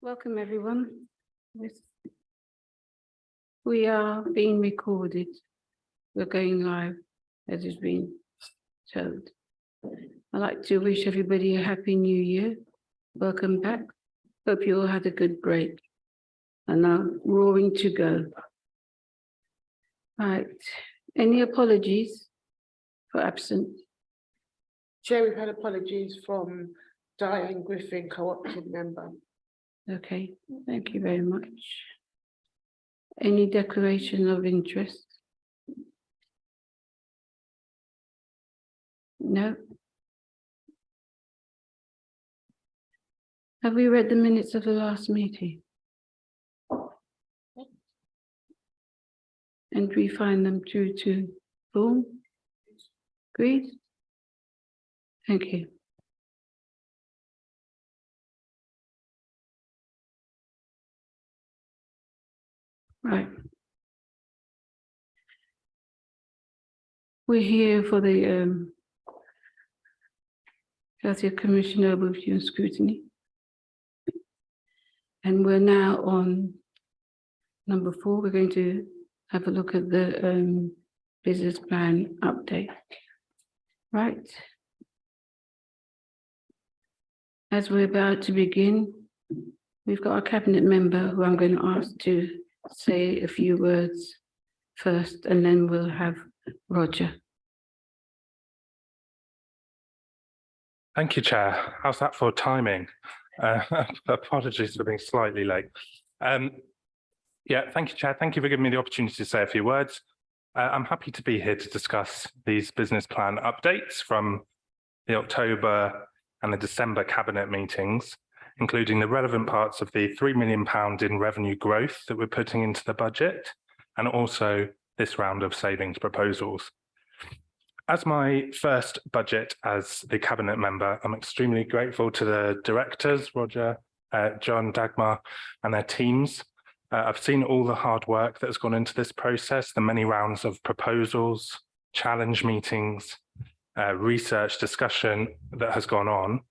Welcome, everyone. We are being recorded. We're going live, as has been told. I'd like to wish everybody a happy new year. Welcome back. Hope you all had a good break and now roaring to go. Right. Any apologies for absence? Chair, we've had apologies from Diane Griffin, co-opted member. Okay, thank you very much. Any declaration of interest? No. Have we read the minutes of the last meeting? And we find them true to form? Agreed? Thank you. Right. We're here for the Healthier Commission Overview and Scrutiny. And we're now on number 4. We're going to have a look at the business plan update. Right. As we're about to begin, we've got a cabinet member who I'm going to ask to say a few words first, and then we'll have Roger. Thank you, Chair. How's that for timing? Apologies for being slightly late. Yeah, thank you, Chair. Thank you for giving me the opportunity to say a few words. I'm happy to be here to discuss these business plan updates from the October and the December cabinet meetings, including the relevant parts of the £3 million in revenue growth that we're putting into the budget, and also this round of savings proposals. As my first budget as the cabinet member, I'm extremely grateful to the directors, Roger, John, Dagmar, and their teams. I've seen all the hard work that has gone into this process, the many rounds of proposals, challenge meetings, research discussion that has gone on.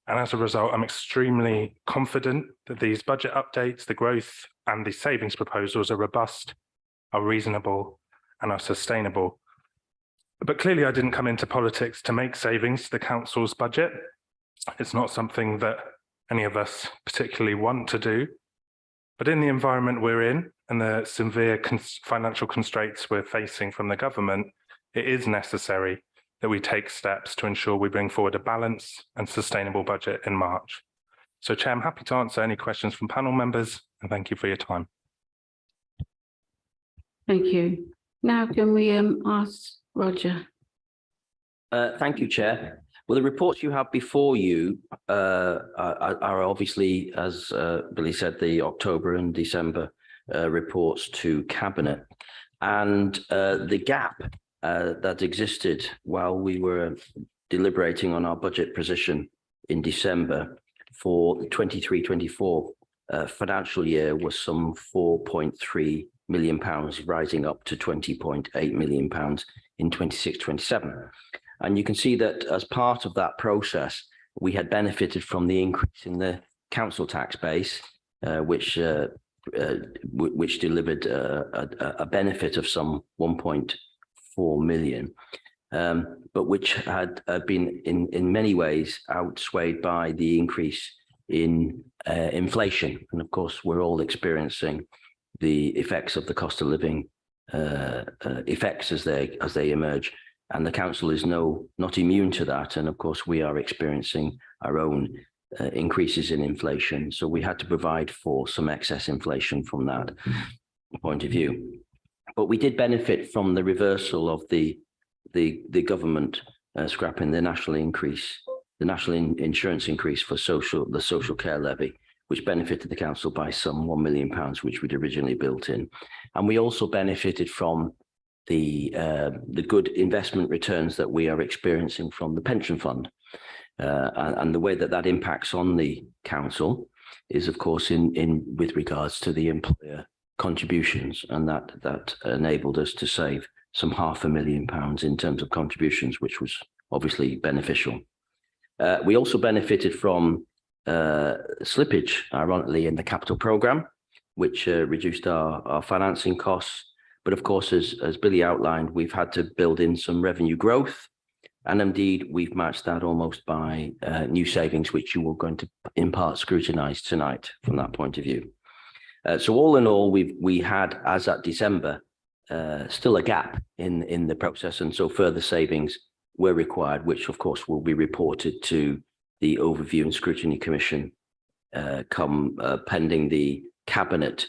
And as a result, I'm extremely confident that these budget updates, the growth and the savings proposals are robust, are reasonable, and are sustainable. But clearly I didn't come into politics to make savings to the council's budget. It's not something that any of us particularly want to do. But in the environment we're in and the severe financial constraints we're facing from the government, it is necessary that we take steps to ensure we bring forward a balanced and sustainable budget in March. So, Chair, I'm happy to answer any questions from panel members, and thank you for your time. Thank you. Now can we ask Roger? Thank you, Chair. Well, the reports you have before you are obviously, as Billy said, the October and December reports to Cabinet. And the gap that existed while we were deliberating on our budget position in December for the 23-24 financial year was some £4.3 million, rising up to £20.8 million in 26-27. And you can see that as part of that process, we had benefited from the increase in the council tax base, which delivered a benefit of some 1.4 million, but which had been in many ways outweighed by the increase in inflation. And of course, we're all experiencing the effects of the cost of living effects as they emerge. And the council is not immune to that. And of course, we are experiencing our own increases in inflation. So we had to provide for some excess inflation from that point of view. But we did benefit from the reversal of the government scrapping the national insurance increase for the social care levy, which benefited the council by some £1 million, which we'd originally built in. And we also benefited from the good investment returns that we are experiencing from the pension fund. And the way that impacts on the council is, of course, with regards to the employer contributions, and that enabled us to save some £500,000 in terms of contributions, which was obviously beneficial. We also benefited from slippage, ironically, in the capital programme, which reduced our financing costs. But of course, as Billy outlined, we've had to build in some revenue growth. And indeed, we've matched that almost by new savings, which you are going to in part scrutinise tonight from that point of view. So all in all, we had, as at December, still a gap in the process. And so further savings were required, which of course will be reported to the Overview and Scrutiny Commission pending the Cabinet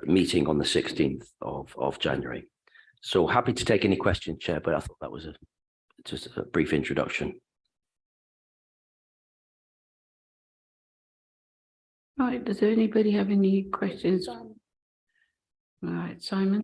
meeting on the 16th of January. So happy to take any questions, Chair, but I thought that was just a brief introduction. Right, does anybody have any questions? Right, Simon.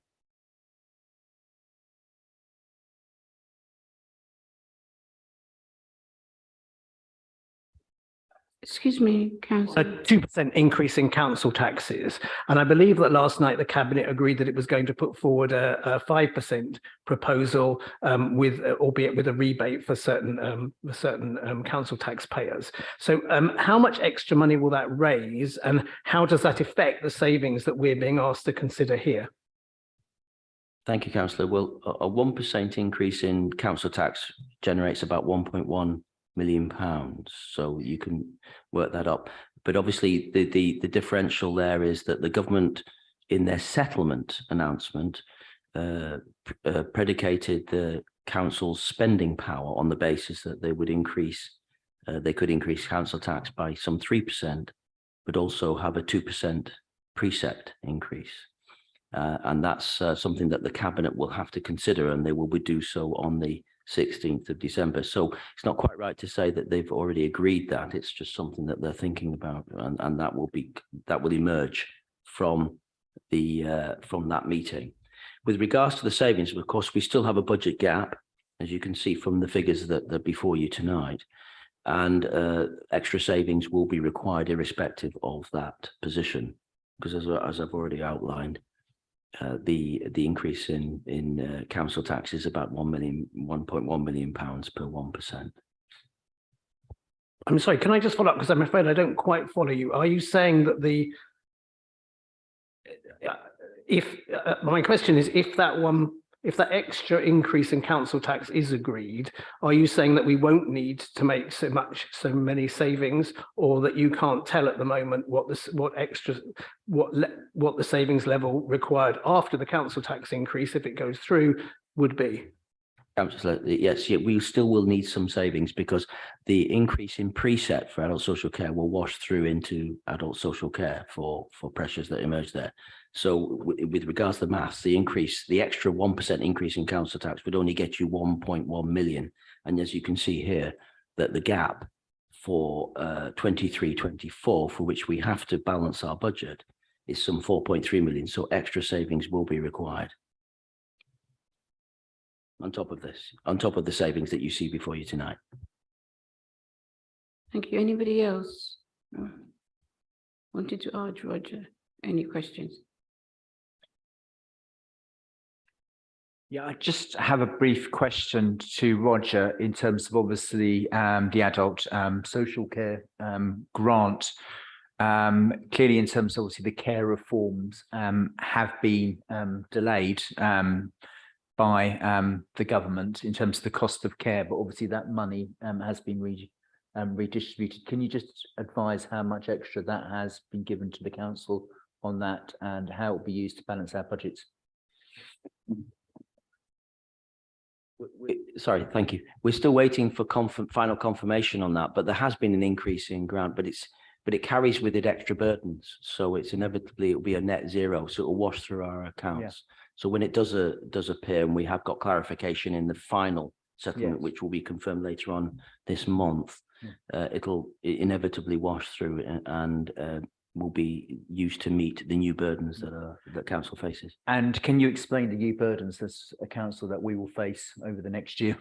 Excuse me, A Councillor. 2% increase in council taxes. And I believe that last night the Cabinet agreed that it was going to put forward a 5% proposal albeit with a rebate for certain council taxpayers. So how much extra money will that raise, and how does that affect the savings that we're being asked to consider here? Thank you, Councillor. Well, a 1% increase in council tax generates about £1.1 million. So you can work that up. But obviously the differential there is that the government in their settlement announcement predicated the council's spending power on the basis that they would increase, they could increase council tax by some 3%, but also have a 2% precept increase. And that's something that the Cabinet will have to consider, and they will do so on the 16th of December. So it's not quite right to say that they've already agreed that. It's just something that they're thinking about, and that will emerge from that meeting. With regards to the savings, of course, we still have a budget gap, as you can see from the figures that are before you tonight, and extra savings will be required irrespective of that position, because as I've already outlined, the increase in council tax is about £1.1 million per 1%. I'm sorry, can I just follow up, because I'm afraid I don't quite follow you. Are you saying that my question is, if that extra increase in council tax is agreed, are you saying that we won't need to make so many savings, or that you can't tell at the moment what the savings level required after the council tax increase, if it goes through, would be? Absolutely, yes. Yeah, we still will need some savings, because the increase in preset for adult social care will wash through into adult social care for pressures that emerge there. So with regards to the maths, the extra 1% increase in council tax would only get you 1.1 million. And as you can see here, that the gap for 23-24, for which we have to balance our budget, is some 4.3 million. So extra savings will be required on top of this, on top of the savings that you see before you tonight. Thank you. Anybody else wanted to ask Roger any questions? Yeah, I just have a brief question to Roger in terms of obviously the adult social care grant. Clearly, in terms of obviously the care reforms have been delayed by the government in terms of the cost of care, but obviously that money has been redistributed. Can you just advise how much extra that has been given to the council on that, and how it will be used to balance our budgets? Sorry, thank you. We're still waiting for final confirmation on that, but there has been an increase in grant, but it carries with it extra burdens. So it's inevitably, it'll be a net zero. So it'll wash through our accounts. Yeah. So when it does appear, and we have got clarification in the final settlement, yes, which will be confirmed later on this month, it'll inevitably wash through and will be used to meet the new burdens that council faces. And can you explain the new burdens as a council that we will face over the next year?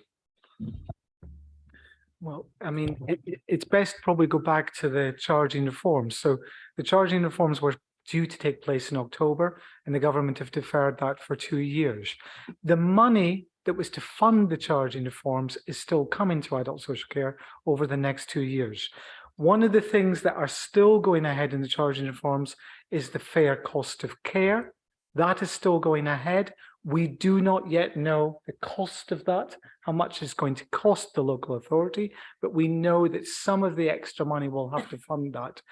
Well, I mean, it's best probably go back to the charging reforms. So the charging reforms were due to take place in October, and the government have deferred that for 2 years. The money that was to fund the charging reforms is still coming to adult social care over the next 2 years. One of the things that are still going ahead in the charging reforms is the fair cost of care. That is still going ahead. We do not yet know the cost of that, how much it's going to cost the local authority, but we know that some of the extra money will have to fund that.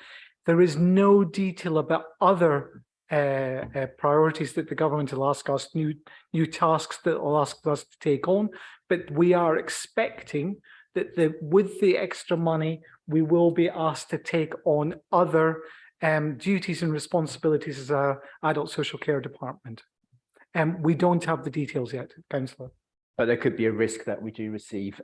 There is no detail about other priorities that the government will ask us, new tasks that will ask us to take on, but we are expecting that with the extra money, we will be asked to take on other duties and responsibilities as an adult social care department. We don't have the details yet, Councillor. But there could be a risk that we do receive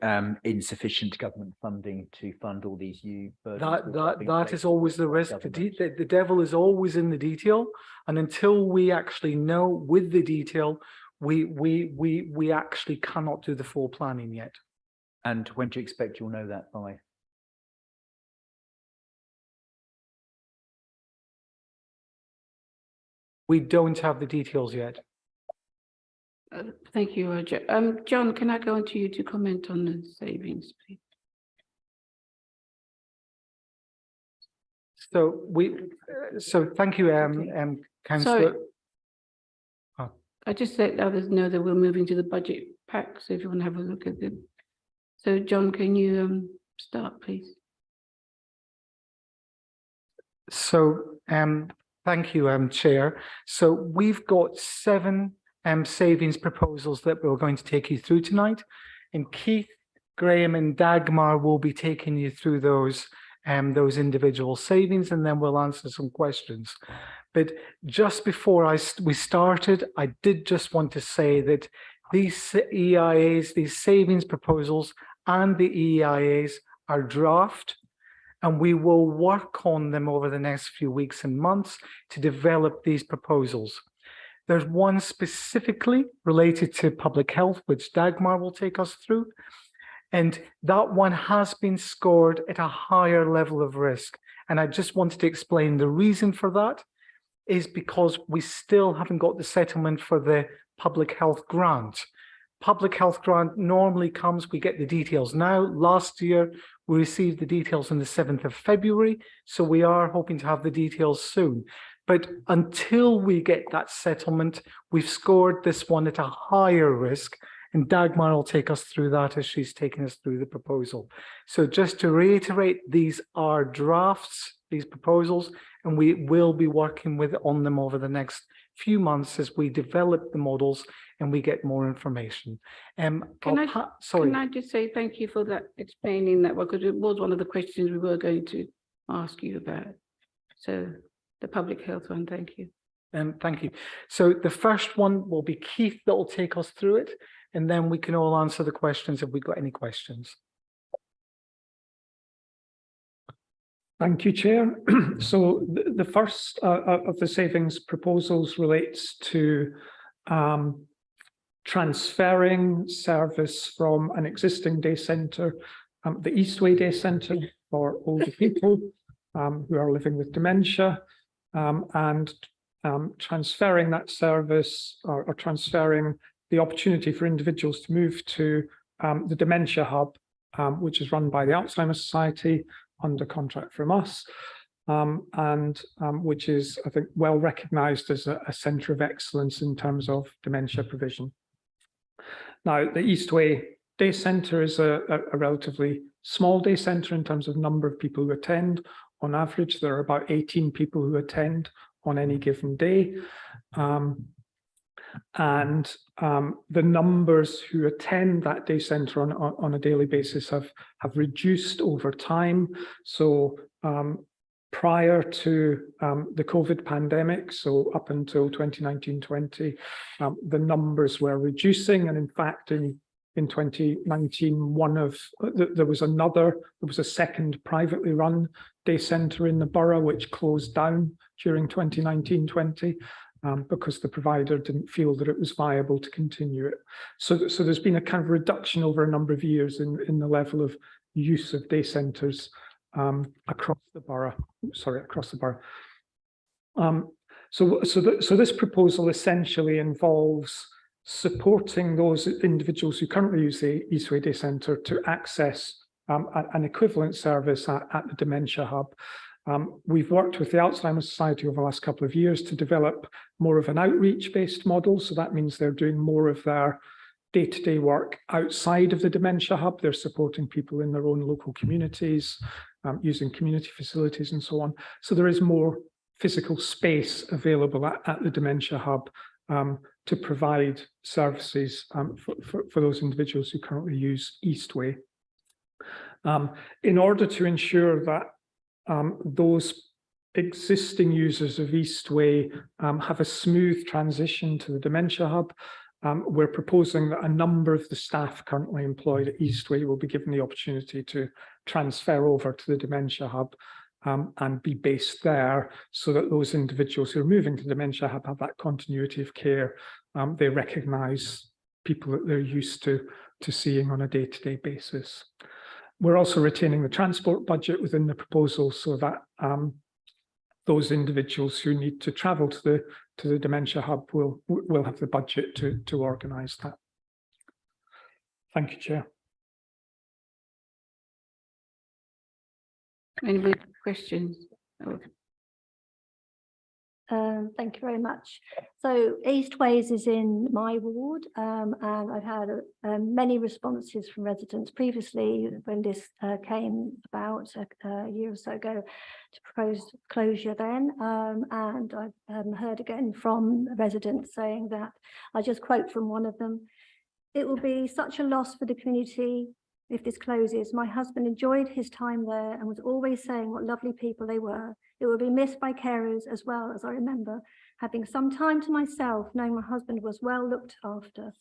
insufficient government funding to fund all these new burdens. That is always the risk. The devil is always in the detail, and until we actually know with the detail, we actually cannot do the full planning yet. And when do you expect you'll know that by? We don't have the details yet. Thank you, Roger. John, can I go on to you to comment on the savings, please? So thank you, Councillor. I just let others know that we're moving to the budget pack, so if you want to have a look at them. So John, can you start, please? So thank you, Chair. So we've got 7 savings proposals that we're going to take you through tonight, and Keith, Graham and Dagmar will be taking you through those individual savings, and then we'll answer some questions. But just before we started, I did just want to say that these EIAs, these savings proposals and the EIAs are draft, and we will work on them over the next few weeks and months to develop these proposals. There's one specifically related to public health, which Dagmar will take us through. And that one has been scored at a higher level of risk. And I just wanted to explain the reason for that is because we still haven't got the settlement for the public health grant. Public health grant normally comes, we get the details now. Last year, we received the details on the 7th of February. So we are hoping to have the details soon. But until we get that settlement, we've scored this one at a higher risk, and Dagmar will take us through that as she's taking us through the proposal. So just to reiterate, these are drafts, these proposals, and we will be working on them over the next few months as we develop the models and we get more information. Can I just say thank you for that, explaining that, because it was one of the questions we were going to ask you about. So the public health one, thank you. Thank you. So the first one will be Keith that will take us through it, and then we can all answer the questions if we've got any questions. Thank you, Chair. So the first of the savings proposals relates to transferring service from an existing day centre, the Eastway Day Centre for older people who are living with dementia, and transferring that service or transferring the opportunity for individuals to move to the Dementia Hub, which is run by the Alzheimer's Society under contract from us, and which is, I think, well recognised as a centre of excellence in terms of dementia provision. Now, the Eastway Day Centre is a relatively small day centre in terms of number of people who attend. On average, there are about 18 people who attend on any given day. And the numbers who attend that day centre on a daily basis have reduced over time. So prior to the COVID pandemic, so up until 2019-20, the numbers were reducing. And in fact, in 2019, there was a second privately run day centre in the borough which closed down during 2019-20. Because the provider didn't feel that it was viable to continue it. So there's been a kind of reduction over a number of years in the level of use of day centres across the borough. So this proposal essentially involves supporting those individuals who currently use the Eastway Day Centre to access an equivalent service at the Dementia Hub. We've worked with the Alzheimer's Society over the last couple of years to develop more of an outreach-based model. So that means they're doing more of their day-to-day work outside of the Dementia Hub. They're supporting people in their own local communities, using community facilities and so on. So there is more physical space available at the Dementia Hub to provide services for those individuals who currently use Eastway. In order to ensure that those existing users of Eastway have a smooth transition to the Dementia Hub, we're proposing that a number of the staff currently employed at Eastway will be given the opportunity to transfer over to the Dementia Hub and be based there, so that those individuals who are moving to Dementia Hub have that continuity of care. They recognise people that they're used to seeing on a day-to-day basis. We're also retaining the transport budget within the proposal, so that those individuals who need to travel to the Dementia Hub will have the budget to organise that. Thank you, Chair. Any questions? Thank you very much. So Eastways is in my ward, and I've had many responses from residents previously when this came about a year or so ago to propose closure then, and I've heard again from residents saying that, I just quote from one of them, "It will be such a loss for the community if this closes. My husband enjoyed his time there and was always saying what lovely people they were. It will be missed by carers as well, as I remember having some time to myself, knowing my husband was well looked after."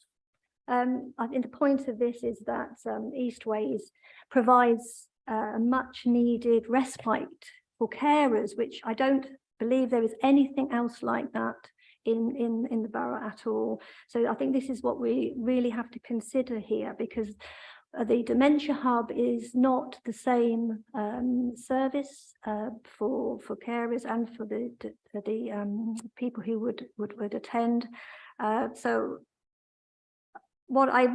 I think the point of this is that Eastways provides a much needed respite for carers, which I don't believe there is anything else like that in the borough at all. So I think this is what we really have to consider here, because the Dementia Hub is not the same service for carers and for the people who would attend. So what I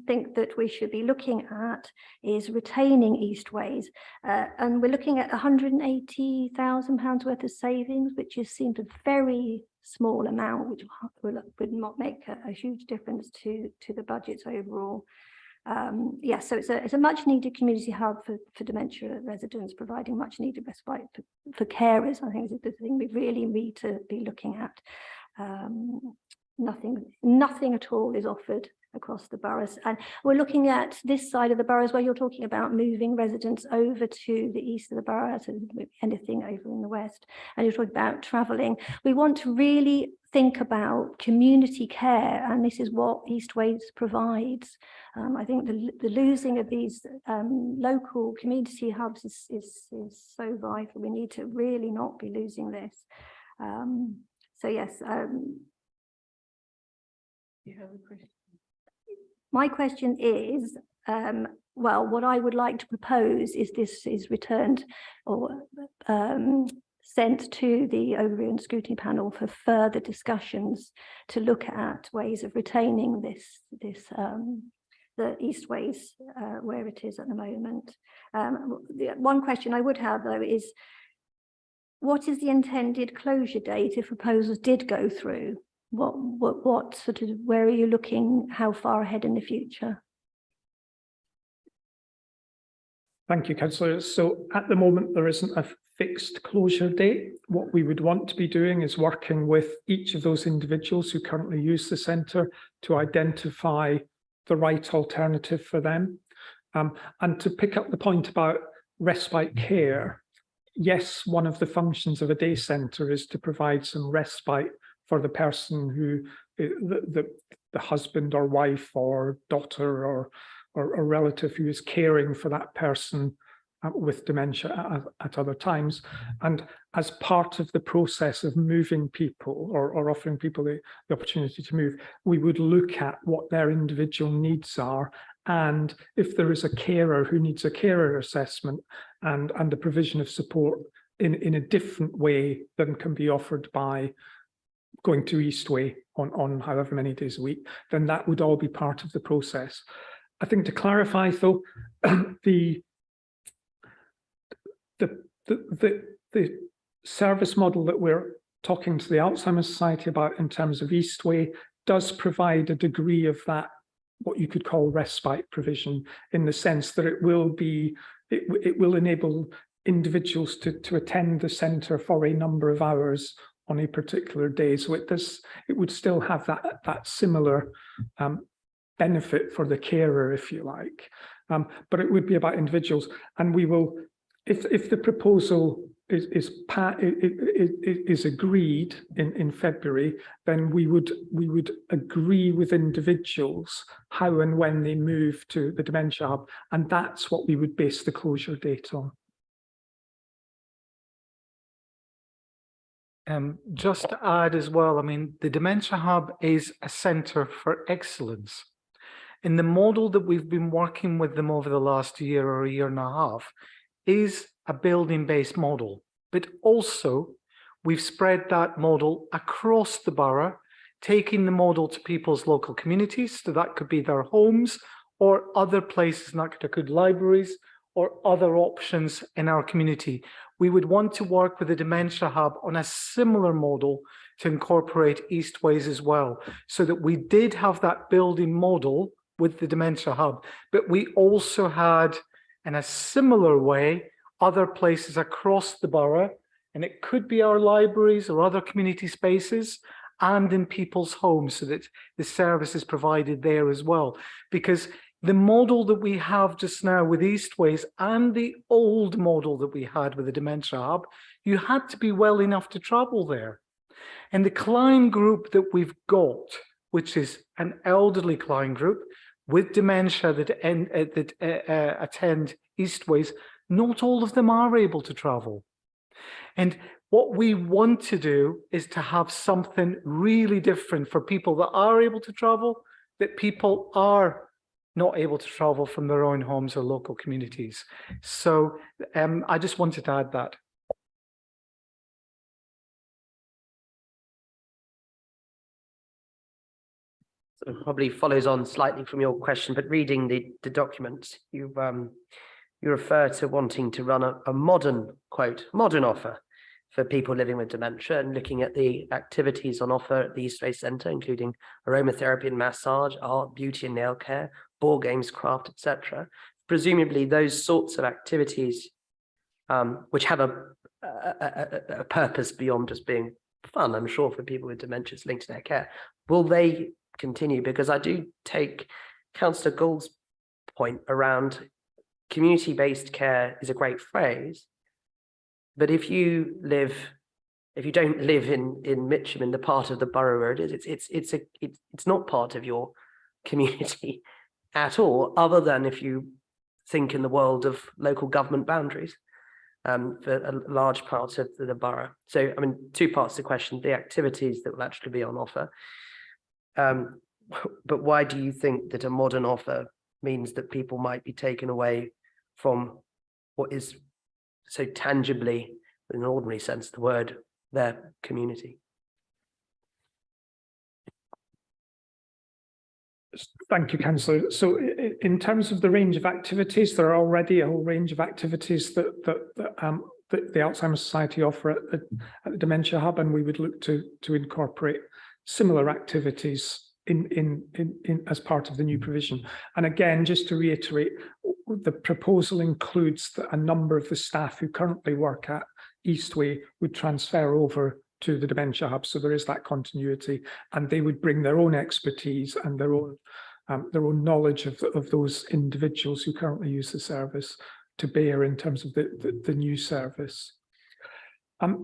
think that we should be looking at is retaining Eastways, and we're looking at £180,000 worth of savings, which seems a very small amount, which would not make a huge difference to the budgets overall. Yes, so it's a much needed community hub for dementia residents, providing much needed respite for carers. I think is the thing we really need to be looking at. Nothing at all is offered across the boroughs, and we're looking at this side of the boroughs where you're talking about moving residents over to the east of the borough, so anything over in the west, and you're talking about travelling. We want to really think about community care, and this is what Eastways provides. I think the losing of these local community hubs is so vital. We need to really not be losing this. So yes. You have a question? My question is, well, what I would like to propose is this is returned or sent to the Overview and Scrutiny panel for further discussions to look at ways of retaining the Eastways where it is at the moment. The one question I would have though is, what is the intended closure date if proposals did go through? What sort of, where are you looking, how far ahead in the future? Thank you, Councillor. So at the moment, there isn't a fixed closure date. What we would want to be doing is working with each of those individuals who currently use the centre to identify the right alternative for them. And to pick up the point about respite care, yes, one of the functions of a day centre is to provide some respite for the person who, the husband or wife or daughter or a relative who is caring for that person with dementia at other times. And as part of the process of moving people or offering people the opportunity to move, we would look at what their individual needs are. And if there is a carer who needs a carer assessment and the provision of support in a different way than can be offered by going to Eastway on however many days a week, then that would all be part of the process. I think to clarify though, the service model that we're talking to the Alzheimer's Society about in terms of Eastway does provide a degree of that, what you could call respite provision, in the sense that it will enable individuals to attend the centre for a number of hours on a particular day. So it would still have that similar benefit for the carer, if you like, but it would be about individuals. And we will, if the proposal is agreed in February, then we would agree with individuals how and when they move to the dementia hub, and that's what we would base the closure date on. Just to add as well, I mean, the Dementia Hub is a centre for excellence. And the model that we've been working with them over the last year or a year and a half is a building-based model, but also we've spread that model across the borough, taking the model to people's local communities. So that could be their homes or other places, that could libraries or other options in our community. We would want to work with the Dementia Hub on a similar model to incorporate Eastways as well, so that we did have that building model with the Dementia Hub, but we also had, in a similar way, other places across the borough, and it could be our libraries or other community spaces and in people's homes, so that the service is provided there as well. Because the model that we have just now with Eastways and the old model that we had with the Dementia Hub, you had to be well enough to travel there. And the client group that we've got, which is an elderly client group with dementia that attend Eastways, not all of them are able to travel. And what we want to do is to have something really different for people that are able to travel, that people are not able to travel from their own homes or local communities. So I just wanted to add that. So it probably follows on slightly from your question, but reading the documents, you refer to wanting to run a modern, quote, modern offer for people living with dementia, and looking at the activities on offer at the Eastway Centre, including aromatherapy and massage, art, beauty and nail care, board games, craft, etc. Presumably those sorts of activities, which have a purpose beyond just being fun, I'm sure, for people with dementias linked to their care, will they continue? Because I do take Councillor Gould's point around community-based care is a great phrase, but if you don't live in Mitcham, in the part of the borough where it is, it's not part of your community at all, other than if you think in the world of local government boundaries for a large part of the borough. So, I mean, two parts to the question: the activities that will actually be on offer, but why do you think that a modern offer means that people might be taken away from what is so tangibly, in an ordinary sense of the word, their community? Thank you, Councillor. So in terms of the range of activities, there are already a whole range of activities that the Alzheimer's Society offer at the Dementia Hub, and we would look to incorporate similar activities in as part of the new provision. And again, just to reiterate, the proposal includes that a number of the staff who currently work at Eastway would transfer over to the Dementia Hub, so there is that continuity, and they would bring their own expertise and their own knowledge of those individuals who currently use the service to bear in terms of the new service.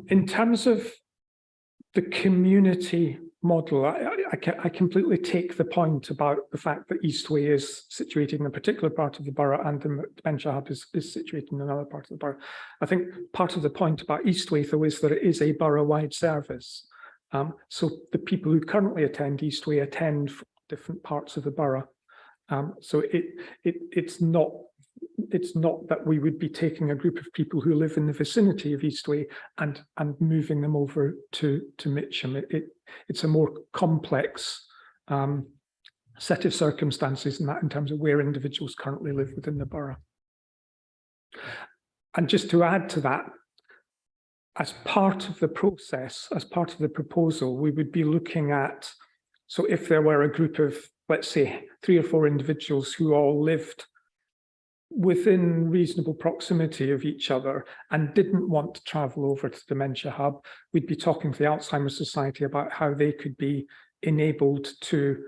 In terms of the community model, I completely take the point about the fact that Eastway is situated in a particular part of the borough and the Dementia Hub is situated in another part of the borough. I think part of the point about Eastway, though, is that it is a borough-wide service. So the people who currently attend Eastway attend from different parts of the borough. So it's not that we would be taking a group of people who live in the vicinity of Eastway and moving them over to Mitcham. It's a more complex set of circumstances, and that in terms of where individuals currently live within the borough. And just to add to that, as part of the process, as part of the proposal, we would be looking at, so if there were a group of, let's say, 3 or 4 individuals who all lived within reasonable proximity of each other and didn't want to travel over to Dementia Hub, we'd be talking to the Alzheimer's Society about how they could be enabled to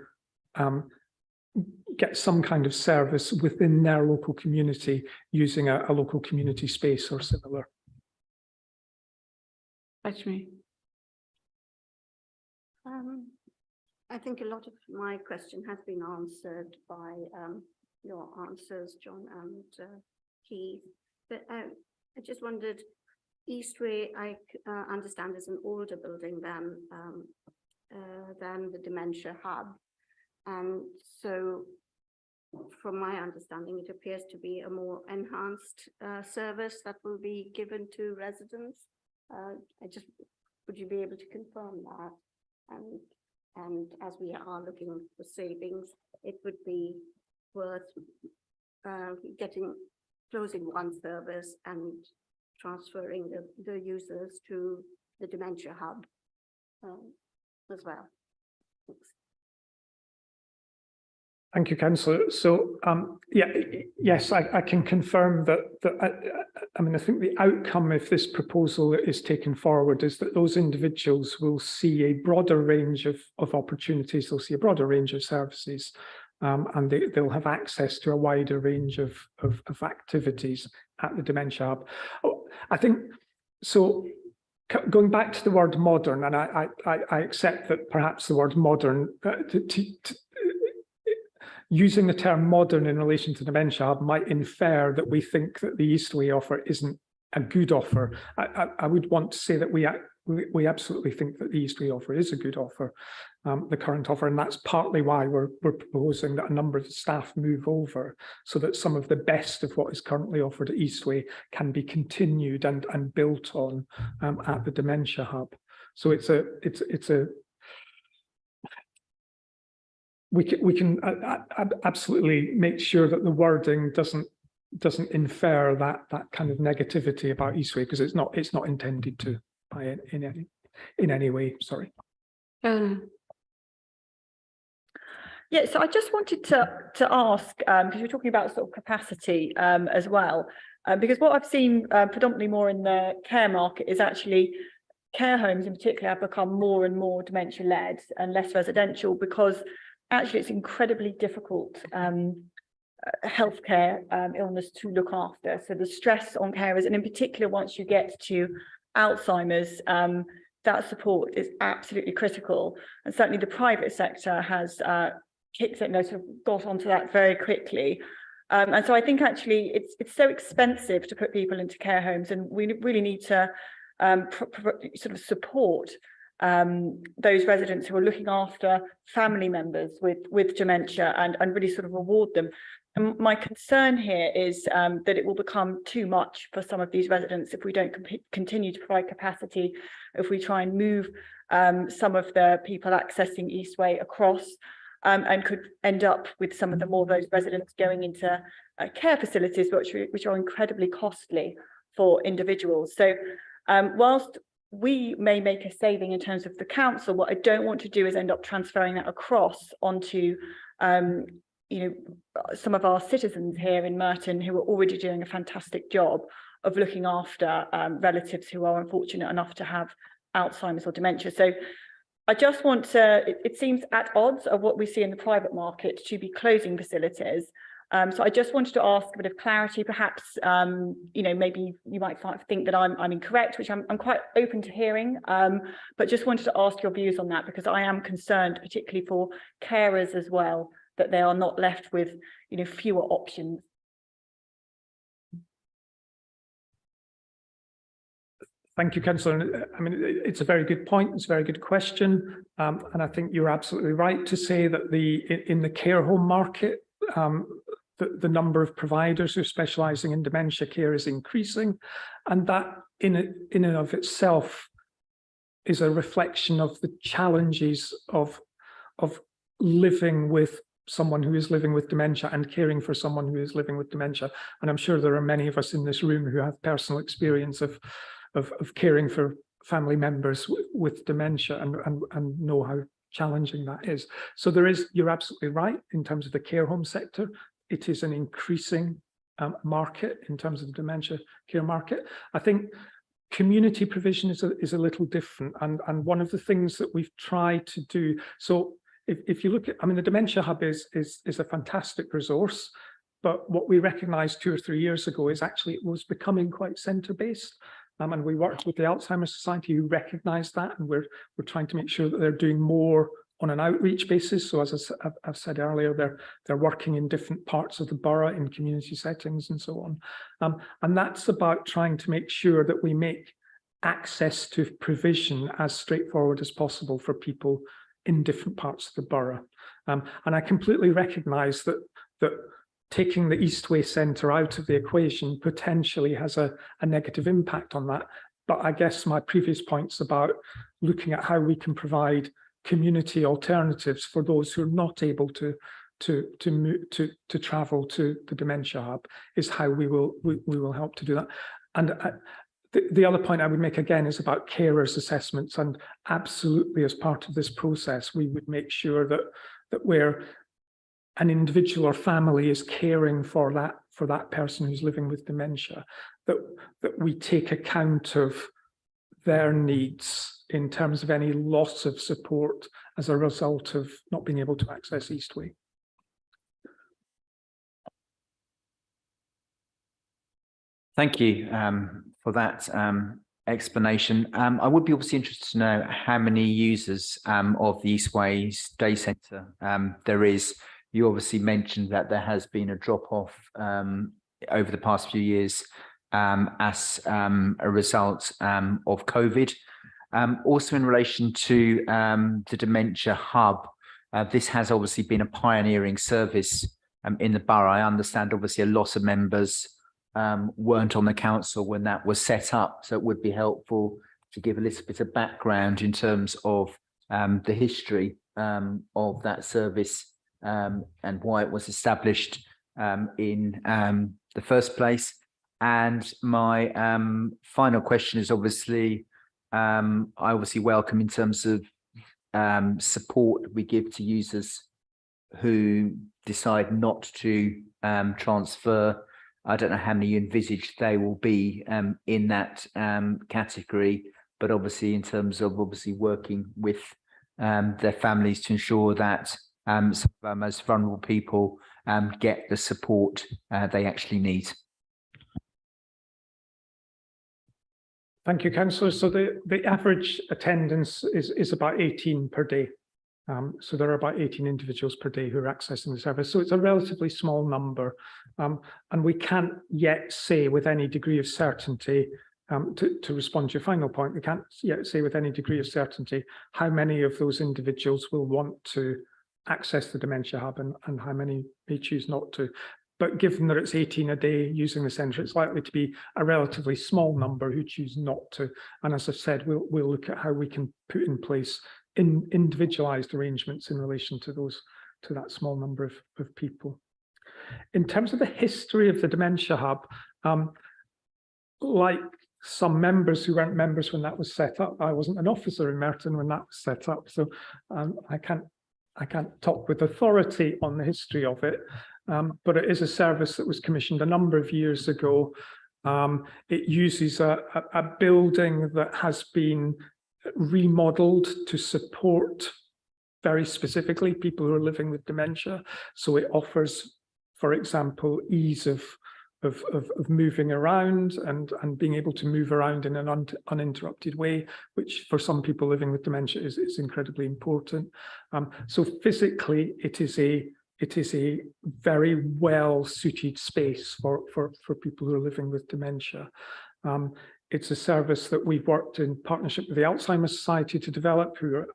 get some kind of service within their local community using a local community space or similar. Actually, I think a lot of my question has been answered by your answers, John and Keith. But I just wondered, Eastway, I understand, is an older building than the Dementia Hub. And so from my understanding, it appears to be a more enhanced service that will be given to residents. Would you be able to confirm that? And as we are looking for savings, it would be worth closing one service and transferring the users to the Dementia Hub as well. Thanks. Thank you, Councillor. So, yes, I can confirm that. I mean, I think the outcome if this proposal is taken forward is that those individuals will see a broader range of opportunities. They'll see a broader range of services, and they'll have access to a wider range of activities at the Dementia Hub. Oh, I think so. Going back to the word modern, and I accept that perhaps the word modern using the term modern in relation to Dementia Hub might infer that we think that the Eastway offer isn't a good offer. I would want to say that we absolutely think that the Eastway offer is a good offer, the current offer, and that's partly why we're proposing that a number of the staff move over so that some of the best of what is currently offered at Eastway can be continued and built on at the Dementia Hub. So we can absolutely make sure that the wording doesn't infer that kind of negativity about Eastway, because it's not intended to by in any way. Sorry. Yeah, so I just wanted to ask, because you're talking about sort of capacity as well, because what I've seen predominantly more in the care market is actually care homes in particular have become more and more dementia led and less residential, because actually it's incredibly difficult healthcare illness to look after. So the stress on carers, and in particular once you get to Alzheimer's, that support is absolutely critical. And certainly the private sector has sort of got onto that very quickly. And so I think actually it's so expensive to put people into care homes, and we really need to sort of support those residents who are looking after family members with dementia and really sort of reward them. And my concern here is that it will become too much for some of these residents if we don't continue to provide capacity, if we try and move some of the people accessing Eastway across, and could end up with some of those residents going into care facilities, which are incredibly costly for individuals. So whilst we may make a saving in terms of the council, what I don't want to do is end up transferring that across onto some of our citizens here in Merton who are already doing a fantastic job of looking after relatives who are unfortunate enough to have Alzheimer's or dementia. So I just want to, it seems at odds of what we see in the private market to be closing facilities. So I just wanted to ask a bit of clarity, perhaps, maybe you might think that I'm incorrect, which I'm quite open to hearing, but just wanted to ask your views on that, because I am concerned, particularly for carers as well, that they are not left with, fewer options. Thank you, Councillor. I mean, it's a very good point. It's a very good question. And I think you're absolutely right to say that in the care home market, the number of providers who are specialising in dementia care is increasing. And that in and of itself is a reflection of the challenges of living with someone who is living with dementia and caring for someone who is living with dementia. And I'm sure there are many of us in this room who have personal experience of caring for family members with dementia and know how challenging that is. So you're absolutely right in terms of the care home sector. It is an increasing market in terms of the dementia care market. I think community provision is a little different. And one of the things that we've tried to do, so if you look at, I mean, the Dementia Hub is a fantastic resource, but what we recognized 2 or 3 years ago is actually it was becoming quite centre-based. And we worked with the Alzheimer's Society who recognized that, and we're trying to make sure that they're doing more on an outreach basis. So as I've said earlier, they're working in different parts of the borough in community settings and so on. And that's about trying to make sure that we make access to provision as straightforward as possible for people in different parts of the borough. And I completely recognise that taking the Eastway Centre out of the equation potentially has a negative impact on that. But I guess my previous points about looking at how we can provide community alternatives for those who are not able to travel to the Dementia Hub is how we will help to do that. And the other point I would make again is about carers assessments, and absolutely as part of this process we would make sure that where an individual or family is caring for that person who's living with dementia, that we take account of their needs in terms of any loss of support as a result of not being able to access Eastway. Thank you for that explanation. I would be obviously interested to know how many users of the Eastways Day Centre there is. You obviously mentioned that there has been a drop-off over the past few years as a result of COVID. Also in relation to the Dementia Hub, this has obviously been a pioneering service in the borough. I understand obviously a lot of members weren't on the council when that was set up, so it would be helpful to give a little bit of background in terms of the history of that service and why it was established in the first place. And my final question is obviously, I obviously welcome in terms of support we give to users who decide not to transfer. I don't know how many you envisage they will be in that category, but obviously in terms of obviously working with their families to ensure that some of our most vulnerable people get the support they actually need. Thank you, Councillor. So the average attendance is about 18 per day. So there are about 18 individuals per day who are accessing the service. So it's a relatively small number. And we can't yet say with any degree of certainty, to respond to your final point, we can't yet say with any degree of certainty how many of those individuals will want to access the Dementia Hub and how many may choose not to. But given that it's 18 a day using the centre, it's likely to be a relatively small number who choose not to. And as I've said, we'll look at how we can put in place individualised arrangements in relation to that small number of people. In terms of the history of the Dementia Hub, like some members who weren't members when that was set up, I wasn't an officer in Merton when that was set up, so I can't talk with authority on the history of it. But it is a service that was commissioned a number of years ago. It uses a building that has been remodelled to support very specifically people who are living with dementia. So it offers, for example, ease of moving around and being able to move around in an uninterrupted way, which for some people living with dementia is incredibly important. So physically, it is a very well suited space for people who are living with dementia. It's a service that we've worked in partnership with the Alzheimer's Society to develop, who are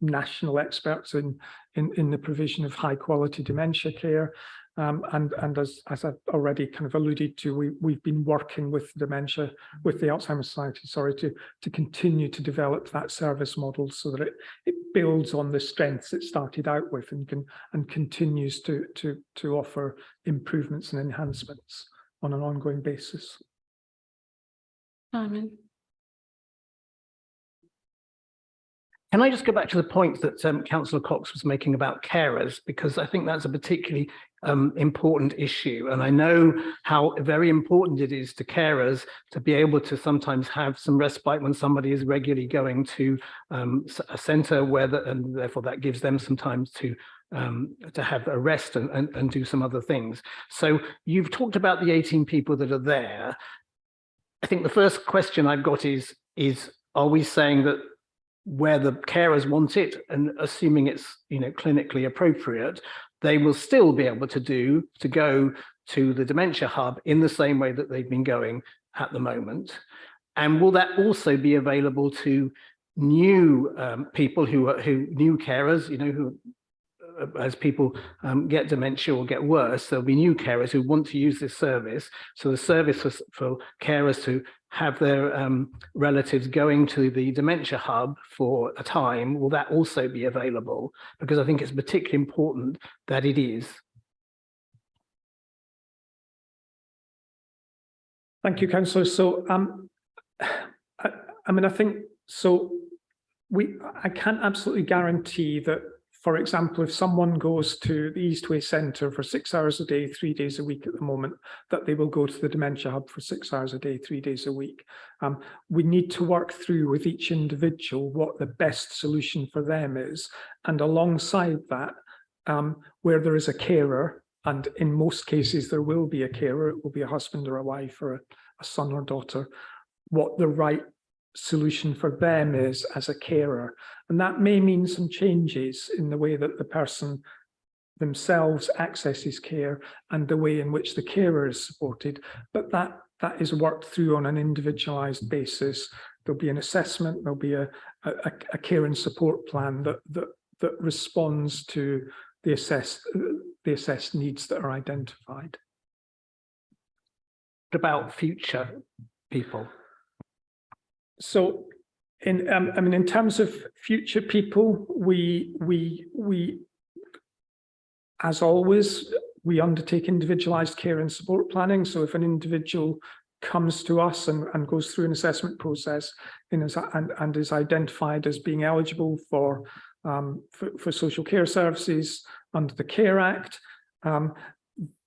national experts in the provision of high quality dementia care. And as I've already kind of alluded to, we've been working with dementia, with the Alzheimer's Society, sorry, to continue to develop that service model so that it builds on the strengths it started out with and continues to offer improvements and enhancements on an ongoing basis. Simon? Can I just go back to the point that Councillor Cox was making about carers, because I think that's a particularly important issue. And I know how very important it is to carers to be able to sometimes have some respite when somebody is regularly going to a centre and therefore that gives them some time to have a rest and do some other things. So you've talked about the 18 people that are there. I think the first question I've got is are we saying that where the carers want it, and assuming it's clinically appropriate, they will still be able to go to the dementia hub in the same way that they've been going at the moment? And will that also be available to new people new carers, who as people get dementia or get worse, there'll be new carers who want to use this service. So the service for carers to have their relatives going to the dementia hub for a time, will that also be available? Because I think it's particularly important that it is. Thank you, Councillor. So I think so. I can't absolutely guarantee that. For example, if someone goes to the Eastway Centre for 6 hours a day, 3 days a week at the moment, that they will go to the Dementia Hub for 6 hours a day, 3 days a week. We need to work through with each individual what the best solution for them is. And alongside that, where there is a carer, and in most cases there will be a carer, it will be a husband or a wife or a son or daughter, what the right solution for them is as a carer. And that may mean some changes in the way that the person themselves accesses care and the way in which the carer is supported, but that is worked through on an individualized basis. There'll be an assessment, there'll be a care and support plan that responds to the assessed needs that are identified. What about future people? So, in terms of future people, we as always, we undertake individualized care and support planning. So if an individual comes to us and goes through an assessment process and is identified as being eligible for social care services under the Care Act,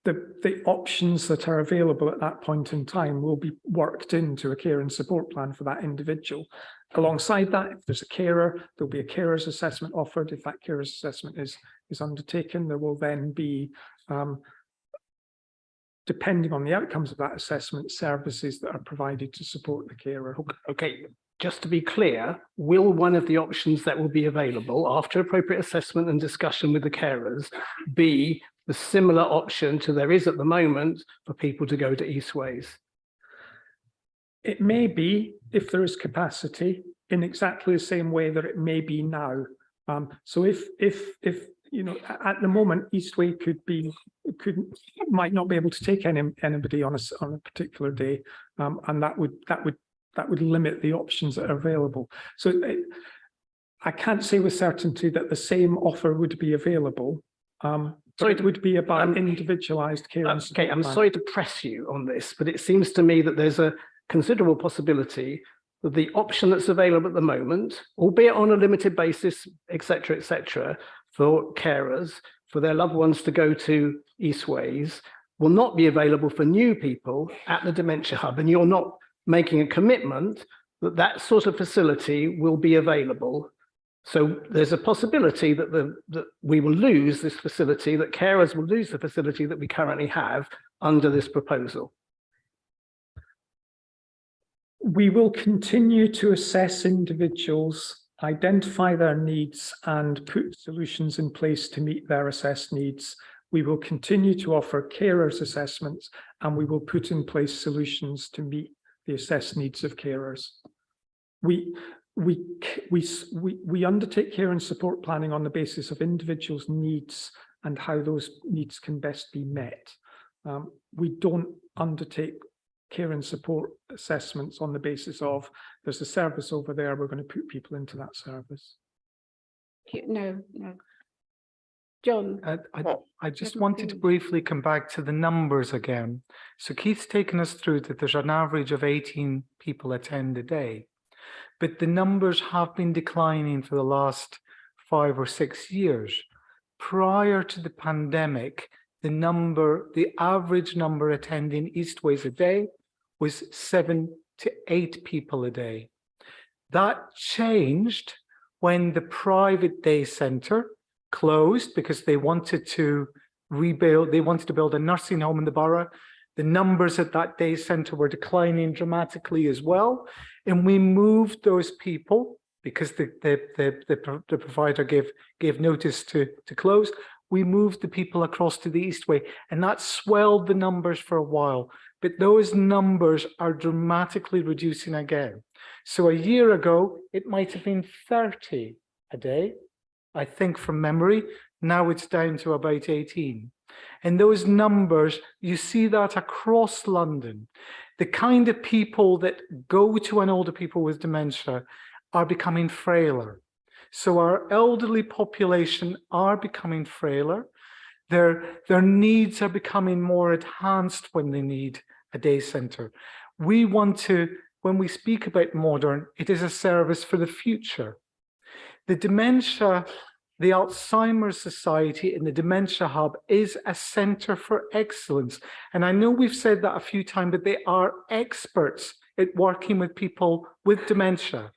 the options that are available at that point in time will be worked into a care and support plan for that individual. Alongside that, if there's a carer, there'll be a carer's assessment offered. If that carer's assessment is undertaken, there will then be, depending on the outcomes of that assessment, services that are provided to support the carer. Okay, just to be clear, will one of the options that will be available after appropriate assessment and discussion with the carers be the similar option to there is at the moment for people to go to Eastways? It may be, if there is capacity, in exactly the same way that it may be now. So if at the moment Eastway might not be able to take anybody on a particular day, and that would limit the options that are available. So I can't say with certainty that the same offer would be available. So it would be about individualized care. Okay, I'm sorry to press you on this, but it seems to me that there's a considerable possibility that the option that's available at the moment, albeit on a limited basis, et cetera, for carers, for their loved ones to go to Eastways, will not be available for new people at the Dementia Hub. And you're not making a commitment that that sort of facility will be available. So there's a possibility that we will lose this facility, that carers will lose the facility that we currently have under this proposal. We will continue to assess individuals, identify their needs, and put solutions in place to meet their assessed needs. We will continue to offer carers assessments, and we will put in place solutions to meet the assessed needs of carers. We undertake care and support planning on the basis of individuals' needs and how those needs can best be met. We don't undertake care and support assessments on the basis of there's a service over there, we're going to put people into that service. No. John, I just wanted to briefly come back to the numbers again. So Keith's taken us through that there's an average of 18 people attend a day, but the numbers have been declining for the last 5 or 6 years. Prior to the pandemic, the average number attending Eastways a day was 7 to 8 people a day. That changed when the private day centre closed because they wanted to rebuild, they wanted to build a nursing home in the borough. The numbers at that day centre were declining dramatically as well. And we moved those people because the provider gave notice to close. We moved the people across to the Eastway, and that swelled the numbers for a while. But those numbers are dramatically reducing again. So a year ago, it might have been 30 a day, I think from memory. Now it's down to about 18. And those numbers, you see that across London. The kind of people that go to an older people with dementia are becoming frailer. So our elderly population are becoming frailer. Their needs are becoming more enhanced when they need a day centre. We want to, when we speak about modern, it is a service for the future. The dementia, the Alzheimer's Society and the Dementia Hub is a centre for excellence. And I know we've said that a few times, but they are experts at working with people with dementia.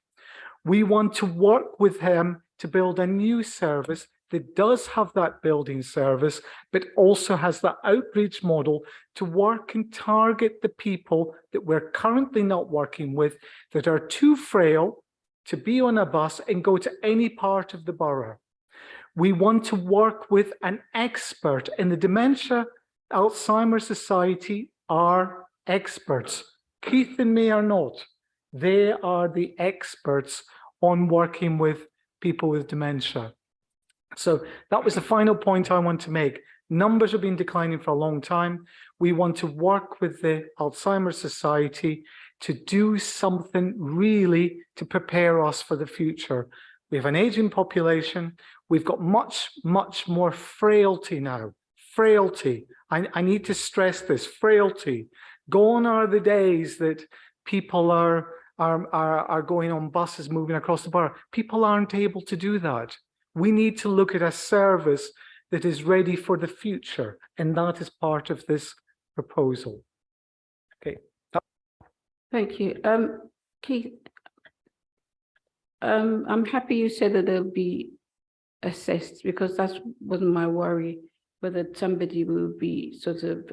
We want to work with them to build a new service that does have that building service, but also has that outreach model to work and target the people that we're currently not working with, that are too frail to be on a bus and go to any part of the borough. We want to work with an expert, and the Dementia Alzheimer's Society are experts. Keith and me are not. They are the experts on working with people with dementia. So that was the final point I want to make. Numbers have been declining for a long time. We want to work with the Alzheimer's Society to do something really to prepare us for the future. We have an aging population. We've got much more frailty now. Frailty. I need to stress this, frailty. Gone are the days that people are going on buses moving across the borough. People aren't able to do that. We need to look at a service that is ready for the future, and that is part of this proposal. Okay. thank you. Keith, I'm happy you said that they'll be assessed, because that wasn't my worry, whether somebody will be sort of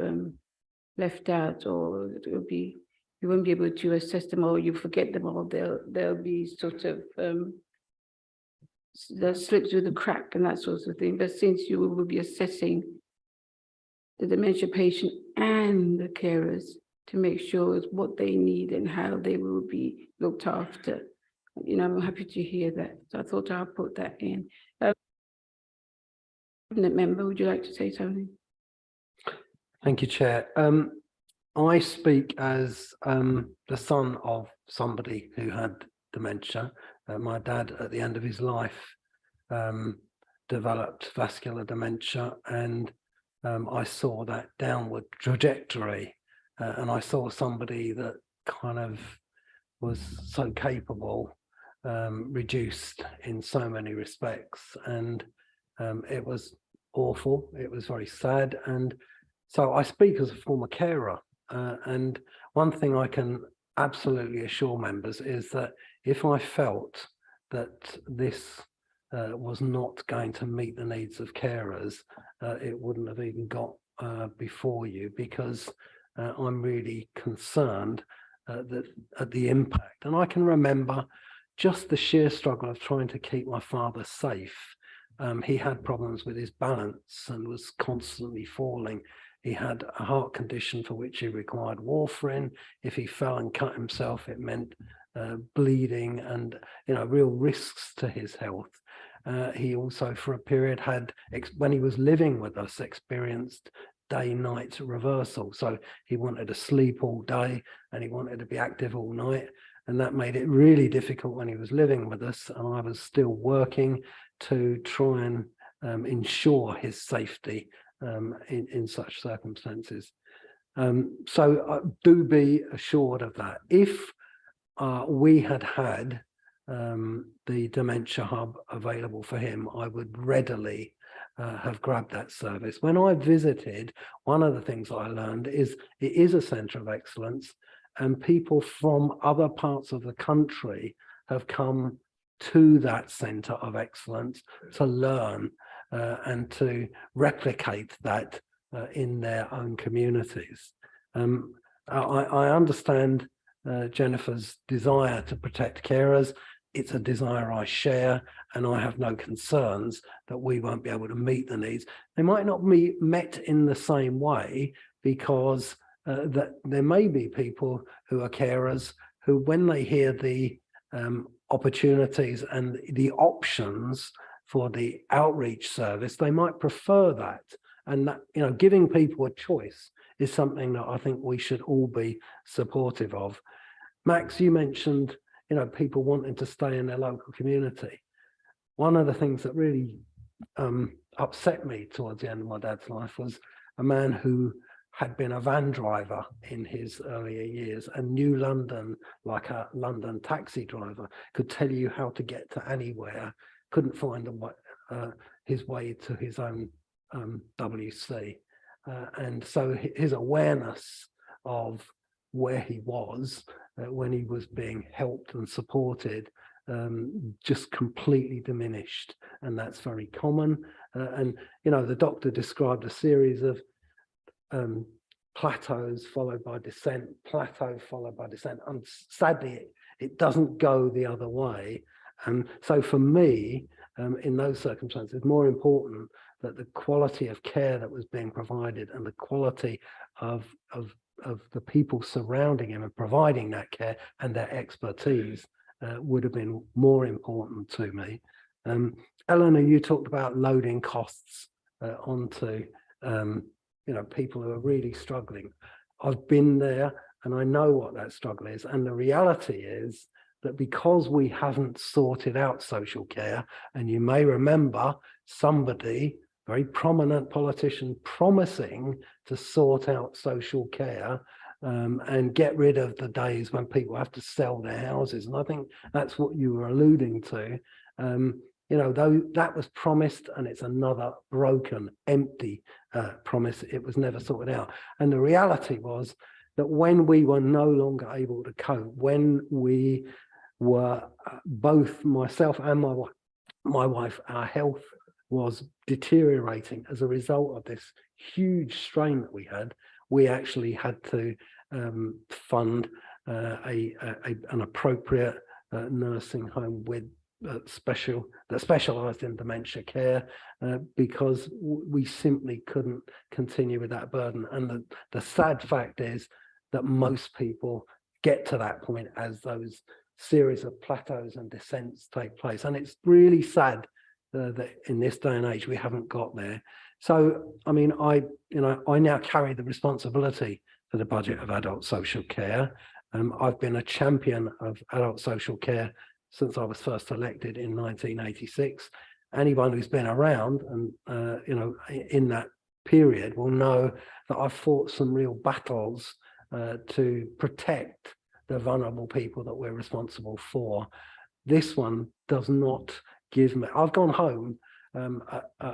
left out, or it will be, you won't be able to assess them, or you forget them, or they'll be sort of they'll slip through the crack and that sort of thing. But since you will be assessing the dementia patient and the carers to make sure it's what they need and how they will be looked after, you know, I'm happy to hear that. So I thought I'll put that in. Cabinet member, would you like to say something? Thank you, Chair. I speak as the son of somebody who had dementia. My dad, at the end of his life, developed vascular dementia, and I saw that downward trajectory, and I saw somebody that kind of was so capable reduced in so many respects, and it was awful. It was very sad. And so I speak as a former carer, and one thing I can absolutely assure members is that if I felt that this was not going to meet the needs of carers, it wouldn't have even got before you, because I'm really concerned that at the impact. And I can remember just the sheer struggle of trying to keep my father safe. He had problems with his balance and was constantly falling. He had a heart condition for which he required warfarin. If he fell and cut himself, it meant bleeding and, you know, real risks to his health. He also, for a period, when he was living with us, experienced day-night reversal. So he wanted to sleep all day and he wanted to be active all night. And that made it really difficult when he was living with us. And I was still working to try and ensure his safety in such circumstances. So do be assured of that. If we had had the dementia hub available for him, I would readily have grabbed that service. When I visited, one of the things I learned is it is a centre of excellence, and people from other parts of the country have come to that centre of excellence to learn and to replicate that in their own communities. I understand Jennifer's desire to protect carers. It's a desire I share, and I have no concerns that we won't be able to meet the needs. They might not be met in the same way, because that there may be people who are carers who, when they hear the opportunities and the options for the outreach service, they might prefer that. And that, you know, giving people a choice is something that I think we should all be supportive of. Max, you mentioned, you know, people wanting to stay in their local community. One of the things that really upset me towards the end of my dad's life was a man who had been a van driver in his earlier years and knew London like a London taxi driver, could tell you how to get to anywhere, couldn't find his way to his own WC. And so his awareness of where he was when he was being helped and supported just completely diminished. And that's very common. And, you know, the doctor described a series of plateaus followed by descent, plateau followed by descent. And sadly, it doesn't go the other way. And so for me, in those circumstances, more important that the quality of care that was being provided and the quality of the people surrounding him and providing that care and their expertise would have been more important to me. Eleanor, you talked about loading costs onto you know, people who are really struggling. I've been there and I know what that struggle is. And the reality is that because we haven't sorted out social care, and you may remember somebody, very prominent politician, promising to sort out social care and get rid of the days when people have to sell their houses. And I think that's what you were alluding to. You know, though that was promised, and it's another broken, empty promise. It was never sorted out. And the reality was that when we were no longer able to cope, when we were both, myself and my wife, our health was deteriorating as a result of this huge strain that we had, we actually had to fund an appropriate nursing home with that specialized in dementia care because we simply couldn't continue with that burden. And the sad fact is that most people get to that point as those series of plateaus and descents take place. And it's really sad that in this day and age we haven't got there. So I mean, I now carry the responsibility for the budget of adult social care. I've been a champion of adult social care since I was first elected in 1986. Anyone who's been around and you know, in that period will know that I've fought some real battles to protect the vulnerable people that we're responsible for. This one does not give me, I've gone home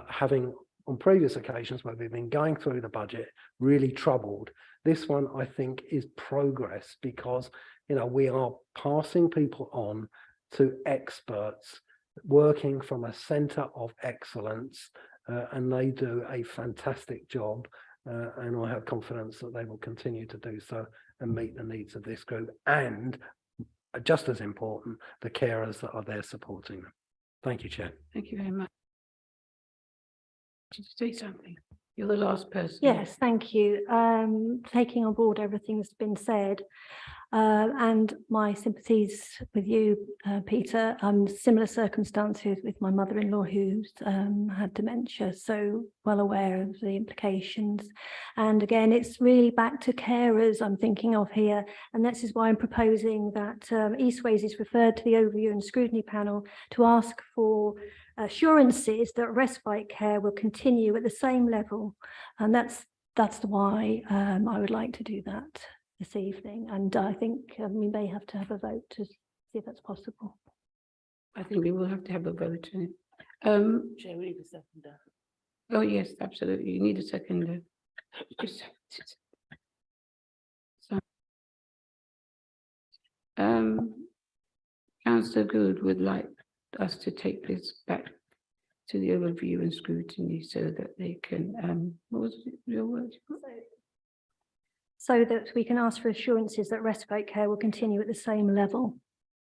having on previous occasions where we've been going through the budget, really troubled. This one I think is progress because, you know, we are passing people on to experts working from a centre of excellence and they do a fantastic job and I have confidence that they will continue to do so and meet the needs of this group and, just as important, the carers that are there supporting them. Thank you, Chair. Thank you very much. Did you say something? You're the last person. Yes, thank you. Taking on board everything that's been said. And my sympathies with you, Peter. Similar circumstances with my mother-in-law who's had dementia, so well aware of the implications. And again, it's really back to carers I'm thinking of here. And this is why I'm proposing that Eastways is referred to the overview and scrutiny panel to ask for assurances that respite care will continue at the same level. And that's why I would like to do that this evening. And I think we may have to have a vote to see if that's possible. I think we will have to have a vote on it. Chair, we need a seconder. Oh, yes, absolutely. You need a seconder. So, Councillor Good would like us to take this back to the overview and scrutiny so that they can, what was your word? So that we can ask for assurances that respite care will continue at the same level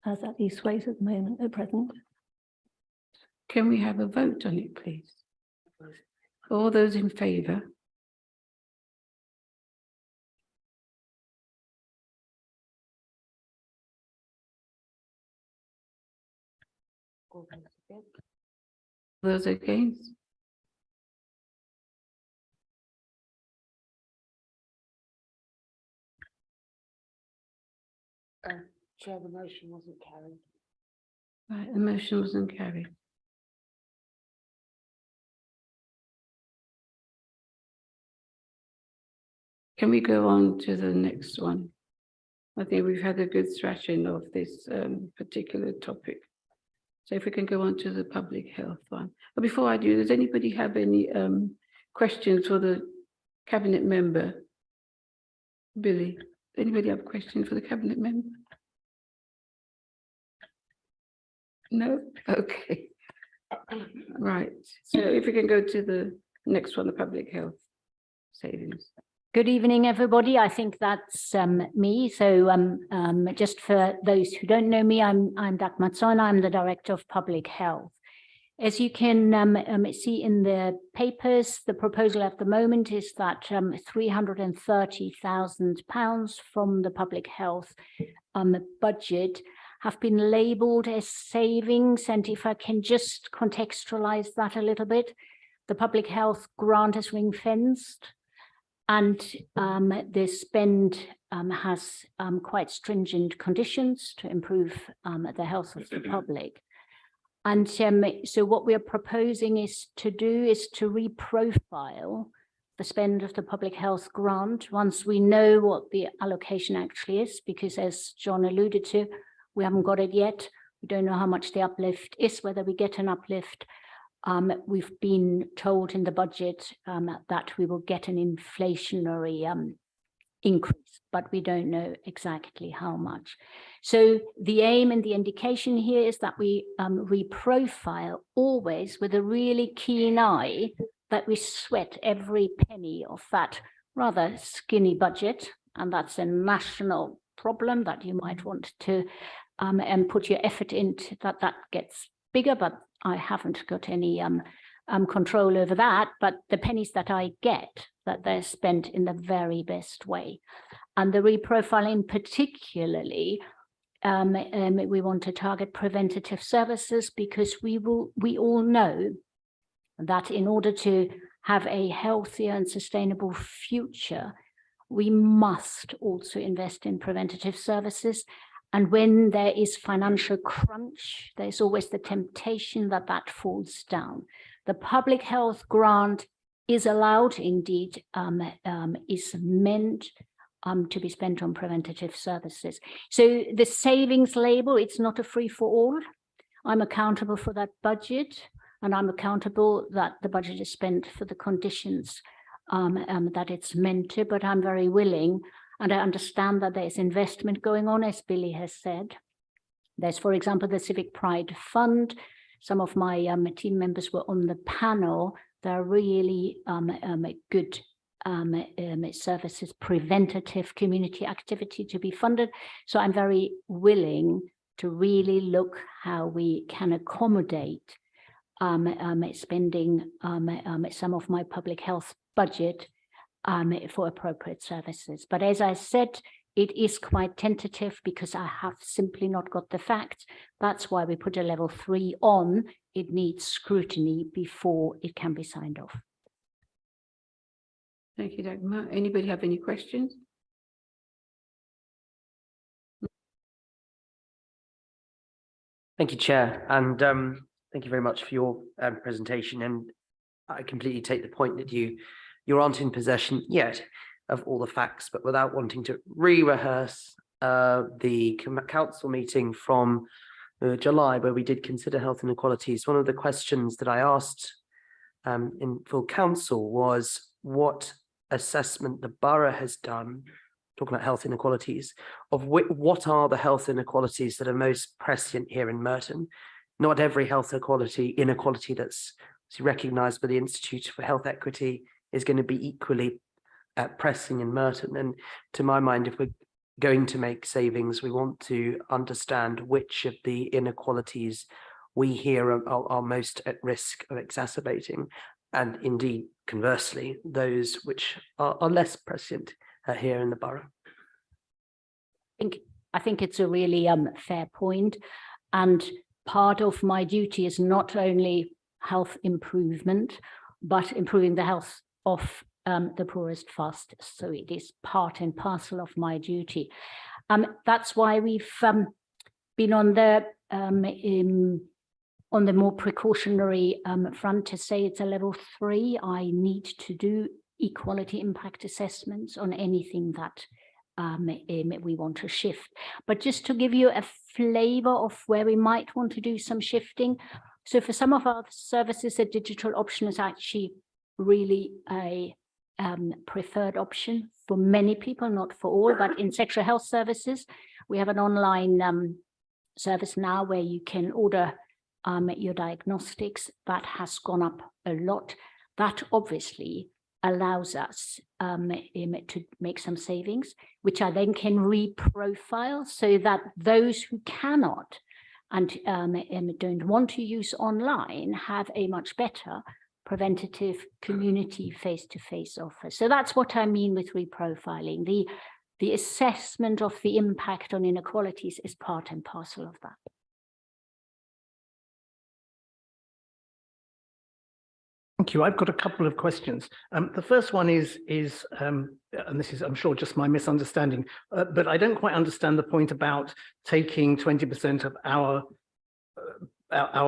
as at Eastways at the moment, at present. Can we have a vote on it, please? All those in favour? Those against? Chair, the motion wasn't carried. Right, the motion wasn't carried. Can we go on to the next one? I think we've had a good thrashing of this particular topic. So if we can go on to the public health one. But before I do, does anybody have any questions for the cabinet member? Billy, anybody have a question for the cabinet member? No? Okay. Right. So if we can go to the next one, the public health savings. Good evening, everybody. I think that's me. So just for those who don't know me, I'm Dagmar Zahn. I'm the Director of Public Health. As you can see in the papers, the proposal at the moment is that £330,000 from the public health budget have been labelled as savings. And if I can just contextualise that a little bit, the public health grant is ring-fenced. And the spend has quite stringent conditions to improve the health of the public. And so what we are proposing is to reprofile the spend of the public health grant once we know what the allocation actually is, because as John alluded to, we haven't got it yet. We don't know how much the uplift is, whether we get an uplift. We've been told in the budget that we will get an inflationary increase, but we don't know exactly how much. So the aim and the indication here is that we reprofile always with a really keen eye that we sweat every penny of that rather skinny budget, and that's a national problem that you might want to and put your effort into that gets bigger, but I haven't got any control over that, but the pennies that I get, that they're spent in the very best way. And the reprofiling particularly, we want to target preventative services, because we all know that in order to have a healthier and sustainable future, we must also invest in preventative services. And when there is financial crunch, there's always the temptation that that falls down. The public health grant is allowed, indeed, is meant to be spent on preventative services. So the savings label, it's not a free for all. I'm accountable for that budget, and I'm accountable that the budget is spent for the conditions that it's meant to, but I'm very willing. And I understand that there's investment going on, as Billy has said. There's, for example, the Civic Pride Fund. Some of my team members were on the panel. There are really good services, preventative community activity to be funded. So I'm very willing to really look how we can accommodate spending some of my public health budget for appropriate services. But as I said, It is quite tentative because I have simply not got the facts. That's why we put a level 3 on. It needs scrutiny before it can be signed off. Thank you, Dagmar. Anybody have any questions? Thank you, Chair, and thank you very much for your presentation. And I completely take the point that you aren't in possession yet of all the facts, but without wanting to re-rehearse the council meeting from July, where we did consider health inequalities. One of the questions that I asked in full council was what assessment the borough has done, talking about health inequalities, of what are the health inequalities that are most prescient here in Merton. Not every health inequality that's recognised by the Institute for Health Equity is going to be equally pressing in Merton. And to my mind, if we're going to make savings, we want to understand which of the inequalities we hear are most at risk of exacerbating, and indeed, conversely, those which are less prescient here in the borough. I think it's a really fair point, and part of my duty is not only health improvement, but improving the health of the poorest fastest. So it is part and parcel of my duty. That's why we've been on the more precautionary front to say it's a level 3. I need to do equality impact assessments on anything that we want to shift. But just to give you a flavor of where we might want to do some shifting. So for some of our services, a digital option is actually really a preferred option for many people, not for all, but in sexual health services, we have an online service now where you can order your diagnostics. That has gone up a lot. That obviously allows us to make some savings, which I then can reprofile so that those who cannot and don't want to use online have a much better preventative community face-to-face offer. So that's what I mean with reprofiling. The assessment of the impact on inequalities is part and parcel of that. Thank you. I've got a couple of questions. The first one is, and this is, I'm sure, just my misunderstanding, but I don't quite understand the point about taking 20% of our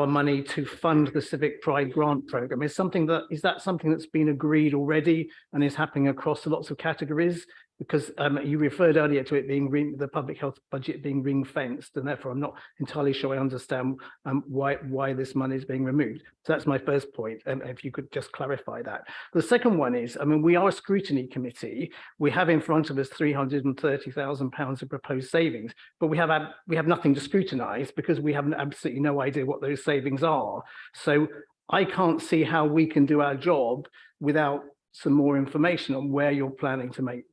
money to fund the Civic Pride grant program. Is that something that's been agreed already and is happening across lots of categories? Because you referred earlier to it being the public health budget being ring fenced, and therefore I'm not entirely sure I understand why this money is being removed. So that's my first point, and if you could just clarify that. The second one is, I mean, we are a scrutiny committee. We have in front of us £330,000 of proposed savings, but we have nothing to scrutinise because we have absolutely no idea what those savings are. So I can't see how we can do our job without some more information on where you're planning to make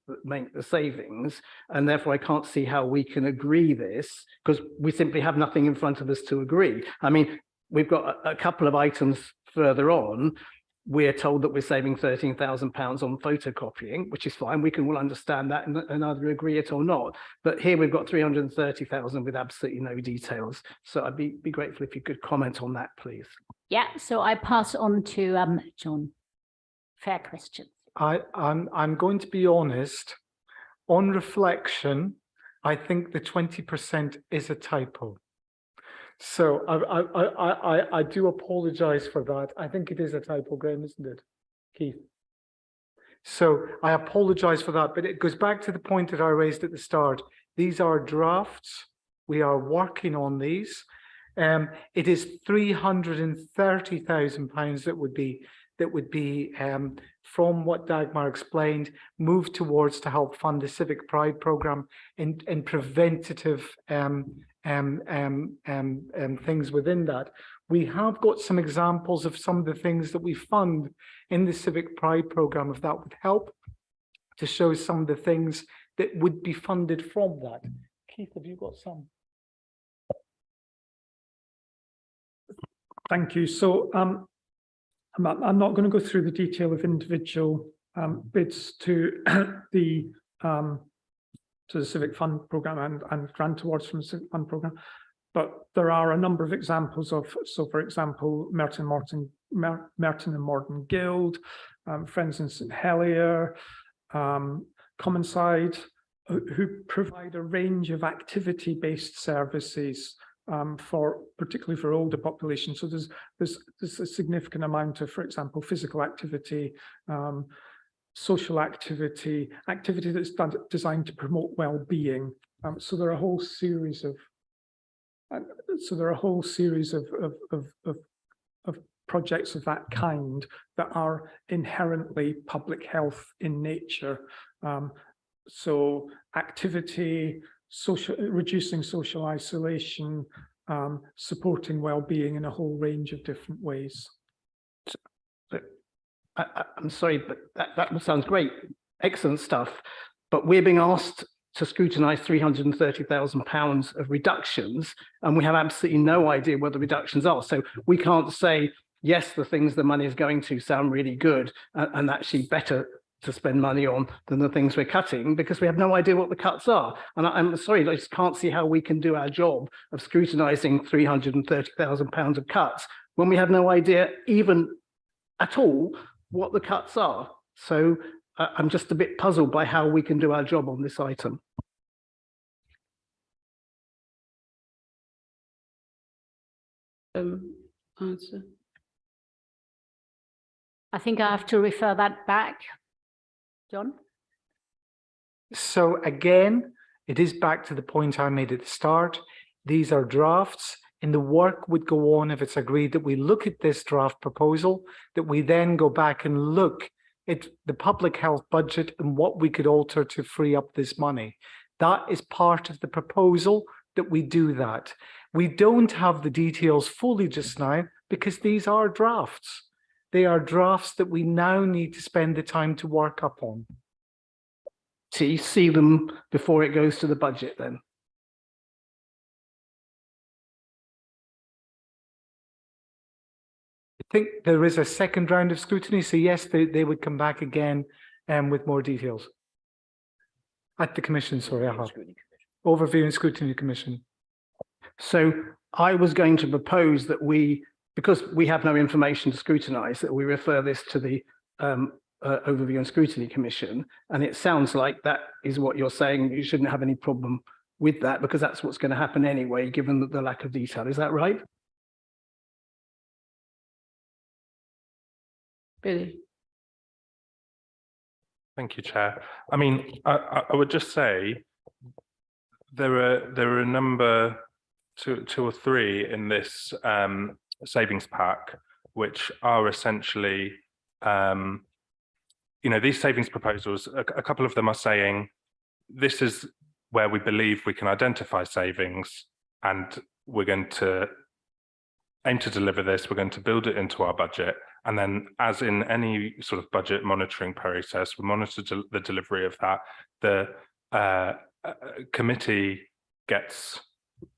the savings, and therefore I can't see how we can agree this because we simply have nothing in front of us to agree. I mean, we've got a couple of items further on. We're told that we're saving £13,000 on photocopying, which is fine. We can all understand that and either agree it or not. But here we've got 330,000 with absolutely no details. So I'd be grateful if you could comment on that, please. Yeah, so I pass on to John. Fair question. I'm going to be honest. On reflection, I think the 20% is a typo. So I do apologize for that. I think it is a typo, Graham, isn't it, Keith? So I apologize for that, but it goes back to the point that I raised at the start. These are drafts. We are working on these. It is £330,000 that would be from what Dagmar explained, moved towards to help fund the Civic Pride programme in preventative things within that. We have got some examples of some of the things that we fund in the Civic Pride programme, if that would help to show some of the things that would be funded from that. Keith, have you got some? Thank you. So I'm not going to go through the detail of individual bids to the to the Civic Fund programme and grant awards from the Civic Fund programme. But there are a number of examples of, so for example, Merton and Morden Guild, Friends in St Helier, Commonside, who provide a range of activity-based services particularly for older populations. So there's a significant amount of, for example, physical activity, social activity that's designed to promote well-being. So there are a whole series of projects of that kind that are inherently public health in nature. So activity, reducing social isolation, supporting well-being in a whole range of different ways. I'm sorry, but that sounds great. Excellent stuff. But we're being asked to scrutinise £330,000 of reductions, and we have absolutely no idea what the reductions are. So we can't say, yes, the things the money is going to sound really good and actually better to spend money on than the things we're cutting, because we have no idea what the cuts are. And I'm sorry, I just can't see how we can do our job of scrutinising £330,000 of cuts when we have no idea even at all what the cuts are. So I'm just a bit puzzled by how we can do our job on this item. Answer. I think I have to refer that back. John? So again, it is back to the point I made at the start. These are drafts, and the work would go on if it's agreed that we look at this draft proposal, that we then go back and look at the public health budget and what we could alter to free up this money. That is part of the proposal, that we do that. We don't have the details fully just now because these are drafts. They are drafts that we now need to spend the time to work up on. So you see them before it goes to the budget then? I think there is a second round of scrutiny, so yes, they would come back again with more details. At the commission, sorry, Overview and Scrutiny Commission. So I was going to propose that because we have no information to scrutinise, that we refer this to the Overview and Scrutiny Commission. And it sounds like that is what you're saying. You shouldn't have any problem with that because that's what's going to happen anyway, given the lack of detail. Is that right? Billy. Thank you, Chair. I mean, I would just say there are a number, two or three in this savings pack, which are essentially, these savings proposals, a couple of them are saying, this is where we believe we can identify savings and we're going to aim to deliver this, we're going to build it into our budget. And then as in any sort of budget monitoring process, we monitor the delivery of that. The committee gets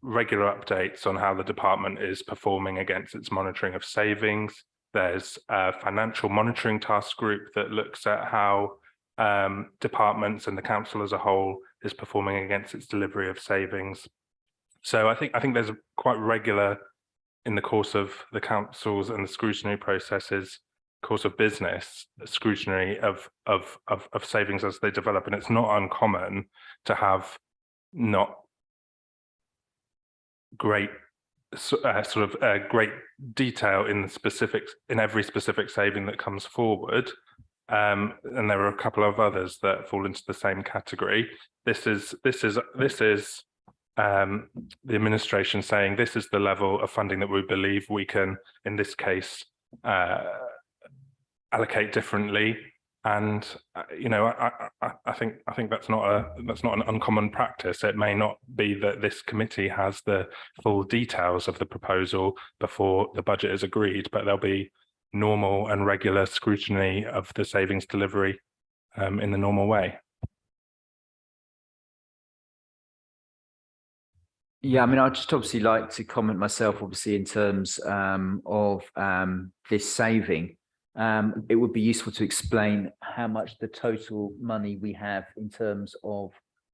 regular updates on how the department is performing against its monitoring of savings. There's a financial monitoring task group that looks at how departments and the council as a whole is performing against its delivery of savings. So I think there's a quite regular, in the course of the councils and the scrutiny processes, course of business, scrutiny of savings as they develop, and it's not uncommon to have not great great detail in the specifics in every specific saving that comes forward, and there are a couple of others that fall into the same category. This is the administration saying this is the level of funding that we believe we can, in this case, allocate differently. And I think that's not an uncommon practice. It may not be that this committee has the full details of the proposal before the budget is agreed, but there'll be normal and regular scrutiny of the savings delivery in the normal way. Yeah, I mean, I'd just obviously like to comment myself, obviously, in terms of this saving. It would be useful to explain how much the total money we have in terms of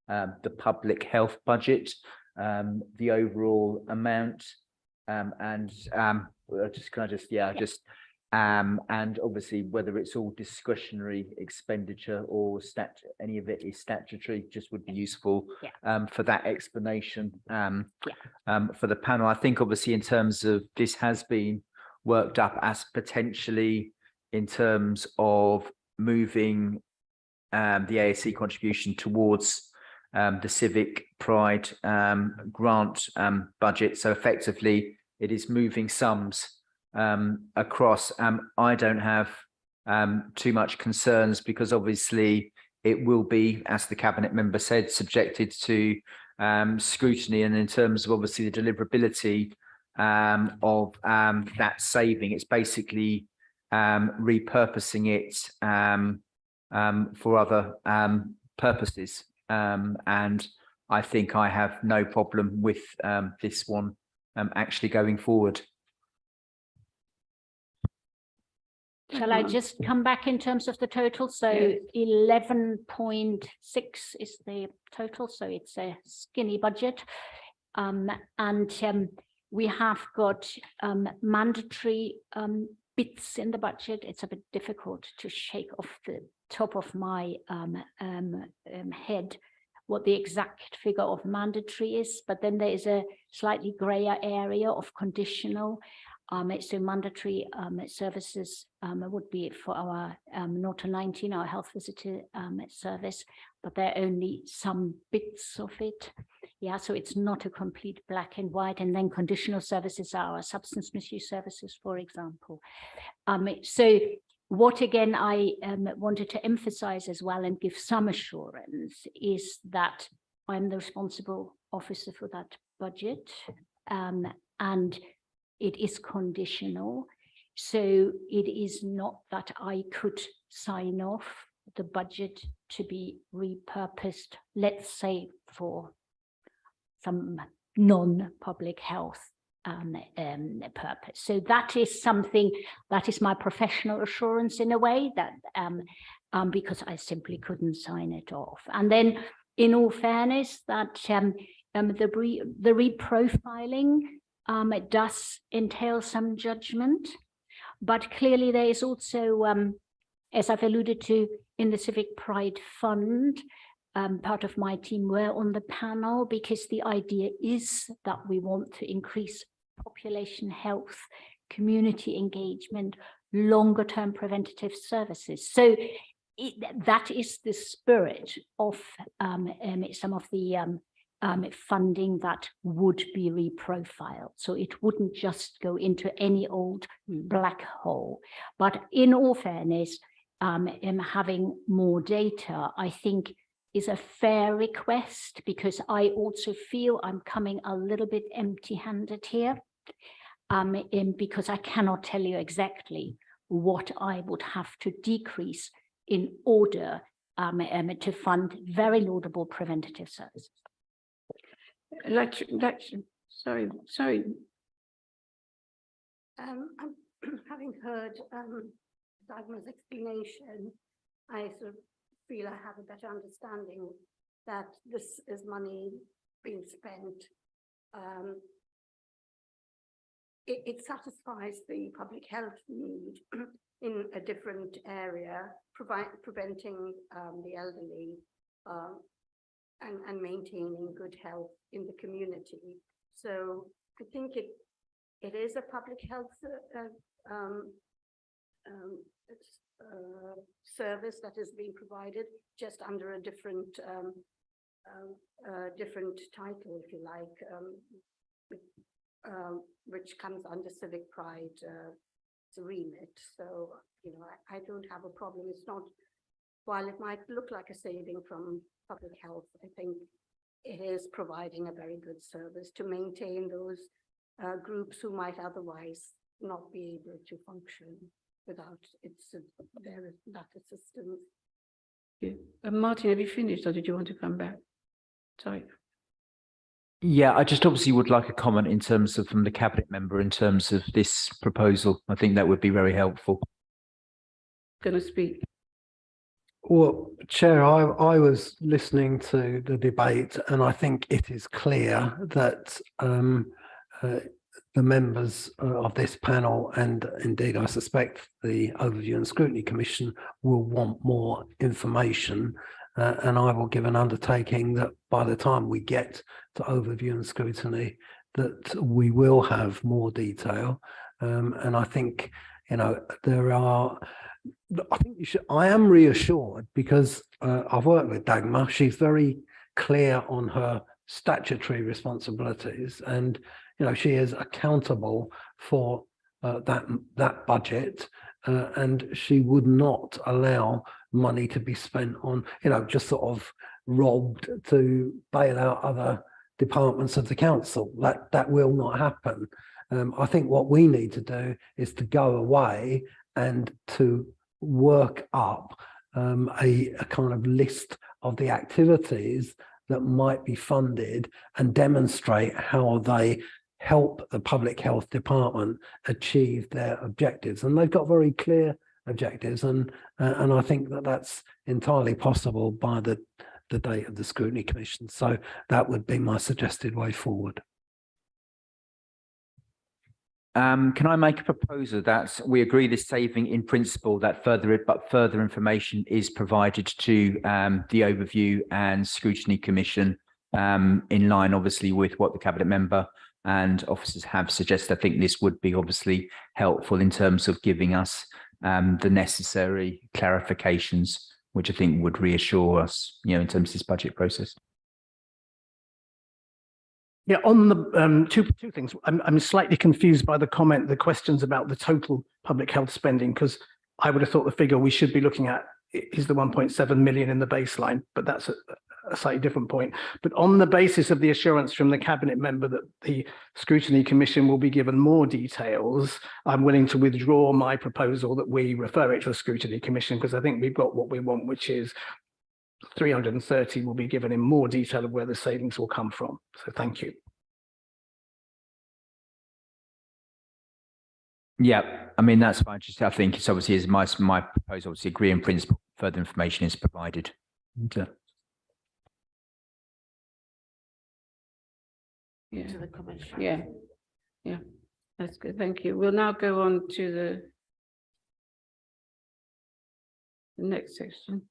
the public health budget, the overall amount, and and obviously whether it's all discretionary expenditure or any of it is statutory, just would be useful for that explanation for the panel. I think obviously in terms of this has been worked up as potentially in terms of moving the ASC contribution towards the civic pride grant budget. So effectively it is moving sums across. I don't have too much concerns because obviously it will be, as the cabinet member said, subjected to scrutiny, and in terms of obviously the deliverability of that saving, it's basically repurposing it for other purposes, and I think I have no problem with this one actually going forward. Shall I just come back in terms of the total? So 11.6 is the total, so it's a skinny budget. And we have got mandatory bits in the budget. It's a bit difficult to shake off the top of my head what the exact figure of mandatory is, but then there is a slightly grayer area of conditional. So mandatory services would be for our 0 to 19, our health visitor service, but there are only some bits of it. Yeah, so it's not a complete black and white. And then conditional services are our substance misuse services, for example. So what again I wanted to emphasize as well and give some assurance is that I'm the responsible officer for that budget, and it is conditional. So it is not that I could sign off the budget to be repurposed, let's say, for some non-public health purpose. So that is something that is my professional assurance in a way, that because I simply couldn't sign it off. And then in all fairness, that the reprofiling it does entail some judgment, but clearly there is also, as I've alluded to in the Civic Pride Fund, part of my team were on the panel because the idea is that we want to increase population health, community engagement, longer term preventative services. So that is the spirit of some of the funding that would be reprofiled. So it wouldn't just go into any old black hole. But in all fairness, having more data, I think, is a fair request, because I also feel I'm coming a little bit empty-handed here, because I cannot tell you exactly what I would have to decrease in order to fund very laudable preventative services. Sorry. Having heard Dagmar's explanation, I sort of feel I have a better understanding that this is money being spent. It satisfies the public health need in a different area, preventing the elderly and maintaining good health in the community. So I think it is a public health service that is being provided, just under a different title, if you like, which comes under Civic Pride remit. So, you know, I don't have a problem. It's not, while it might look like a saving from public health, I think it is providing a very good service to maintain those groups who might otherwise not be able to function without that assistance. Yeah. Martin, have you finished, or did you want to come back? Sorry. Yeah, I just obviously would like a comment in terms of from the cabinet member in terms of this proposal. I think that would be very helpful. Going to speak. Well, Chair, I was listening to the debate, and I think it is clear that the members of this panel, and indeed I suspect the Overview and Scrutiny Commission, will want more information. And I will give an undertaking that by the time we get to Overview and Scrutiny, that we will have more detail. And I think, you know, I think I am reassured because I've worked with Dagmar. She's very clear on her statutory responsibilities, and you know she is accountable for that budget, and she would not allow money to be spent on, you know, just sort of robbed to bail out other departments of the council. That will not happen. I think what we need to do is to go away and to work up a kind of list of the activities that might be funded and demonstrate how they help the public health department achieve their objectives. And they've got very clear objectives, and I think that that's entirely possible by the date of the Scrutiny Commission. So that would be my suggested way forward. Can I make a proposal that we agree this saving in principle, that further information is provided to the Overview and Scrutiny Commission in line obviously with what the Cabinet Member and officers have suggested. I think this would be obviously helpful in terms of giving us the necessary clarifications, which I think would reassure us, you know, in terms of this budget process. Yeah, on the two things. I'm slightly confused by the questions about the total public health spending, because I would have thought the figure we should be looking at is the 1.7 million in the baseline, but that's a slightly different point. But on the basis of the assurance from the Cabinet Member that the Scrutiny Commission will be given more details, I'm willing to withdraw my proposal that we refer it to the Scrutiny Commission, because I think we've got what we want, which is 330 will be given in more detail of where the savings will come from. So thank you. Yeah, I mean, that's fine. Just I think it's obviously, as my proposal, obviously agree in principle, further information is provided. And, Yeah, To the commission. yeah, that's good. Thank you. We'll now go on to the next section.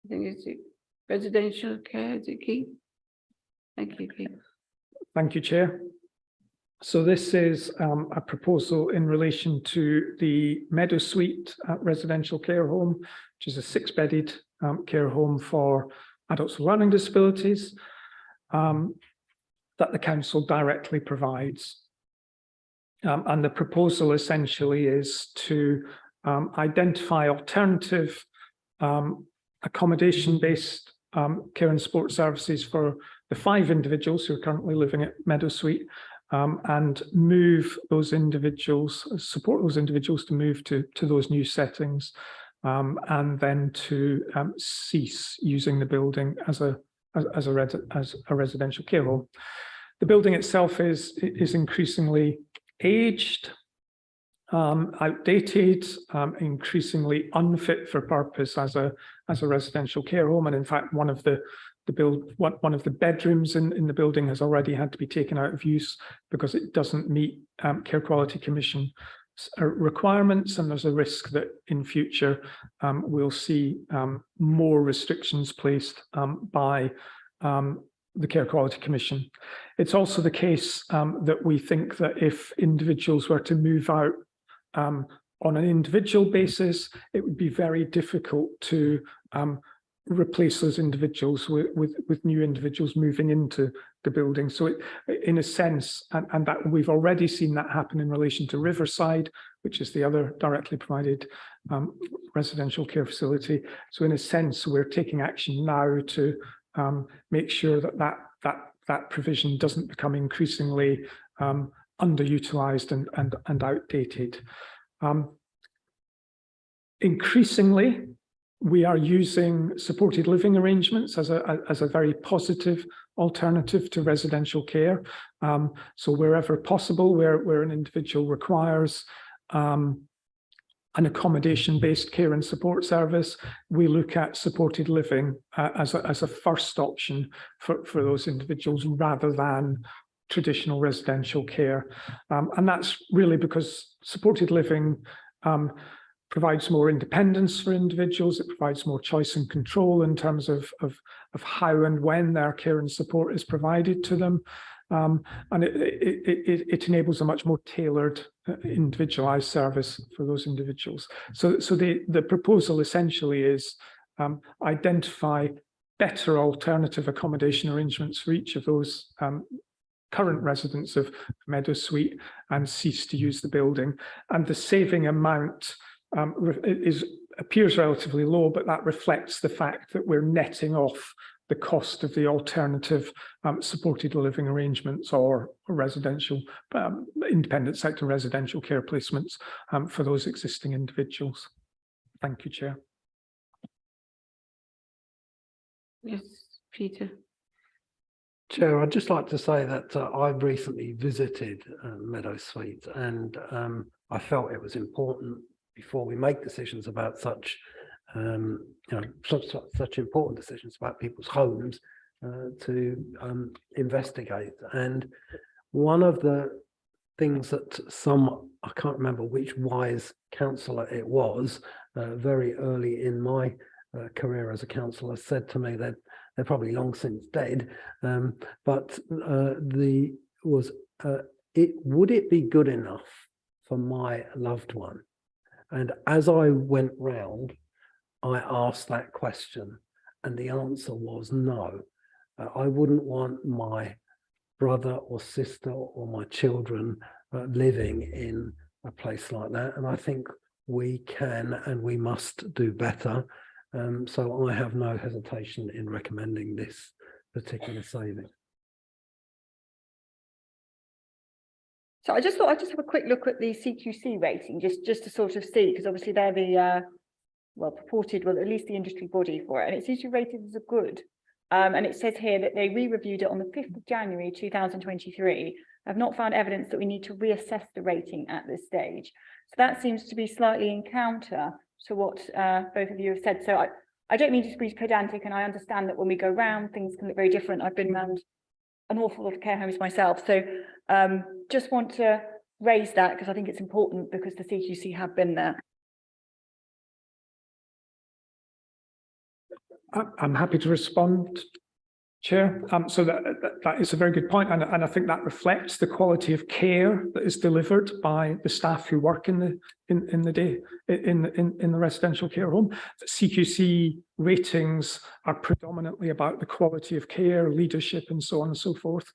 I think it's residential care. Is it Keith? Thank you, Keith. Thank you, Chair. So this is a proposal in relation to the Meadow Suite residential care home, which is a 6-bedded care home for adults with learning disabilities that the council directly provides. And the proposal essentially is to identify alternative accommodation-based care and support services for the 5 individuals who are currently living at Meadow Suite, and move those individuals, support those individuals to move to those new settings, and then to cease using the building as a residential care home. The building itself is increasingly aged, outdated, increasingly unfit for purpose as a residential care home, and in fact, one of the bedrooms in the building has already had to be taken out of use because it doesn't meet Care Quality Commission requirements, and there's a risk that in future we'll see more restrictions placed by the Care Quality Commission. It's also the case that we think that if individuals were to move out on an individual basis, it would be very difficult to replace those individuals with new individuals moving into the building. So in a sense, and that we've already seen that happen in relation to Riverside, which is the other directly provided residential care facility. So in a sense, we're taking action now to make sure that provision doesn't become increasingly underutilized and outdated. Increasingly, we are using supported living arrangements as a very positive alternative to residential care. So wherever possible, where an individual requires an accommodation-based care and support service, we look at supported living as a first option for those individuals rather than traditional residential care. And that's really because supported living provides more independence for individuals. It provides more choice and control in terms of how and when their care and support is provided to them. And it enables a much more tailored, individualized service for those individuals. So the proposal essentially is identify better alternative accommodation arrangements for each of those current residents of Meadow Suite and cease to use the building. And the saving amount appears relatively low, but that reflects the fact that we're netting off the cost of the alternative supported living arrangements or residential independent sector residential care placements for those existing individuals. Thank you, Chair. Yes, Peter. Chair, I'd just like to say that I've recently visited Meadow Suite, and I felt it was important before we make decisions about such such important decisions about people's homes to investigate. And one of the things that I can't remember which wise councillor it was, very early in my career as a councillor, said to me that they're probably long since dead, but would it be good enough for my loved one? And as I went round, I asked that question, and the answer was no. I wouldn't want my brother or sister or my children living in a place like that. And I think we can and we must do better. So I have no hesitation in recommending this particular saving. So I just thought I'd just have a quick look at the CQC rating, just to sort of see, because obviously they're the at least the industry body for it, and it seems to be rated as a good. And it says here that they re-reviewed it on the 5th of January 2023. I've not found evidence that we need to reassess the rating at this stage. So that seems to be slightly in counter to what both of you have said. So I don't mean to be pedantic, and I understand that when we go round, things can look very different. I've been around an awful lot of care homes myself. So just want to raise that because I think it's important, because the CQC have been there. I'm happy to respond, Chair. So that is a very good point, and I think that reflects the quality of care that is delivered by the staff who work in the residential care home. CQC ratings are predominantly about the quality of care, leadership, and so on and so forth.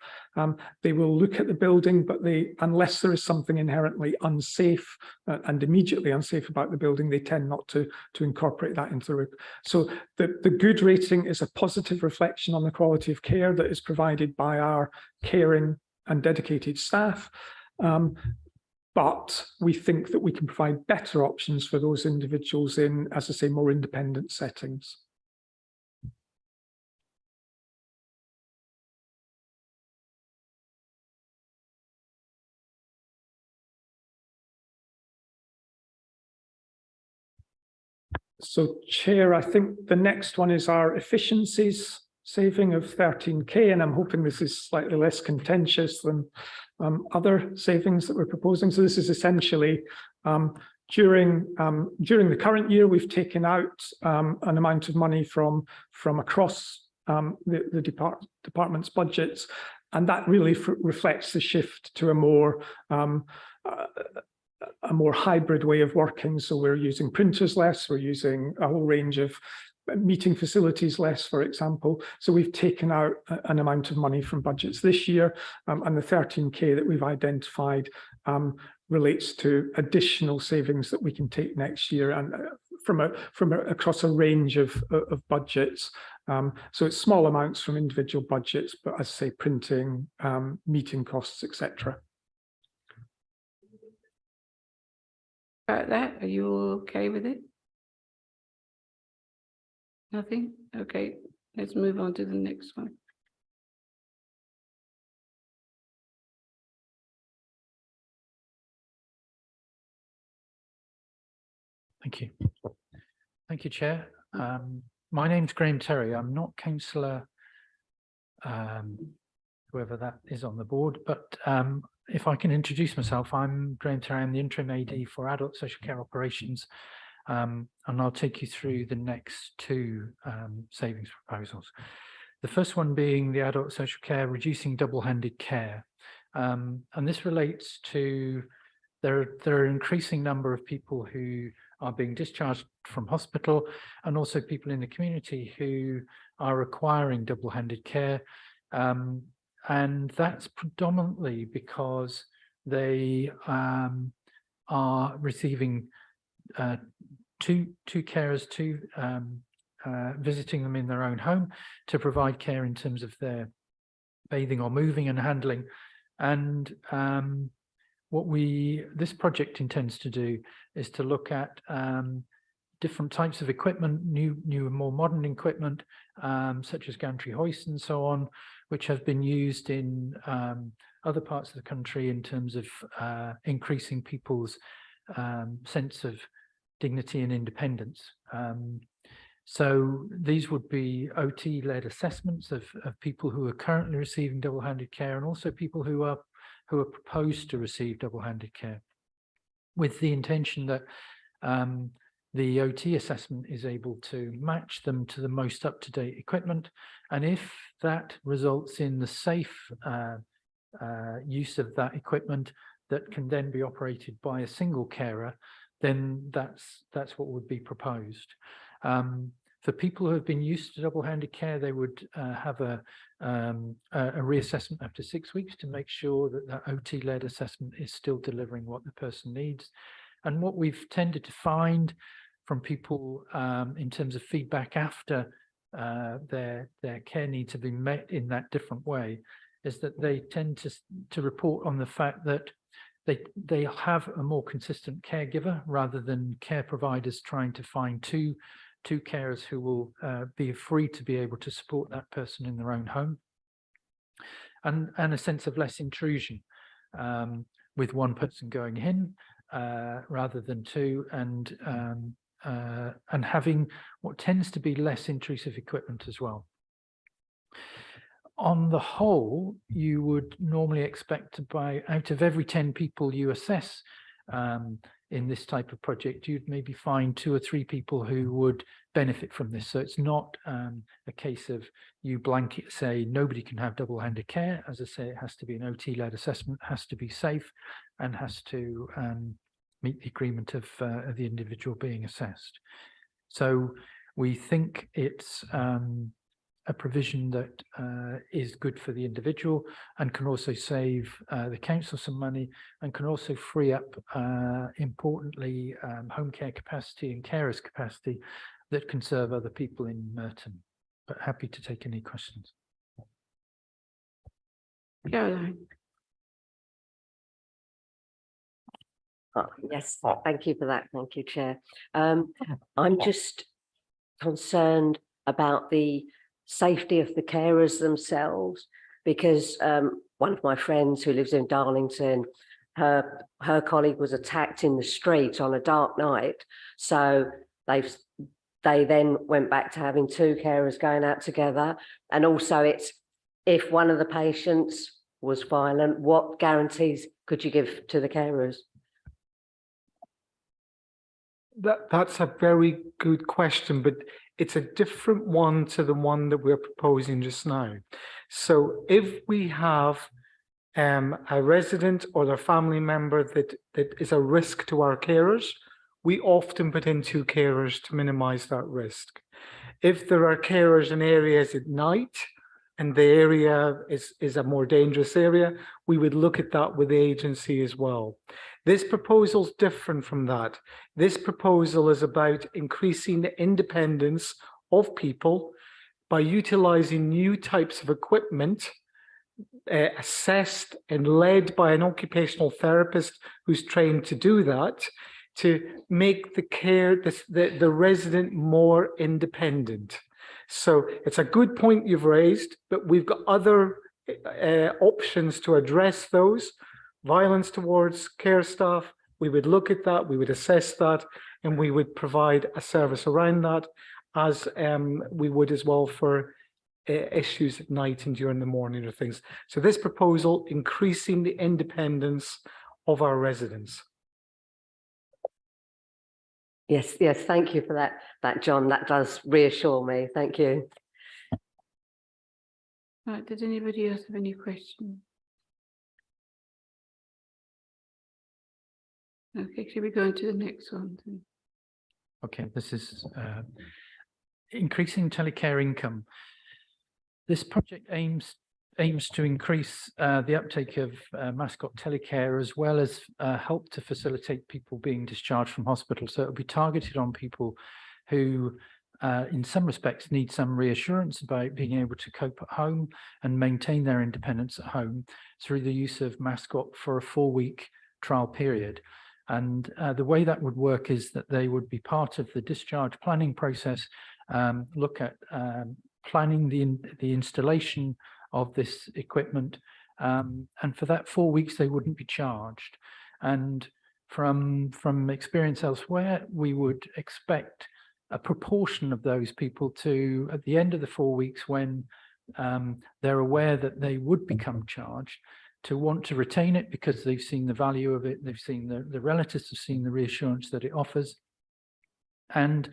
They will look at the building, but unless there is something inherently unsafe and immediately unsafe about the building, they tend not to incorporate that into the. So the good rating is a positive reflection on the quality of care that is provided by our caring and dedicated staff. But we think that we can provide better options for those individuals in, as I say, more independent settings. So, Chair, I think the next one is our efficiencies saving of 13k, and I'm hoping this is slightly less contentious than other savings that we're proposing. So this is essentially during the current year, we've taken out an amount of money from across the department's budgets, and that really reflects the shift to a more hybrid way of working. So we're using printers less, we're using a whole range of meeting facilities less, for example. So we've taken out an amount of money from budgets this year, and the 13k that we've identified relates to additional savings that we can take next year, and from across a range of budgets. So it's small amounts from individual budgets, but as I say, printing, meeting costs, etc. About that, are you all okay with it? Nothing? Okay, let's move on to the next one. Thank you. Thank you, Chair. My name's Graham Terry. I'm not councillor, whoever that is on the board, but if I can introduce myself, I'm Graham Terry. I'm the interim AD for Adult Social Care Operations, and I'll take you through the next two savings proposals. The first one being the Adult Social Care Reducing Double-Handed Care. And this relates to there are an increasing number of people who are being discharged from hospital, and also people in the community who are requiring double-handed care. And that's predominantly because they are receiving two carers visiting them in their own home to provide care in terms of their bathing or moving and handling. And what this project intends to do is to look at different types of equipment, new and more modern equipment, such as gantry hoists and so on, which have been used in other parts of the country in terms of increasing people's sense of dignity and independence. So these would be OT-led assessments of people who are currently receiving double-handed care, and also people who are proposed to receive double-handed care, with the intention that the OT assessment is able to match them to the most up-to-date equipment. And if that results in the safe use of that equipment that can then be operated by a single carer, then that's what would be proposed. For people who have been used to double-handed care, they would have a reassessment after 6 weeks to make sure that that OT-led assessment is still delivering what the person needs. And what we've tended to find from people in terms of feedback after their care needs have been met in that different way is that they tend to report on the fact that they have a more consistent caregiver rather than care providers trying to find two carers who will be free to be able to support that person in their own home, and a sense of less intrusion with one person going in rather than two, and having what tends to be less intrusive equipment as well. On the whole, you would normally expect to buy, out of every 10 people you assess in this type of project, you'd maybe find 2 or 3 people who would benefit from this. So it's not a case of you blanket say nobody can have double-handed care. As I say, it has to be an OT-led assessment, has to be safe, and has to meet the agreement of the individual being assessed. So we think it's a provision that is good for the individual and can also save the council some money, and can also free up, importantly, home care capacity and carers capacity that can serve other people in Merton. But happy to take any questions. Caroline. Oh, yes, thank you for that. Thank you, Chair. I'm just concerned about the safety of the carers themselves, because one of my friends who lives in Darlington, her colleague was attacked in the street on a dark night. So they then went back to having 2 carers going out together. And also it's, if one of the patients was violent, what guarantees could you give to the carers? That's a very good question, but it's a different one to the one that we're proposing just now. So if we have a resident or their family member that is a risk to our carers, we often put in 2 carers to minimize that risk. If there are carers in areas at night and the area is a more dangerous area, we would look at that with the agency as well. This proposal is different from that. This proposal is about increasing the independence of people by utilizing new types of equipment assessed and led by an occupational therapist who's trained to do that, to make the resident more independent. So it's a good point you've raised, but we've got other options to address those. Violence towards care staff, We would look at that, we would assess that, and we would provide a service around that, as we would as well for issues at night and during the morning or things. So this proposal increasing the independence of our residents. Yes, yes, thank you for that, John. That does reassure me. Thank you. Right, does anybody else have any questions? Okay, should we go on to the next one? Okay, this is increasing telecare income. This project aims to increase the uptake of mascot telecare, as well as help to facilitate people being discharged from hospital. So it'll be targeted on people who in some respects need some reassurance about being able to cope at home and maintain their independence at home through the use of mascot for a 4-week trial period. And the way that would work is that they would be part of the discharge planning process, look at planning the installation of this equipment, and for that 4 weeks they wouldn't be charged. And from experience elsewhere, we would expect a proportion of those people to, at the end of the 4 weeks, when they're aware that they would become charged, to want to retain it because they've seen the value of it, they've seen the relatives have seen the reassurance that it offers. And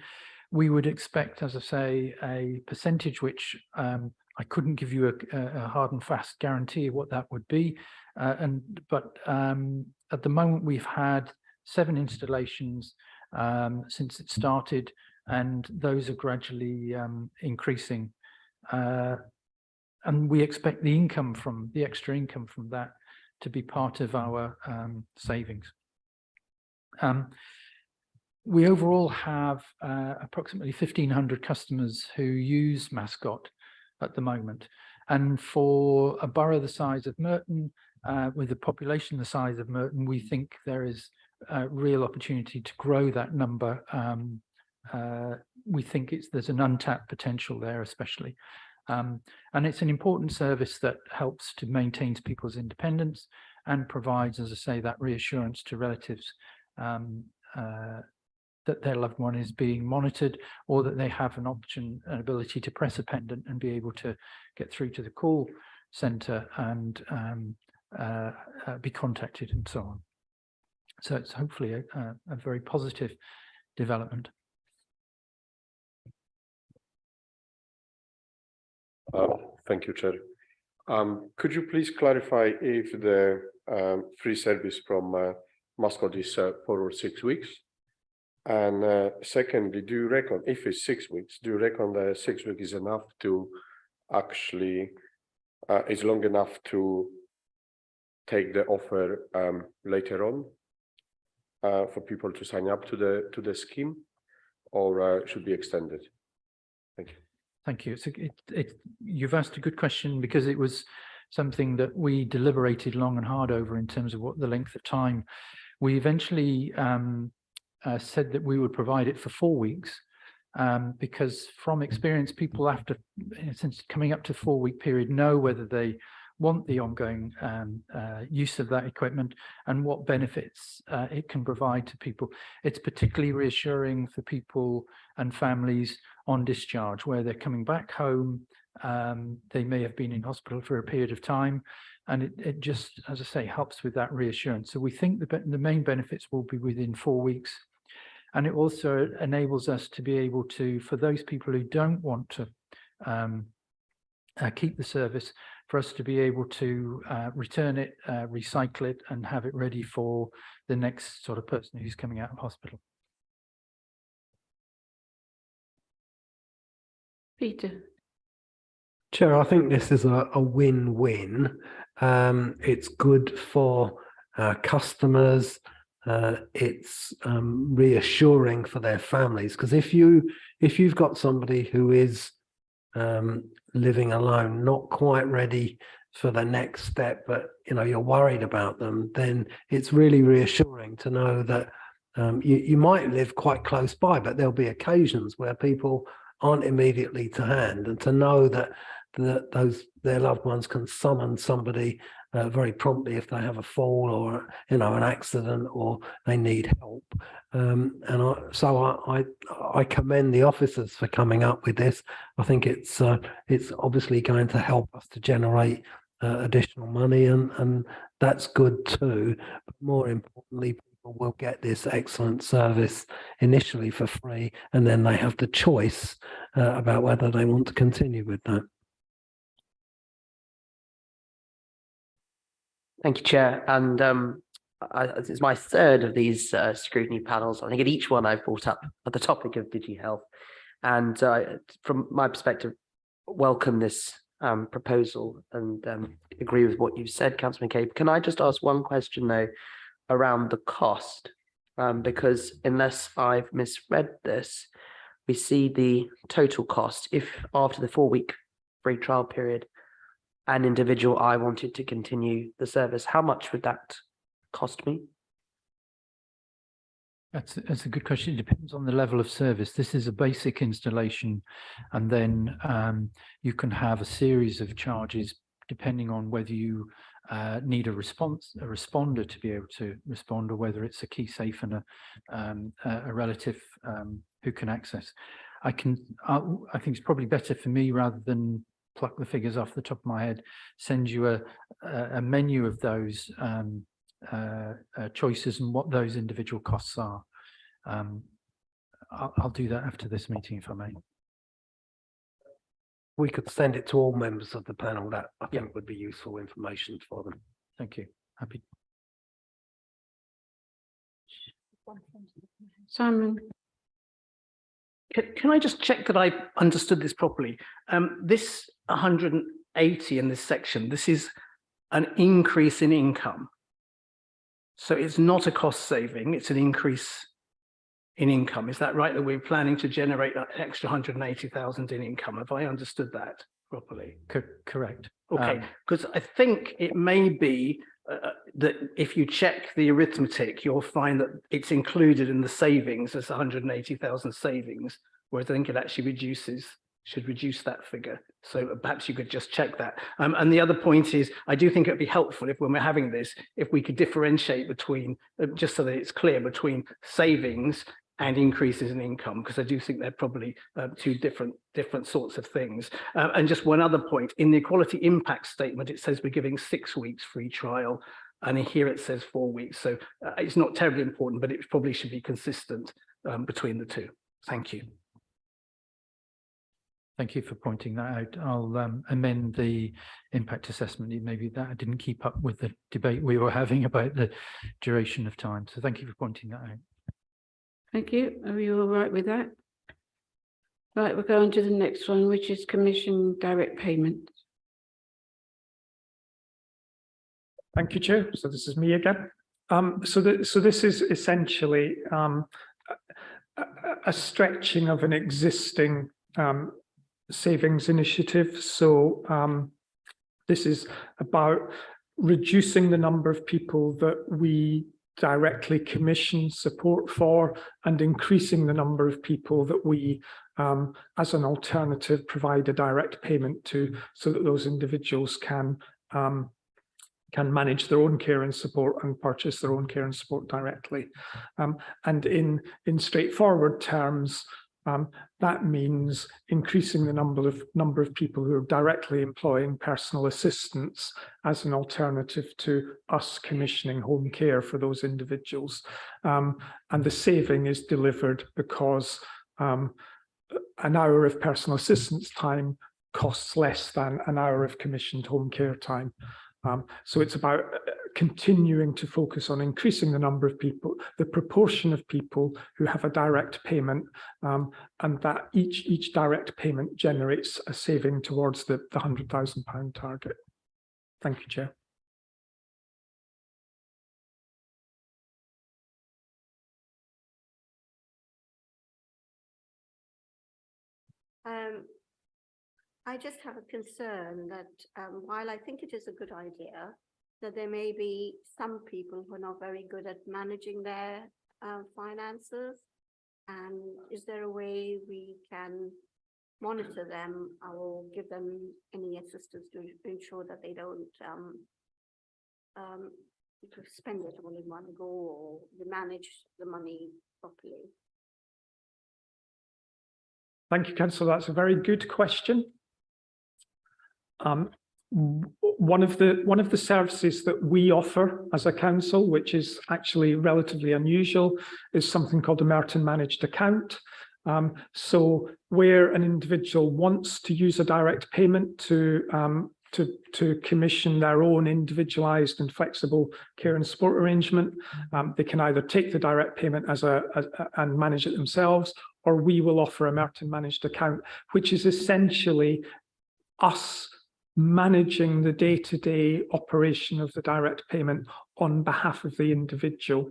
we would expect, as I say, a percentage which I couldn't give you a hard and fast guarantee of what that would be. But at the moment, we've had 7 installations since it started, and those are gradually increasing. And we expect the income from the extra income from that to be part of our savings. We overall have approximately 1,500 customers who use mascot at the moment. And for a borough the size of Merton, with a population the size of Merton, we think there is a real opportunity to grow that number. We think there's an untapped potential there, especially. And it's an important service that helps to maintain people's independence and provides, as I say, that reassurance to relatives that their loved one is being monitored, or that they have an ability to press a pendant and be able to get through to the call centre and be contacted and so on. So it's hopefully a very positive development. Thank you, Chair. Could you please clarify if the free service from mascot is 4 or 6 weeks? And secondly, do you reckon, if it's 6 weeks, do you reckon the 6 weeks is enough to actually, is long enough to take the offer later on for people to sign up to the scheme, or should be extended? Thank you. Thank you. So you've asked a good question, because it was something that we deliberated long and hard over in terms of what the length of time. We eventually said that we would provide it for 4 weeks, because from experience, people after, since coming up to 4-week period, know whether they want the ongoing use of that equipment and what benefits it can provide to people. It's particularly reassuring for people and families on discharge, where they're coming back home. They may have been in hospital for a period of time, and it just, as I say, helps with that reassurance. So we think the main benefits will be within 4 weeks. And it also enables us to be able to, for those people who don't want to keep the service, for us to be able to return it, recycle it, and have it ready for the next sort of person who's coming out of hospital. Peter. Chair, I think this is a win-win. It's good for customers. It's reassuring for their families, because if you've got somebody who is living alone, not quite ready for the next step, but you're worried about them, then it's really reassuring to know that you might live quite close by, but there'll be occasions where people aren't immediately to hand, and to know that their loved ones can summon somebody very promptly if they have a fall or, you know, an accident or they need help. I commend the officers for coming up with this. I think it's obviously going to help us to generate additional money, and that's good too. But more importantly, people will get this excellent service initially for free, and then they have the choice about whether they want to continue with that. Thank you, Chair. And it's my third of these scrutiny panels. I think at each one I've brought up the topic of DigiHealth. And from my perspective, welcome this proposal and agree with what you've said, Councillor McCabe. Can I just ask one question though around the cost? Because unless I've misread this, we see the total cost if after the 4-week free trial period, an individual I wanted to continue the service, how much would that cost me? That's a good question. It depends on the level of service. This is a basic installation, and then you can have a series of charges depending on whether you need a responder to be able to respond, or whether it's a key safe and a relative who can access. I think it's probably better for me, rather than pluck the figures off the top of my head, send you a menu of those choices and what those individual costs are. I'll do that after this meeting, if I may. We could send it to all members of the panel. That I think would be useful information for them. Thank you. Happy. Simon. Can I just check that I understood this properly? This 180 in this section, this is an increase in income. So it's not a cost saving, it's an increase in income. Is that right, that we're planning to generate an extra 180,000 in income? Have I understood that properly? Correct. Okay, because I think it may be that if you check the arithmetic, you'll find that it's included in the savings as 180,000 savings, whereas I think it actually should reduce that figure. So perhaps you could just check that. And the other point is, I do think it'd be helpful if, when we're having this, if we could differentiate between, just so that it's clear, between savings and increases in income, because I do think they're probably two different sorts of things. And just one other point, in the equality impact statement, it says we're giving 6 weeks free trial, and here it says 4 weeks. So it's not terribly important, but it probably should be consistent between the two. Thank you. Thank you for pointing that out. I'll amend the impact assessment. Maybe that I didn't keep up with the debate we were having about the duration of time. So thank you for pointing that out. Thank you. Are you all right with that? Right, we'll go on to the next one, which is commission direct payment. Thank you, Chair. So this is me again. So this is essentially a stretching of an existing savings initiative. So this is about reducing the number of people that we directly commission support for, and increasing the number of people that we, as an alternative, provide a direct payment to, so that those individuals can manage their own care and support and purchase their own care and support directly. And in straightforward terms, that means increasing the number of people who are directly employing personal assistants as an alternative to us commissioning home care for those individuals. And the saving is delivered because an hour of personal assistance time costs less than an hour of commissioned home care time. So it's about continuing to focus on increasing the number of people, the proportion of people who have a direct payment, and that each direct payment generates a saving towards the £100,000 target. Thank you, Chair. I just have a concern that while I think it is a good idea, that there may be some people who are not very good at managing their finances. And is there a way we can monitor them or give them any assistance to ensure that they don't to spend it all in one go or to manage the money properly? Thank you, Councillor. That's a very good question. One of the services that we offer as a council, which is actually relatively unusual, is something called a Merton managed account. So where an individual wants to use a direct payment to commission their own individualised and flexible care and support arrangement, they can either take the direct payment and manage it themselves, or we will offer a Merton managed account, which is essentially us managing the day-to-day operation of the direct payment on behalf of the individual.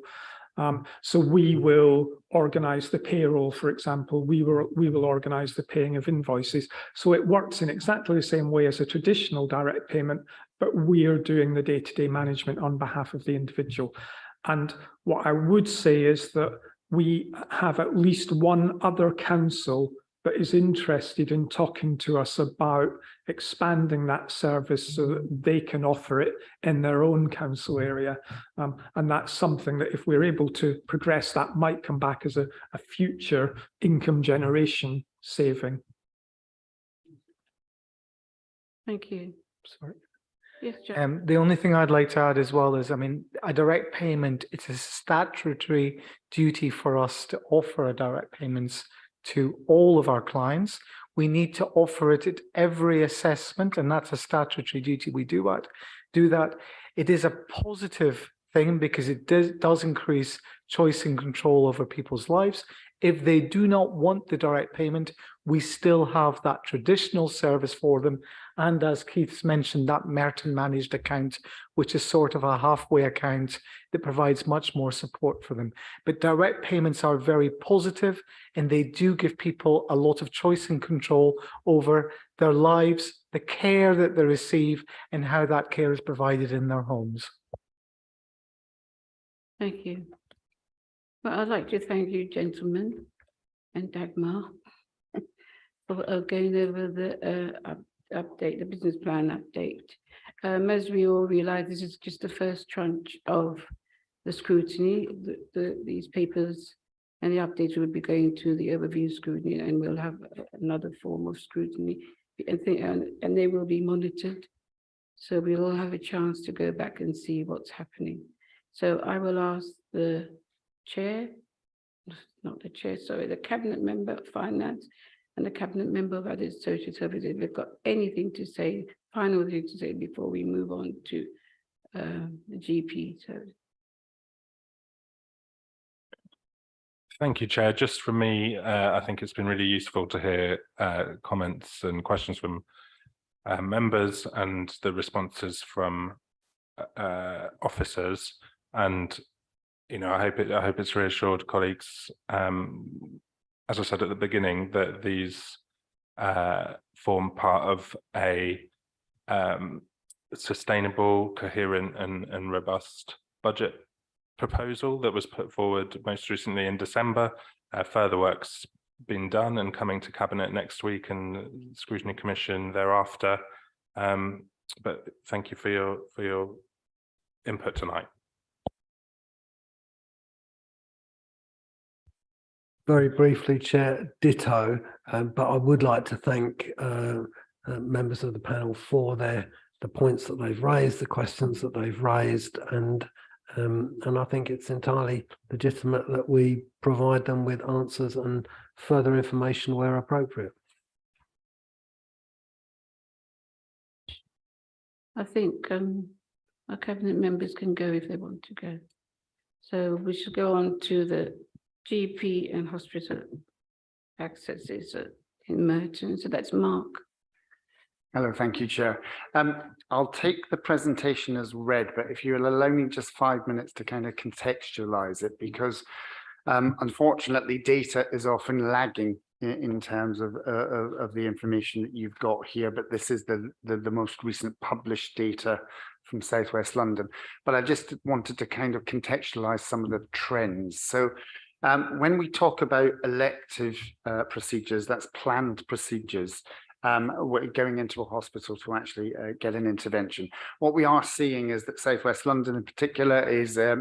So we will organise the payroll, for example. We will organise the paying of invoices. So it works in exactly the same way as a traditional direct payment, but we are doing the day-to-day management on behalf of the individual. And what I would say is that we have at least one other council that is interested in talking to us about expanding that service so that they can offer it in their own council area. And that's something that if we're able to progress, that might come back as a future income generation saving. Thank you. Sorry. Yes, John. The only thing I'd like to add as well is, I mean, a direct payment, it's a statutory duty for us to offer a direct payments to all of our clients. We need to offer it at every assessment, and that's a statutory duty. We do that. It is a positive thing because it does increase choice and control over people's lives. If they do not want the direct payment, we still have that traditional service for them. And as Keith's mentioned, that Merton managed account, which is sort of a halfway account that provides much more support for them. But direct payments are very positive, and they do give people a lot of choice and control over their lives, the care that they receive, and how that care is provided in their homes. Thank you. Well, I'd like to thank you, gentlemen, and Dagmar, for going over the update, the business plan update. As we all realise, this is just the first tranche of the scrutiny. These papers and the updates will be going to the overview scrutiny, and we'll have another form of scrutiny, and they will be monitored. So we'll all have a chance to go back and see what's happening. So I will ask the chair, not the chair, sorry, the cabinet member of finance and the cabinet member of other social services, if they've got anything to say, final thing to say before we move on to the GP. So. Thank you, Chair. Just from me, I think it's been really useful to hear comments and questions from members and the responses from officers. And I hope it's reassured colleagues, as I said at the beginning, that these form part of a sustainable, coherent and robust budget proposal that was put forward most recently in December. Further work's been done and coming to Cabinet next week and Scrutiny Commission thereafter. But thank you for your input tonight. Very briefly, Chair, ditto, but I would like to thank members of the panel for the points that they've raised, the questions that they've raised, and I think it's entirely legitimate that we provide them with answers and further information where appropriate. I think our cabinet members can go if they want to go. So we should go on to the GP and hospital accesses in Merton. So that's Mark. Hello, thank you, Chair. I'll take the presentation as read, but if you'll allow me just 5 minutes to kind of contextualize it, because unfortunately data is often lagging in terms of the information that you've got here, but this is the most recent published data from South West London. But I just wanted to kind of contextualize some of the trends. So when we talk about elective procedures, that's planned procedures, we're going into a hospital to actually get an intervention. What we are seeing is that South West London in particular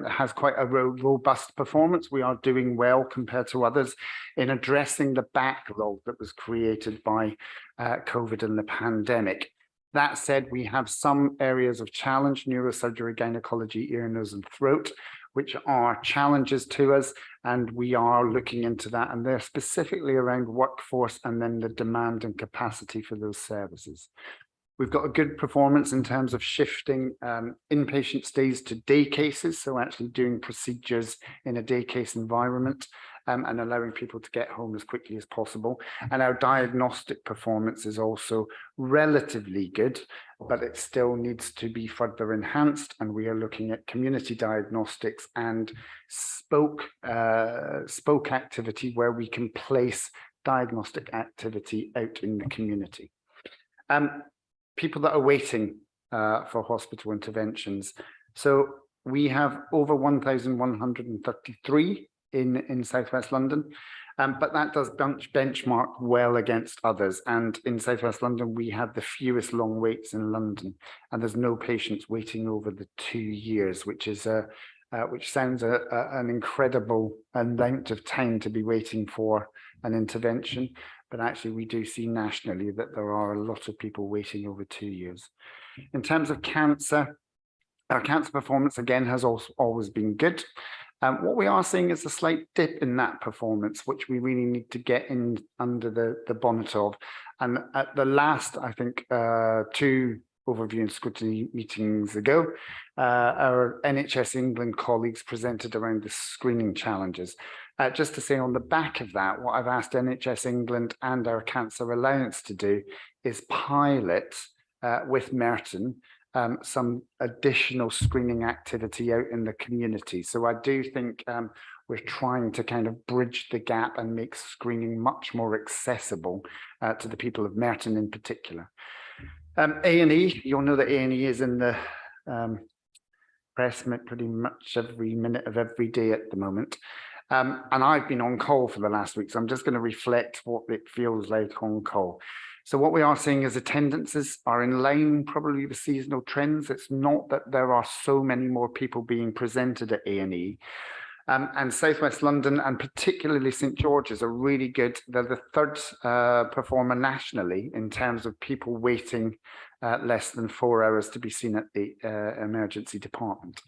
has quite a robust performance. We are doing well compared to others in addressing the backlog that was created by COVID and the pandemic. That said, we have some areas of challenge: neurosurgery, gynecology, ear, nose and throat, which are challenges to us, and we are looking into that, and they're specifically around workforce and then the demand and capacity for those services. We've got a good performance in terms of shifting inpatient stays to day cases, so actually doing procedures in a day case environment and allowing people to get home as quickly as possible. And our diagnostic performance is also relatively good, but it still needs to be further enhanced. And we are looking at community diagnostics and spoke activity where we can place diagnostic activity out in the community. People that are waiting for hospital interventions. So we have over 1,133 in South West London, but that does benchmark well against others. And in South West London, we have the fewest long waits in London, and there's no patients waiting over the 2 years, which is which sounds an incredible amount of time to be waiting for an intervention. But actually, we do see nationally that there are a lot of people waiting over 2 years. In terms of cancer, our cancer performance, again, has also always been good. What we are seeing is a slight dip in that performance, which we really need to get in under the bonnet of. And at the last, I think, 2 overview and scrutiny meetings ago, our NHS England colleagues presented around the screening challenges. Just to say on the back of that, what I've asked NHS England and our Cancer Alliance to do is pilot with Merton some additional screening activity out in the community. So I do think we're trying to kind of bridge the gap and make screening much more accessible to the people of Merton in particular. A&E, you'll know that A&E is in the press pretty much every minute of every day at the moment. And I've been on call for the last week, so I'm just going to reflect what it feels like on call. So what we are seeing is attendances are in line probably with seasonal trends. It's not that there are so many more people being presented at A&E. And South West London and particularly St George's are really good. They're the 3rd performer nationally in terms of people waiting less than 4 hours to be seen at the emergency department.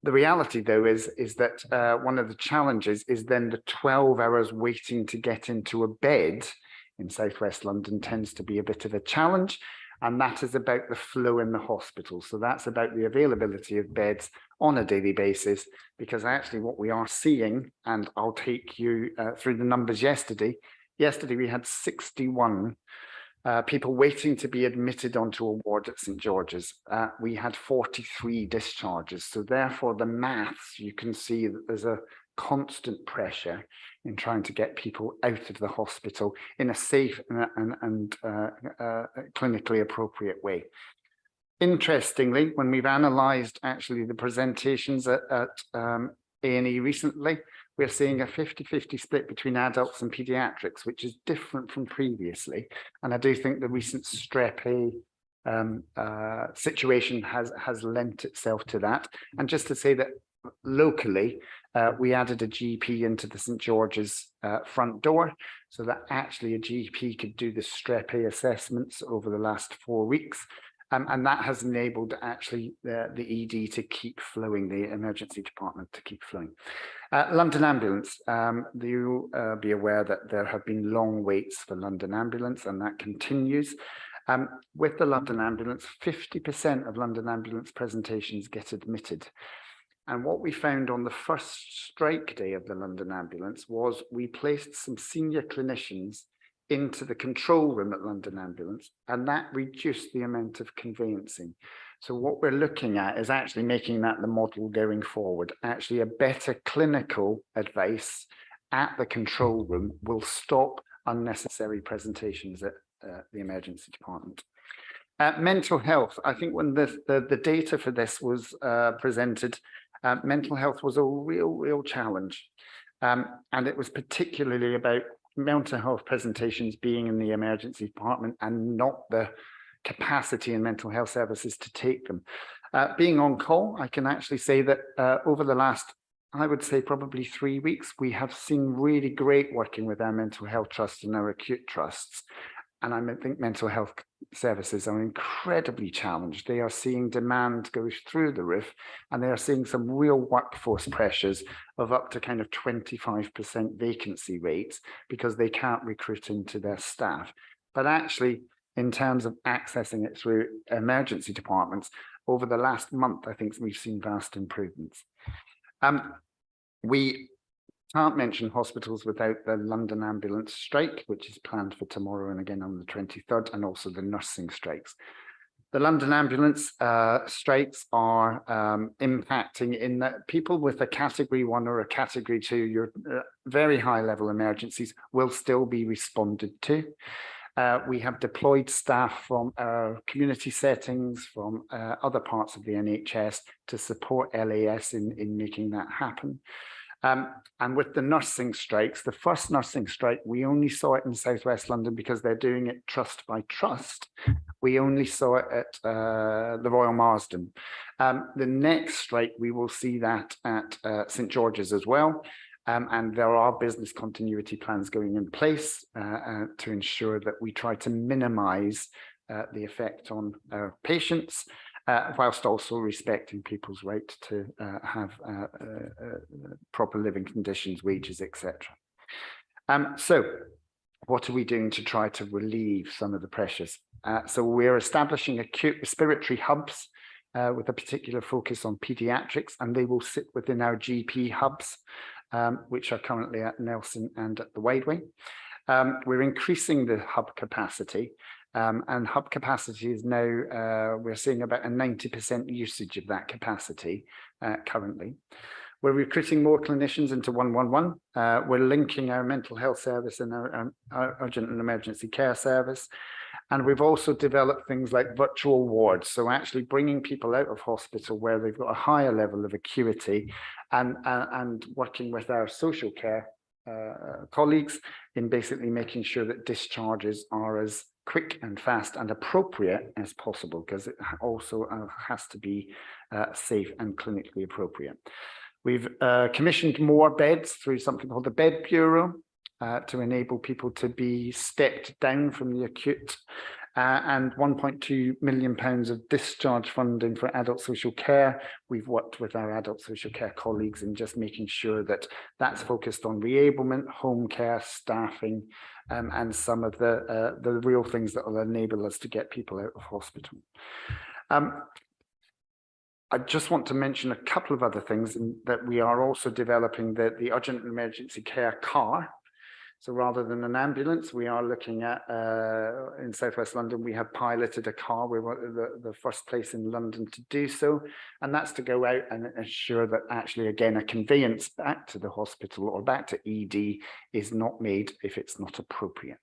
The reality, though, is that one of the challenges is then the 12 hours waiting to get into a bed in South West London tends to be a bit of a challenge, and that is about the flow in the hospital. So that's about the availability of beds on a daily basis, because actually what we are seeing, and I'll take you through the numbers yesterday. Yesterday we had 61 people waiting to be admitted onto a ward at St George's. We had 43 discharges. So therefore the maths, you can see that there's a constant pressure in trying to get people out of the hospital in a safe and clinically appropriate way. Interestingly, when we've analysed actually the presentations at A&E recently, we're seeing a 50-50 split between adults and paediatrics, which is different from previously. And I do think the recent Strep A situation has lent itself to that. And just to say that locally, we added a GP into the St George's front door, so that actually a GP could do the Strep A assessments over the last 4 weeks. And that has enabled actually the ED to keep flowing, the emergency department to keep flowing. London Ambulance, you'll be aware that there have been long waits for London Ambulance, and that continues. With the London Ambulance, 50% of London Ambulance presentations get admitted. And what we found on the first strike day of the London Ambulance was we placed some senior clinicians into the control room at London Ambulance, and that reduced the amount of conveyancing. So what we're looking at is actually making that the model going forward. Actually, a better clinical advice at the control room will stop unnecessary presentations at the emergency department. Mental health, I think when the data for this was presented, mental health was a real challenge. And it was particularly about mental health presentations being in the emergency department and not the capacity in mental health services to take them. Being on call, I can actually say that over the last, I would say probably 3 weeks, we have seen really great working with our mental health trusts and our acute trusts. And I think mental health services are incredibly challenged. They are seeing demand go through the roof, and they are seeing some real workforce pressures of up to kind of 25% vacancy rates because they can't recruit into their staff. But actually, in terms of accessing it through emergency departments, over the last month, I think we've seen vast improvements. We can't mention hospitals without the London ambulance strike, which is planned for tomorrow and again on the 23rd, and also the nursing strikes. The London ambulance strikes are impacting in that people with a category 1 or a category 2, your very high level emergencies will still be responded to. We have deployed staff from our community settings, from other parts of the NHS to support LAS in making that happen. And with the nursing strikes, the first nursing strike, we only saw it in Southwest London because they're doing it trust by trust. We only saw it at the Royal Marsden. The next strike, we will see that at St George's as well. And there are business continuity plans going in place to ensure that we try to minimise the effect on our patients, whilst also respecting people's right to have proper living conditions, wages, etc. So what are we doing to try to relieve some of the pressures? So we're establishing acute respiratory hubs with a particular focus on paediatrics, and they will sit within our GP hubs, which are currently at Nelson and at the Wadeway. We're increasing the hub capacity. And hub capacity is now, we're seeing about a 90% usage of that capacity currently. We're recruiting more clinicians into 111. We're linking our mental health service and our urgent and emergency care service. And we've also developed things like virtual wards. So actually bringing people out of hospital where they've got a higher level of acuity and working with our social care colleagues in basically making sure that discharges are as quick and fast and appropriate as possible, because it also has to be safe and clinically appropriate. We've commissioned more beds through something called the Bed Bureau to enable people to be stepped down from the acute, and £1.2 million of discharge funding for adult social care. We've worked with our adult social care colleagues in just making sure that that's focused on reablement, home care, staffing, and some of the real things that will enable us to get people out of hospital. I just want to mention a couple of other things that we are also developing the urgent and emergency care car. So rather than an ambulance, we are looking at, in Southwest London, we have piloted a car. We were the first place in London to do so. And that's to go out and ensure that actually, again, a conveyance back to the hospital or back to ED is not made if it's not appropriate.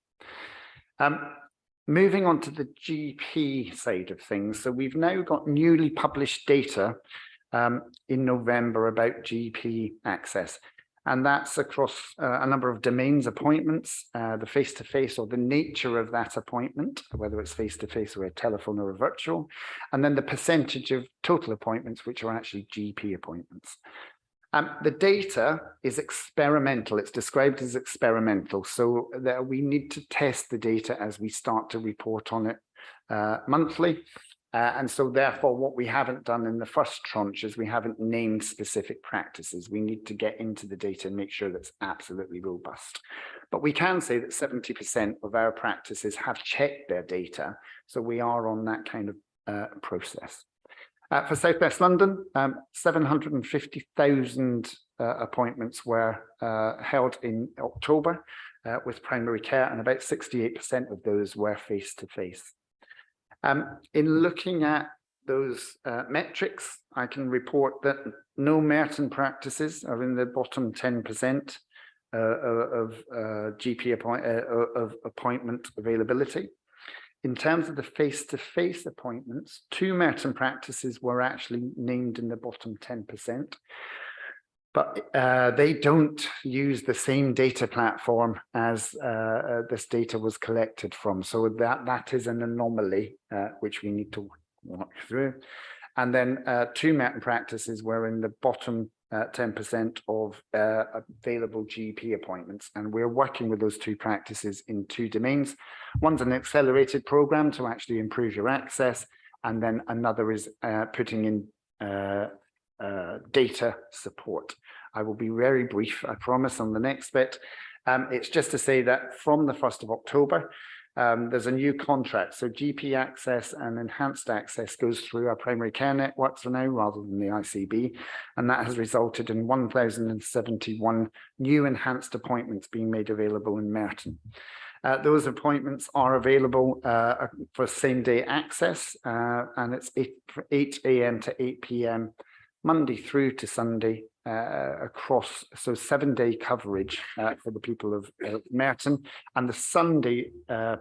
Moving on to the GP side of things. So we've now got newly published data in November about GP access. And that's across a number of domains, appointments, the face-to-face or the nature of that appointment, whether it's face-to-face or a telephone or a virtual, and then the percentage of total appointments, which are actually GP appointments. The data is experimental. It's described as experimental. So that we need to test the data as we start to report on it monthly. And so therefore, what we haven't done in the first tranche is we haven't named specific practices. We need to get into the data and make sure that's absolutely robust. But we can say that 70% of our practices have checked their data. So we are on that kind of process. For Southwest London, 750,000 appointments were held in October with primary care, and about 68% of those were face-to-face. In looking at those metrics, I can report that no Merton practices are in the bottom 10% of GP appointment availability. In terms of the face-to-face appointments, 2 Merton practices were actually named in the bottom 10%. but they don't use the same data platform as this data was collected from. So that is an anomaly which we need to walk through. And then two MET practices were in the bottom 10% of available GP appointments. And we're working with those two practices in two domains. One's an accelerated program to actually improve your access. And then another is putting in data support. I will be very brief, I promise, on the next bit. It's just to say that from the 1st of October, there's a new contract. So GP access and enhanced access goes through our primary care networks now rather than the ICB. And that has resulted in 1,071 new enhanced appointments being made available in Merton. Those appointments are available for same day access, and it's 8 a.m. to 8 p.m. Monday through to Sunday across, so 7-day coverage for the people of Merton, and the Sunday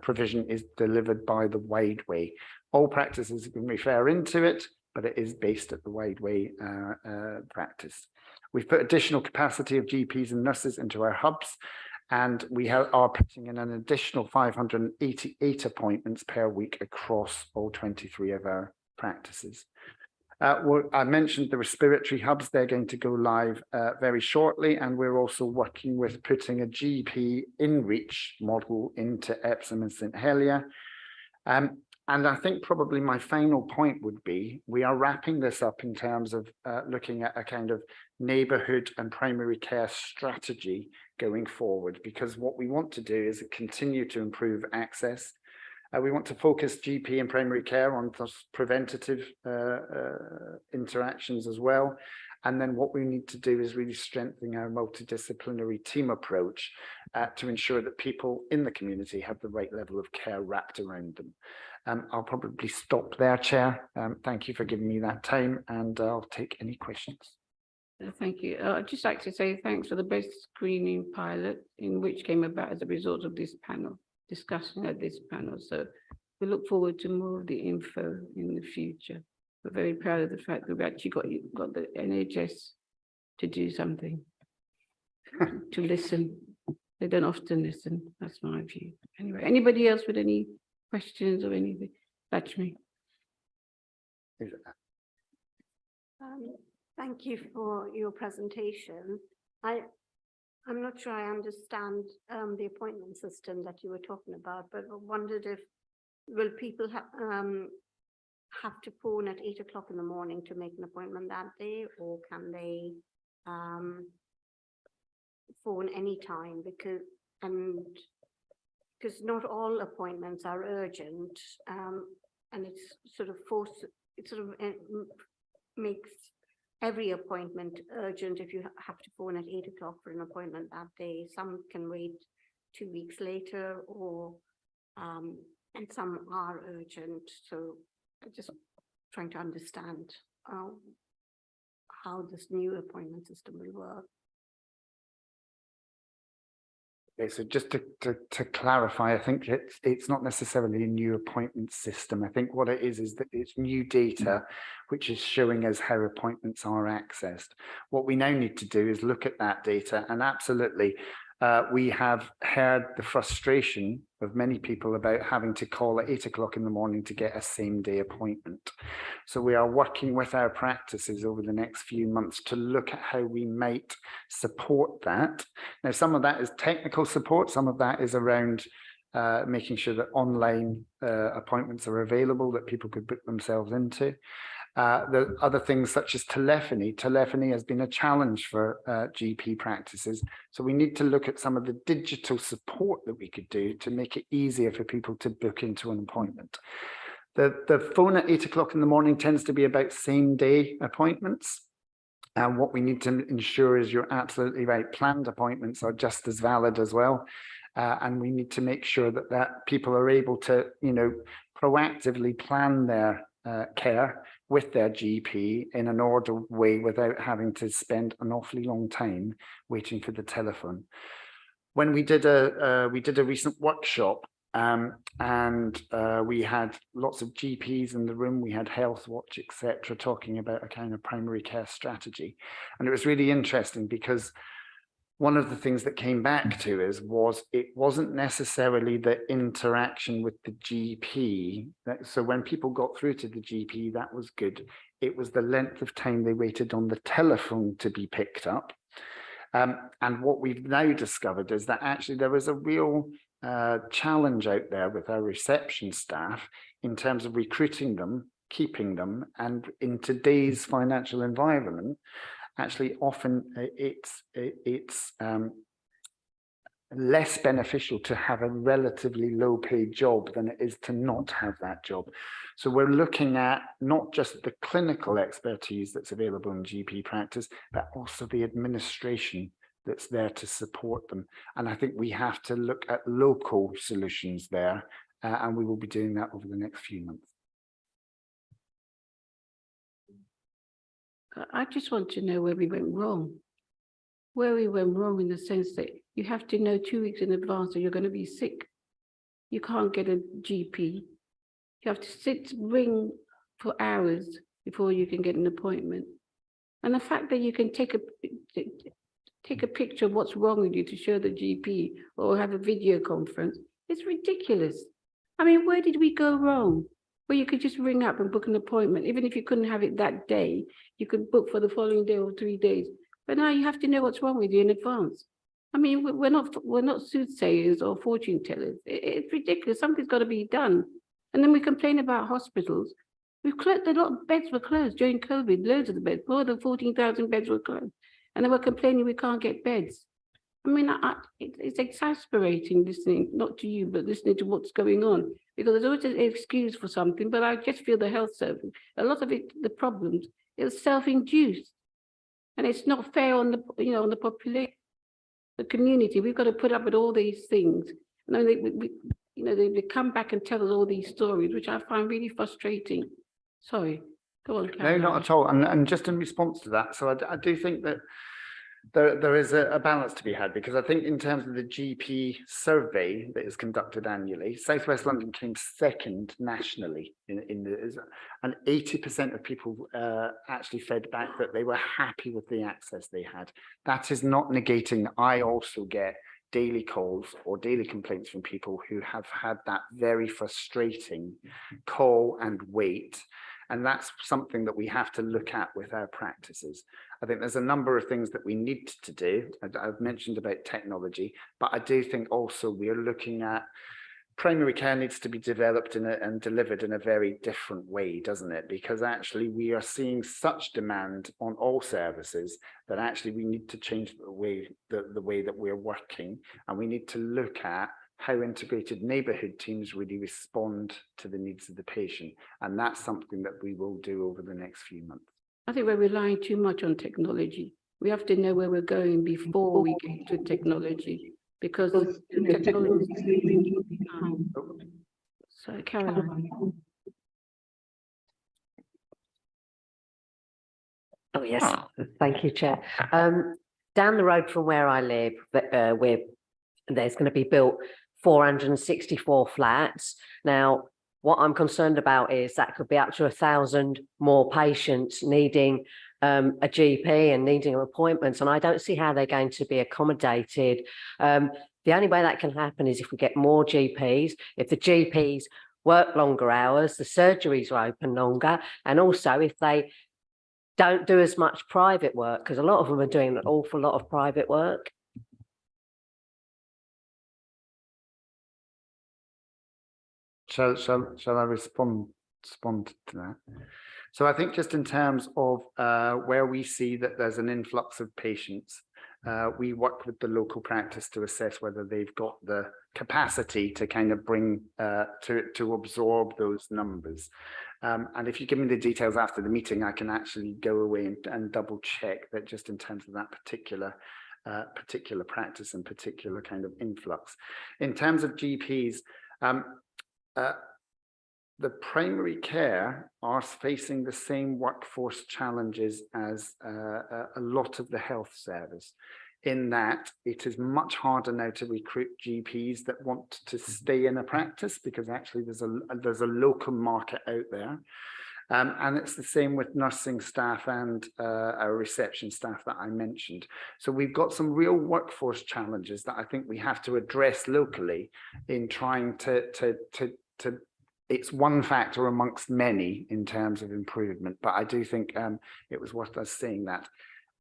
provision is delivered by the Wide Way. All practices can refer into it, but it is based at the Wide Way practice. We've put additional capacity of GPs and nurses into our hubs, and we are putting in an additional 588 appointments per week across all 23 of our practices. I mentioned the respiratory hubs. They're going to go live very shortly, and we're also working with putting a GP in-reach model into Epsom and St Helier. And I think probably my final point would be, we are wrapping this up in terms of looking at a kind of neighbourhood and primary care strategy going forward, because what we want to do is continue to improve access. We want to focus GP and primary care on those preventative interactions as well. And then what we need to do is really strengthen our multidisciplinary team approach to ensure that people in the community have the right level of care wrapped around them. I'll probably stop there, Chair. Thank you for giving me that time, and I'll take any questions. Thank you. I'd just like to say thanks for the best screening pilot, in which came about as a result of this panel, discussion at this panel. So we look forward to more of the info in the future. We're very proud of the fact that we've actually got the NHS to do something, to listen. They don't often listen. That's my view. Anyway, anybody else with any questions or anything? Lakshmi. Thank you for your presentation. I'm not sure I understand the appointment system that you were talking about, but I wondered if, will people have to phone at 8 o'clock in the morning to make an appointment that day, or can they phone anytime? Because not all appointments are urgent, and it's sort of makes every appointment urgent if you have to phone at 8 o'clock for an appointment that day. Some can wait 2 weeks later, or and some are urgent. So I'm just trying to understand how this new appointment system will work. Okay, so just to clarify, I think it's not necessarily a new appointment system. I think what it is that it's new data which is showing us how appointments are accessed. What we now need to do is look at that data, and absolutely we have heard the frustration of many people about having to call at 8 o'clock in the morning to get a same-day appointment. So we are working with our practices over the next few months to look at how we might support that. Now, some of that is technical support, some of that is around making sure that online appointments are available that people could book themselves into. The other things such as telephony. Telephony has been a challenge for GP practices. So we need to look at some of the digital support that we could do to make it easier for people to book into an appointment. The phone at 8 o'clock in the morning tends to be about same day appointments. And what we need to ensure is, you're absolutely right, planned appointments are just as valid as well. And we need to make sure that people are able to, proactively plan their care with their GP in an ordered way without having to spend an awfully long time waiting for the telephone. When we did a recent workshop We had lots of GPs in the room. We had Health Watch, etc., talking about a kind of primary care strategy. And it was really interesting because one of the things that came back to us was it wasn't necessarily the interaction with the GP. So when people got through to the GP, that was good. It was the length of time they waited on the telephone to be picked up. And what we've now discovered is that actually there was a real challenge out there with our reception staff in terms of recruiting them, keeping them, and in today's financial environment, actually often it's less beneficial to have a relatively low paid job than it is to not have that job. So we're looking at not just the clinical expertise that's available in GP practice, but also the administration that's there to support them. And I think we have to look at local solutions there, and we will be doing that over the next few months. I just want to know where we went wrong. Where we went wrong in the sense that you have to know 2 weeks in advance that you're going to be sick. You can't get a GP. You have to ring for hours before you can get an appointment. And the fact that you can take a picture of what's wrong with you to show the GP or have a video conference, it's ridiculous. I mean, where did we go wrong? Where you could just ring up and book an appointment. Even if you couldn't have it that day, you could book for the following day or 3 days. But now you have to know what's wrong with you in advance. I mean, we're not soothsayers or fortune tellers. It's ridiculous. Something's got to be done. And then we complain about hospitals. We've closed, a lot of beds were closed during COVID. Loads of the beds, more than 14,000 beds were closed. And they were complaining we can't get beds. I mean, it's exasperating listening, not to you, but listening to what's going on. Because there's always an excuse for something, but I just feel the health service, a lot of it, the problems, is self-induced. And it's not fair on the, on the population, the community. We've got to put up with all these things. And then they come back and tell us all these stories, which I find really frustrating. Sorry, go on, Karen. No, not at all. And just in response to that, so I do think that there is a balance to be had, because I think in terms of the GP survey that is conducted annually, South West London came second nationally and 80% of people actually fed back that they were happy with the access they had. That is not negating. I also get daily calls or daily complaints from people who have had that very frustrating call and wait. And that's something that we have to look at with our practices. I think there's a number of things that we need to do. I've mentioned about technology, but I do think also we are looking at primary care needs to be developed and delivered in a very different way, doesn't it? Because actually we are seeing such demand on all services that actually we need to change the way that we're working, and we need to look at how integrated neighbourhood teams really respond to the needs of the patient. And that's something that we will do over the next few months. I think we're relying too much on technology. We have to know where we're going before we get to technology, because technology is leaving behind. So, Caroline. Oh, yes. Thank you, Chair. Down the road from where I live, there's going to be built 464 flats. Now, what I'm concerned about is that could be up to 1,000 more patients needing a GP and needing appointments, and I don't see how they're going to be accommodated. The only way that can happen is if we get more GPs, if the GPs work longer hours, the surgeries are open longer, and also if they don't do as much private work, because a lot of them are doing an awful lot of private work. Shall I respond to that? So I think just in terms of where we see that there's an influx of patients, we work with the local practice to assess whether they've got the capacity to kind of bring to absorb those numbers. And if you give me the details after the meeting, I can actually go away and double check that just in terms of that particular practice and particular kind of influx. In terms of GPs, the primary care are facing the same workforce challenges as a lot of the health service. in that it is much harder now to recruit GPs that want to stay in a practice, because actually there's a local market out there. And it's the same with nursing staff and our reception staff that I mentioned. So we've got some real workforce challenges that I think we have to address locally in trying to it's one factor amongst many in terms of improvement, but I do think it was worth us saying that.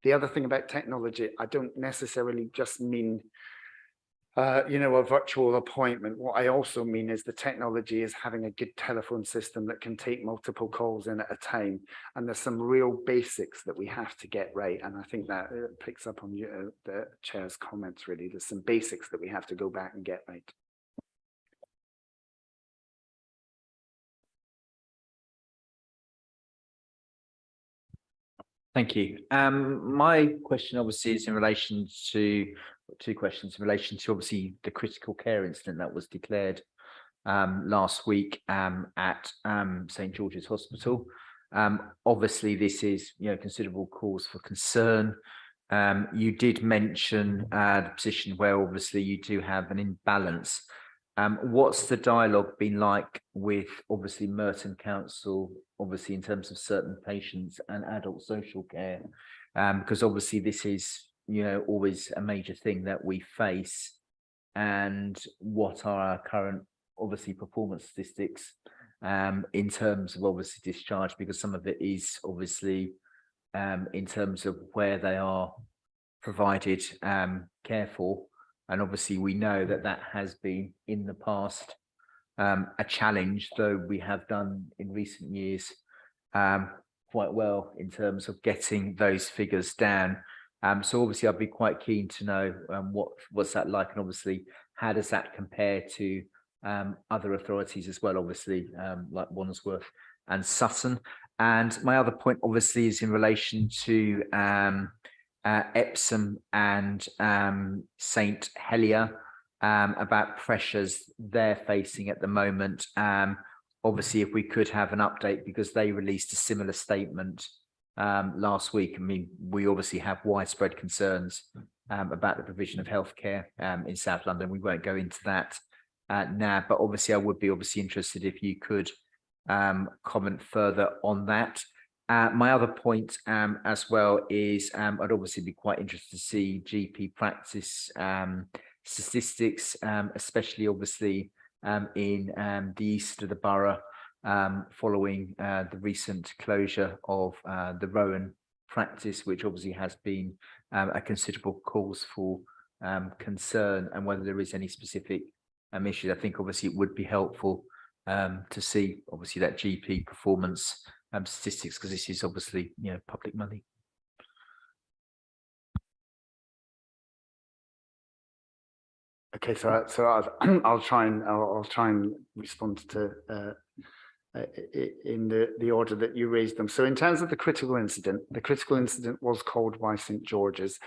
The other thing about technology, I don't necessarily just mean a virtual appointment. What I also mean is the technology is having a good telephone system that can take multiple calls in at a time. And there's some real basics that we have to get right. And I think that picks up on the chair's comments, really. There's some basics that we have to go back and get right. Thank you. My question obviously is in relation to two questions in relation to obviously the critical care incident that was declared last week at St George's Hospital. Obviously, this is considerable cause for concern. You did mention the position where obviously you do have an imbalance. What's the dialogue been like with obviously Merton Council, obviously in terms of certain patients and adult social care? Because obviously this is always a major thing that we face. And what are our current obviously performance statistics in terms of obviously discharge, because some of it is obviously in terms of where they are provided care for. And obviously we know that that has been in the past a challenge, though we have done in recent years quite well in terms of getting those figures down. So obviously I'd be quite keen to know what's that like, and obviously how does that compare to other authorities as well, obviously like Wandsworth and Sutton. And my other point obviously is in relation to Epsom and St Helier, about pressures they're facing at the moment. Obviously, if we could have an update, because they released a similar statement last week. I mean, we obviously have widespread concerns about the provision of healthcare in South London. We won't go into that now, but obviously I would be interested if you could comment further on that. My other point as well is I'd obviously be quite interested to see GP practice statistics, especially obviously in the east of the borough, following the recent closure of the Rowan practice, which obviously has been a considerable cause for concern, and whether there is any specific issues. I think obviously it would be helpful to see obviously that GP performance statistics, because this is obviously public money. Okay, so I'll try and respond to in the order that you raised them. So in terms of the critical incident was called by St George's,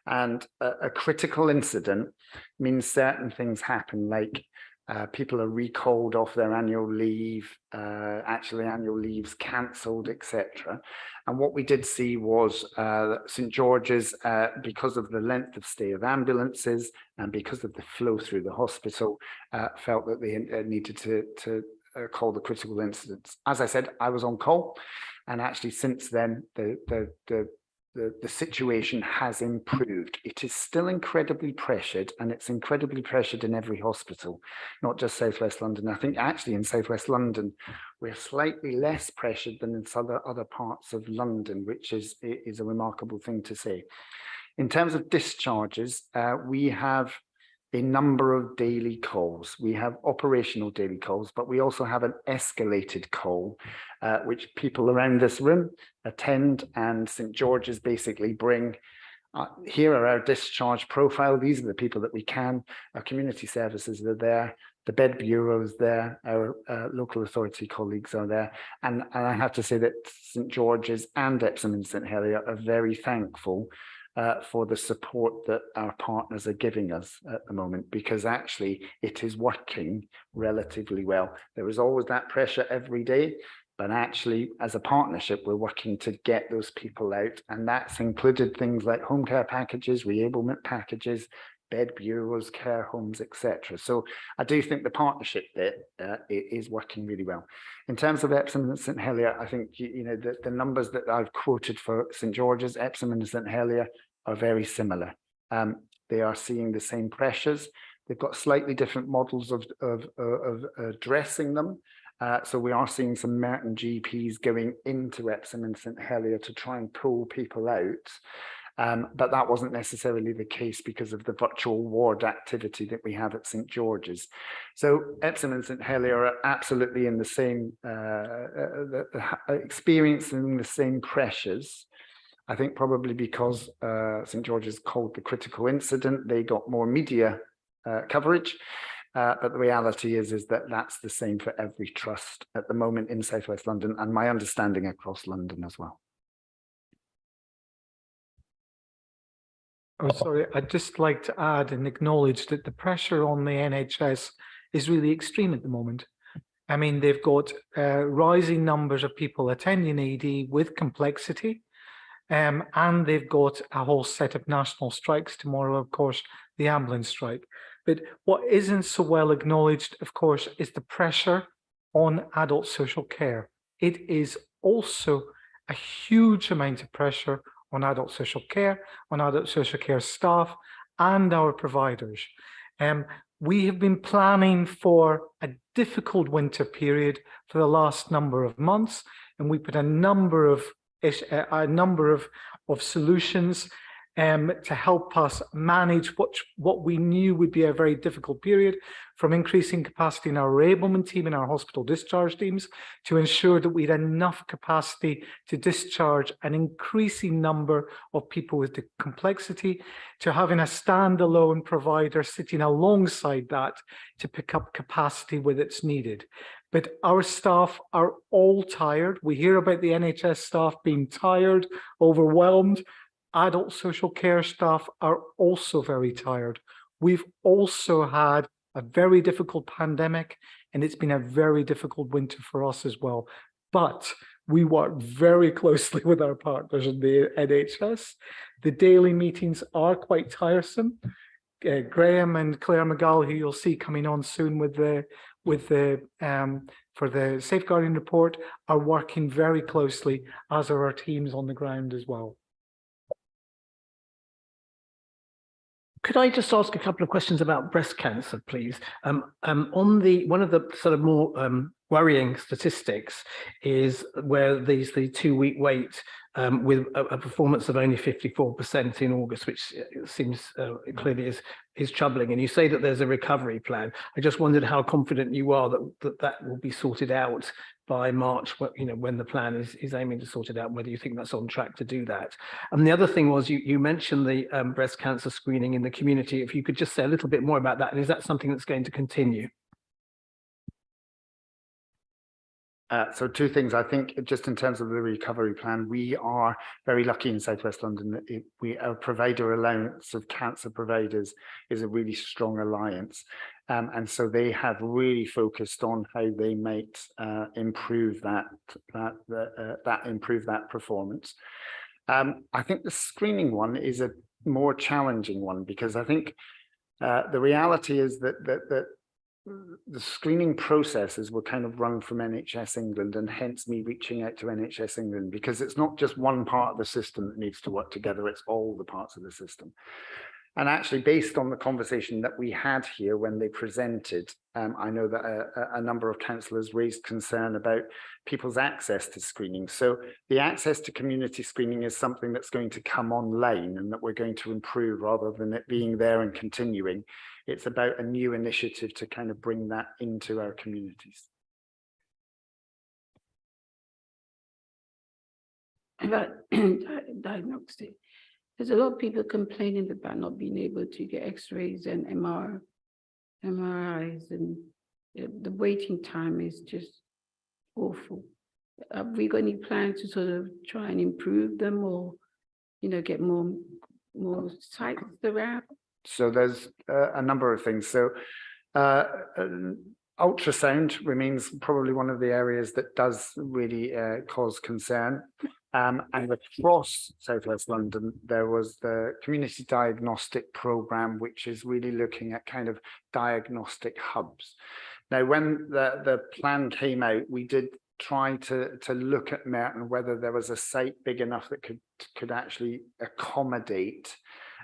and a critical incident means certain things happen, like people are recalled off their annual leave, actually annual leaves cancelled, etc. And what we did see was St George's, because of the length of stay of ambulances and because of the flow through the hospital, felt that they needed to call the critical incidents. As I said, I was on call, and actually since then the situation has improved. It is still incredibly pressured, and it's incredibly pressured in every hospital, not just South West London. I think actually in South West London, we're slightly less pressured than in some other parts of London, which is a remarkable thing to say. In terms of discharges, we have a number of daily calls. We have operational daily calls, but we also have an escalated call, which people around this room attend, and St George's basically bring, here are our discharge profile. These are the people that we can. Our community services are there. The bed bureau is there. Our local authority colleagues are there. And I have to say that St George's and Epsom and St Helier are very thankful for the support that our partners are giving us at the moment, because actually it is working relatively well. There is always that pressure every day, But actually, as a partnership, we're working to get those people out. And that's included things like home care packages, reablement packages, bed bureaus, care homes, etc. So I do think the partnership bit is working really well. In terms of Epsom and St Helier, I think the numbers that I've quoted for St George's, Epsom and St Helier are very similar. They are seeing the same pressures. They've got slightly different models of addressing them. So we are seeing some Merton GPs going into Epsom and St Helier to try and pull people out. But that wasn't necessarily the case because of the virtual ward activity that we have at St George's. So Epsom and St Helier are absolutely in the same, experiencing the same pressures. I think probably because St George's called the critical incident, they got more media coverage. But the reality is that that's the same for every trust at the moment in South West London, and my understanding across London as well. Oh, sorry, I'd just like to add and acknowledge that the pressure on the NHS is really extreme at the moment. I mean, they've got rising numbers of people attending AD with complexity, and they've got a whole set of national strikes tomorrow, of course, the ambulance strike. But what isn't so well acknowledged, of course, is the pressure on adult social care. It is also a huge amount of pressure on adult social care, on adult social care staff, and our providers. We have been planning for a difficult winter period for the last number of months, and we put a number of solutions to help us manage what we knew would be a very difficult period, from increasing capacity in our reablement team and our hospital discharge teams to ensure that we had enough capacity to discharge an increasing number of people with the complexity, to having a standalone provider sitting alongside that to pick up capacity where it's needed. But our staff are all tired. We hear about the NHS staff being tired, overwhelmed. Adult social care staff are also very tired. We've also had a very difficult pandemic, and it's been a very difficult winter for us as well. But we work very closely with our partners in the NHS. The daily meetings are quite tiresome. Graham and Claire McGall, who you'll see coming on soon for the safeguarding report, are working very closely, as are our teams on the ground as well. Could I just ask a couple of questions about breast cancer, please? On one of the sort of more worrying statistics is where the 2-week wait with a performance of only 54% in August, which seems clearly is troubling. And you say that there's a recovery plan. I just wondered how confident you are that will be sorted out by March, when the plan is aiming to sort it out, and whether you think that's on track to do that. And the other thing was you mentioned the breast cancer screening in the community. If you could just say a little bit more about that, and is that something that's going to continue? So two things. I think just in terms of the recovery plan, we are very lucky in South West London that our provider alliance of cancer providers is a really strong alliance. And so they have really focused on how they might improve that performance. I think the screening one is a more challenging one, because I think the reality is that the screening processes were kind of run from NHS England, and hence me reaching out to NHS England, because it's not just one part of the system that needs to work together, it's all the parts of the system. And actually, based on the conversation that we had here when they presented, I know that a number of councillors raised concern about people's access to screening. So the access to community screening is something that's going to come online and that we're going to improve, rather than it being there and continuing. It's about a new initiative to kind of bring that into our communities. About diagnostic, there's a lot of people complaining about not being able to get x-rays and MRIs, and the waiting time is just awful. Have we got any plans to sort of try and improve them, or get more sites around? So there's a number of things. So ultrasound remains probably one of the areas that does really cause concern. And across South West London, there was the community diagnostic programme, which is really looking at kind of diagnostic hubs. Now, when the plan came out, we did try to look at Merton, whether there was a site big enough that could actually accommodate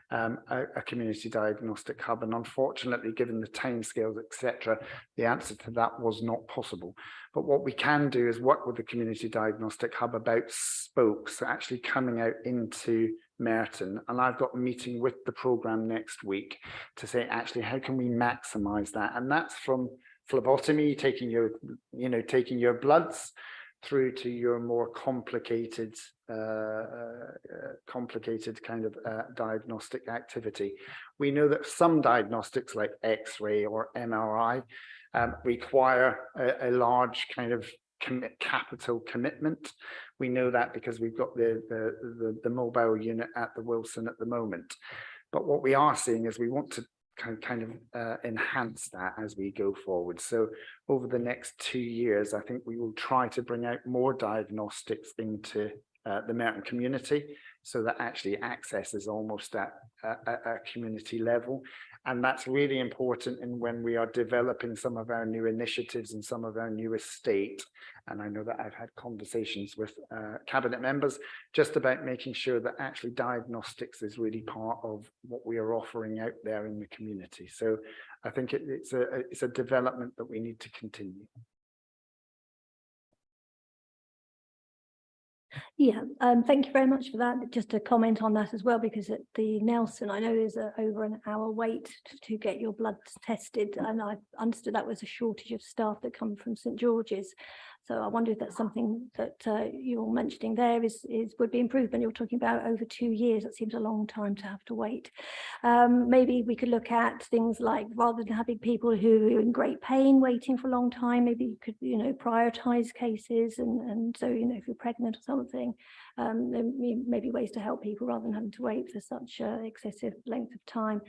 a community diagnostic hub, and unfortunately, given the timescales, etc., the answer to that was not possible. But what we can do is work with the community diagnostic hub about spokes actually coming out into Merton, and I've got a meeting with the programme next week to say actually how can we maximise that, and that's from phlebotomy, taking your bloods, through to your more complicated kind of diagnostic activity. We know that some diagnostics like X-ray or MRI require a large kind of capital commitment. We know that because we've got the mobile unit at the Wilson at the moment. But what we are seeing is we want to kind of enhance that as we go forward. So over the next 2 years, I think we will try to bring out more diagnostics into the Merton community, so that actually access is almost at a community level. And that's really important in when we are developing some of our new initiatives and some of our new estate. And I know that I've had conversations with cabinet members just about making sure that actually diagnostics is really part of what we are offering out there in the community. So I think it's a development that we need to continue. Yeah, thank you very much for that. Just to comment on that as well, because at the Nelson, I know there's over an hour wait to get your blood tested, and I understood that was a shortage of staff that come from St George's. So I wonder if that's something that you're mentioning there would be improved. When you're talking about over 2 years, that seems a long time to have to wait. Maybe we could look at things like, rather than having people who are in great pain waiting for a long time, maybe you could, prioritize cases, and so, if you're pregnant or something, there may be ways to help people rather than having to wait for such excessive length of time.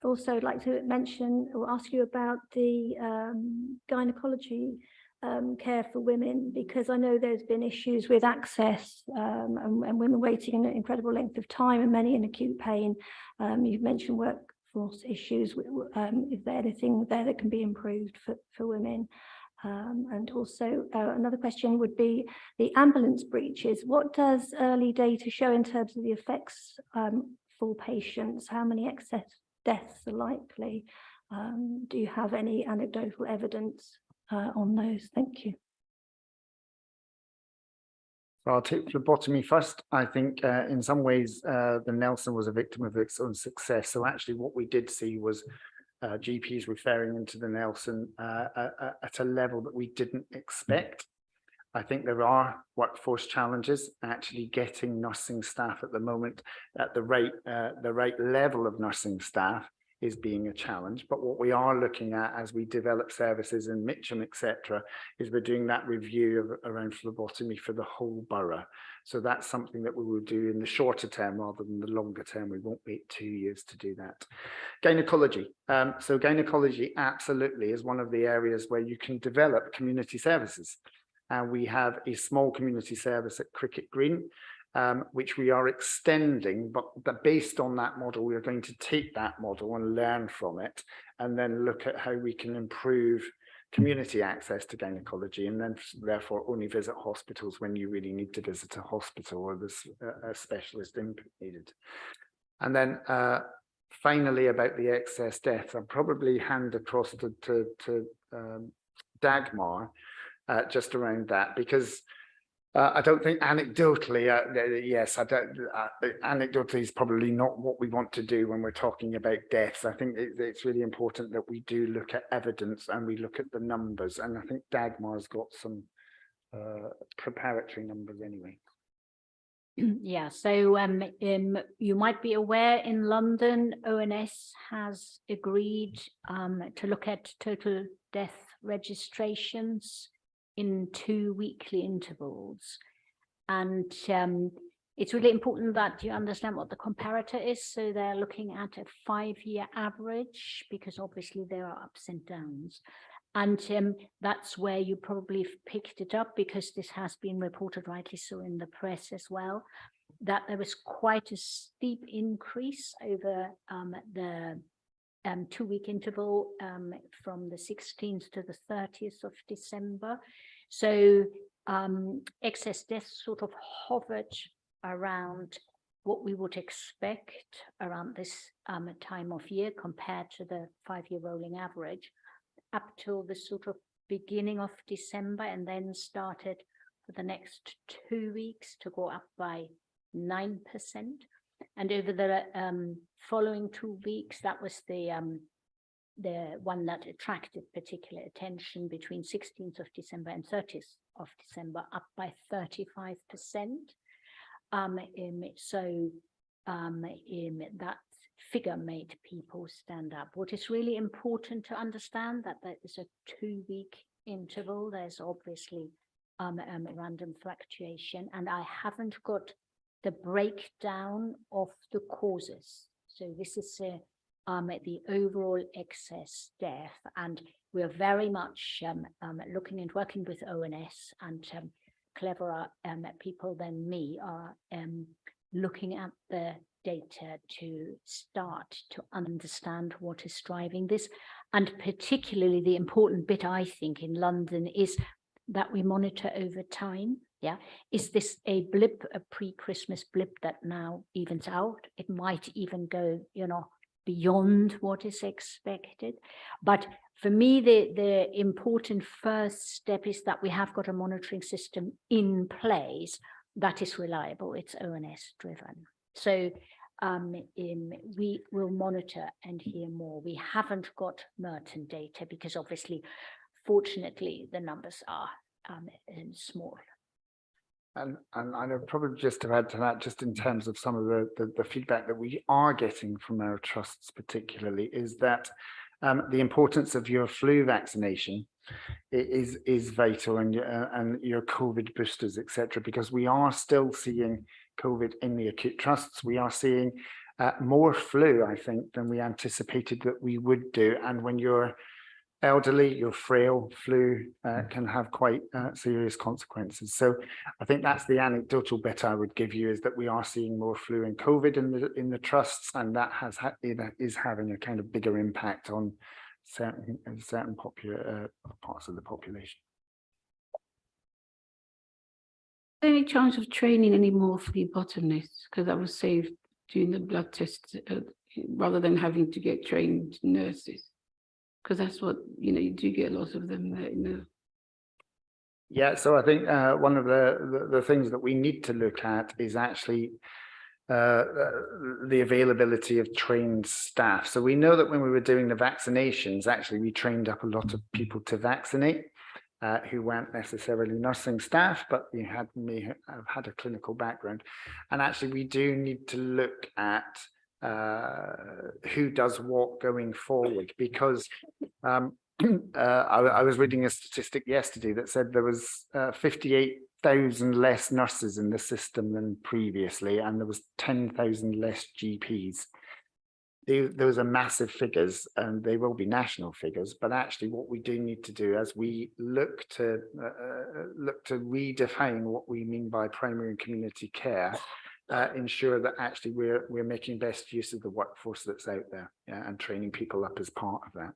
Also, I'd like to mention or ask you about the gynecology care for women, because I know there's been issues with access and women waiting an incredible length of time, and many in acute pain. You've mentioned workforce issues. Is there anything there that can be improved for women? And also another question would be the ambulance breaches. What does early data show in terms of the effects for patients? How many excess deaths are likely? Do you have any anecdotal evidence on those? Thank you. So I'll take phlebotomy first. I think in some ways the Nelson was a victim of its own success. So actually what we did see was GPs referring into the Nelson at a level that we didn't expect. I think there are workforce challenges actually getting nursing staff at the moment at the right level of nursing staff is being a challenge. But what we are looking at as we develop services in Mitcham, etc., is we're doing that review around phlebotomy for the whole borough. So that's something that we will do in the shorter term rather than the longer term. We won't wait 2 years to do that. Gynecology. So gynecology absolutely is one of the areas where you can develop community services. We have a small community service at Cricket Green, which we are extending, but based on that model, we are going to take that model and learn from it, and then look at how we can improve community access to gynecology, and then therefore only visit hospitals when you really need to visit a hospital or there's a specialist input needed. And then finally, about the excess deaths, I'll probably hand across to Dagmar just around that, because I don't think anecdotally, yes, anecdotally is probably not what we want to do when we're talking about deaths. I think it's really important that we do look at evidence and we look at the numbers. And I think Dagmar's got some preparatory numbers anyway. Yeah, so you might be aware in London, ONS has agreed to look at total death registrations in 2 weekly intervals. And it's really important that you understand what the comparator is. So they're looking at a 5-year average, because obviously there are ups and downs. And that's where you probably picked it up, because this has been reported rightly so in the press as well, that there was quite a steep increase over the 2-week interval from the 16th to the 30th of December. So excess deaths sort of hovered around what we would expect around this time of year compared to the 5-year rolling average, up till the sort of beginning of December, and then started for the next 2 weeks to go up by 9%. And over the following 2 weeks, that was the one that attracted particular attention, between 16th of December and 30th of December, up by 35%. That figure made people stand up. What is really important to understand, that there is a 2-week interval. There's obviously random fluctuation, and I haven't got the breakdown of the causes. So this is the overall excess death, and we're very much looking and working with ONS, and cleverer people than me are looking at the data to start to understand what is driving this. And particularly the important bit, I think, in London is that we monitor over time. Yeah, is this a blip, a pre-Christmas blip that now evens out? It might even go, beyond what is expected. But for me, the important first step is that we have got a monitoring system in place that is reliable. It's ONS driven. So we will monitor and hear more. We haven't got Merton data because obviously, fortunately, the numbers are small. And I'd probably just to add to that, just in terms of some of the feedback that we are getting from our trusts particularly, is that the importance of your flu vaccination is vital, and your COVID boosters, etc., because we are still seeing COVID in the acute trusts. We are seeing more flu, I think, than we anticipated that we would do. And when you're elderly, you're frail, flu can have quite serious consequences. So I think that's the anecdotal bit I would give you, is that we are seeing more flu and COVID in the trusts, and that is having a kind of bigger impact on certain parts of the population. Any chance of training any more phlebotomists? Because that was saved during the blood test, rather than having to get trained nurses. Because that's what, you do get lots of them there, Yeah, so I think one of the things that we need to look at is actually the availability of trained staff. So we know that when we were doing the vaccinations, actually we trained up a lot of people to vaccinate who weren't necessarily nursing staff, but may have had a clinical background. And actually we do need to look at who does what going forward, because I was reading a statistic yesterday that said there was 58,000 less nurses in the system than previously, and there was 10,000 less GPs. Those are massive figures, and they will be national figures. But actually, what we do need to do, as we look to redefine what we mean by primary and community care, ensure that actually we're making best use of the workforce that's out there, and training people up as part of that.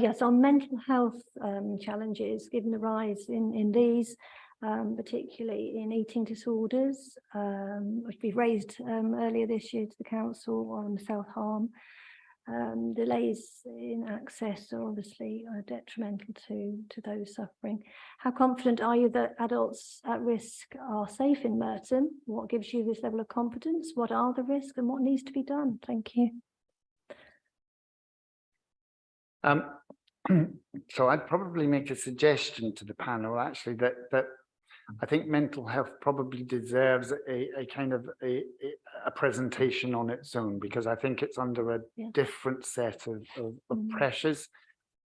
Yes, on mental health challenges, given the rise in these, particularly in eating disorders, which we raised earlier this year to the council on self-harm. Delays in access are obviously detrimental to those suffering. How confident are you that adults at risk are safe in Merton? What gives you this level of confidence? What are the risks and what needs to be done? Thank you. So I'd probably make a suggestion to the panel, actually, that I think mental health probably deserves a kind of a presentation on its own, because I think it's under a different set of pressures.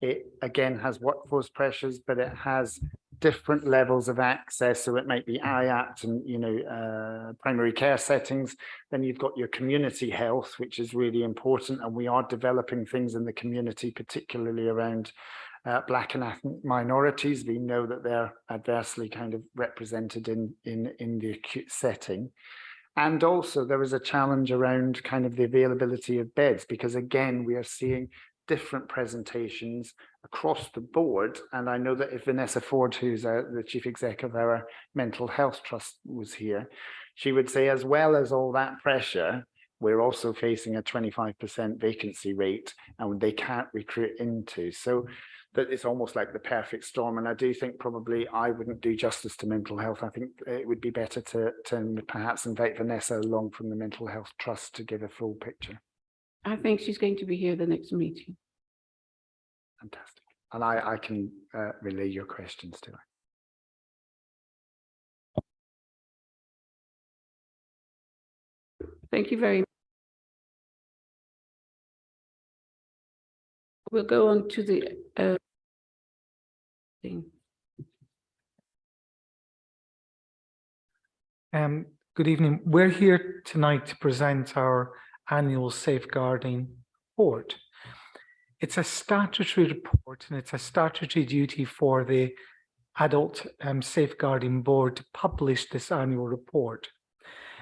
It again has workforce pressures, but it has different levels of access. So it might be IAPT and, primary care settings. Then you've got your community health, which is really important. And we are developing things in the community, particularly around Black and ethnic minorities. We know that they're adversely kind of represented in the acute setting. And also there is a challenge around kind of the availability of beds, because again, we are seeing different presentations across the board. And I know that if Vanessa Ford, who's the chief exec of our mental health trust, was here, she would say, as well as all that pressure, we're also facing a 25% vacancy rate and they can't recruit into. So that it's almost like the perfect storm. And I do think probably I wouldn't do justice to mental health. I think it would be better to perhaps invite Vanessa along from the Mental Health Trust to give a full picture. I think she's going to be here the next meeting. Fantastic. And I can relay your questions to her. Thank you very much. We'll go on to the thing. Good evening. We're here tonight to present our annual safeguarding report. It's a statutory report and it's a statutory duty for the Adult Safeguarding Board to publish this annual report.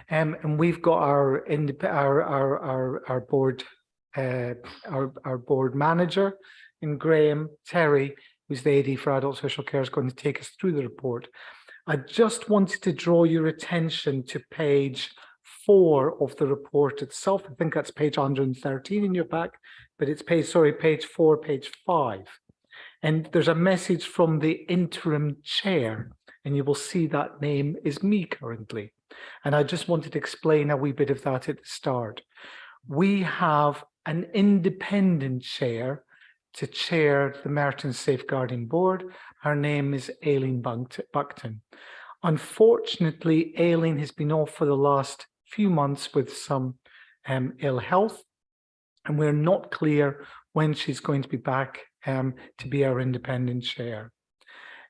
And we've got our board manager in Graham Terry, who's the AD for Adult Social Care, is going to take us through the report. I just wanted to draw your attention to page 4 of the report itself. I think that's page 113 in your pack, but it's page 4, page 5. And there's a message from the interim chair, and you will see that name is me currently. And I just wanted to explain a wee bit of that at the start. We have an independent chair to chair the Merton Safeguarding Board. Her name is Aileen Buckton. Unfortunately, Aileen has been off for the last few months with some ill health, and we're not clear when she's going to be back to be our independent chair.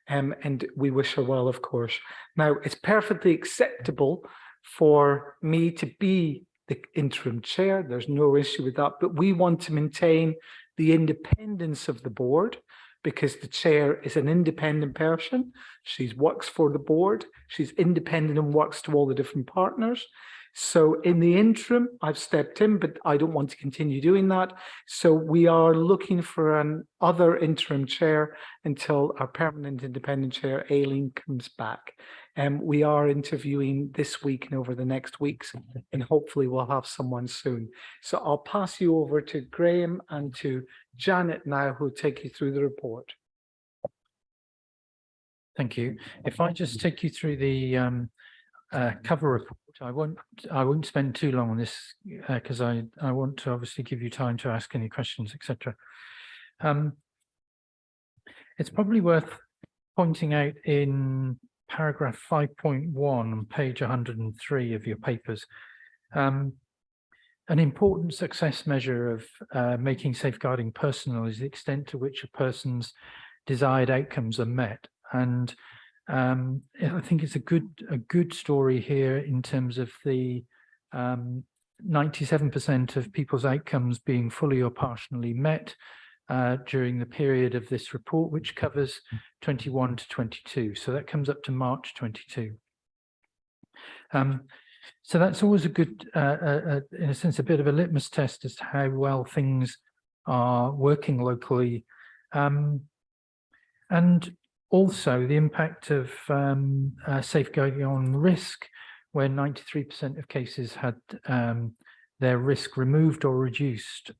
And we wish her well, of course. Now, it's perfectly acceptable for me to be the interim chair. There's no issue with that, but we want to maintain the independence of the board because the chair is an independent person. She works for the board. She's independent and works to all the different partners. So in the interim, I've stepped in, but I don't want to continue doing that. So we are looking for an other interim chair until our permanent independent chair, Aileen, comes back. And we are interviewing this week and over the next weeks, and hopefully we'll have someone soon. So I'll pass you over to Graham and to Janet now, who'll take you through the report. Thank you. If I just take you through the cover report, I won't spend too long on this because I want to obviously give you time to ask any questions, etc. It's probably worth pointing out in paragraph 5.1 on page 103 of your papers, an important success measure of making safeguarding personal is the extent to which a person's desired outcomes are met. And I think it's a good story here in terms of the 97% of people's outcomes being fully or partially met during the period of this report, which covers 21 to 22. So that comes up to March 22. So that's always a good, in a sense, a bit of a litmus test as to how well things are working locally. And also the impact of safeguarding on risk, where 93% of cases had their risk removed or reduced.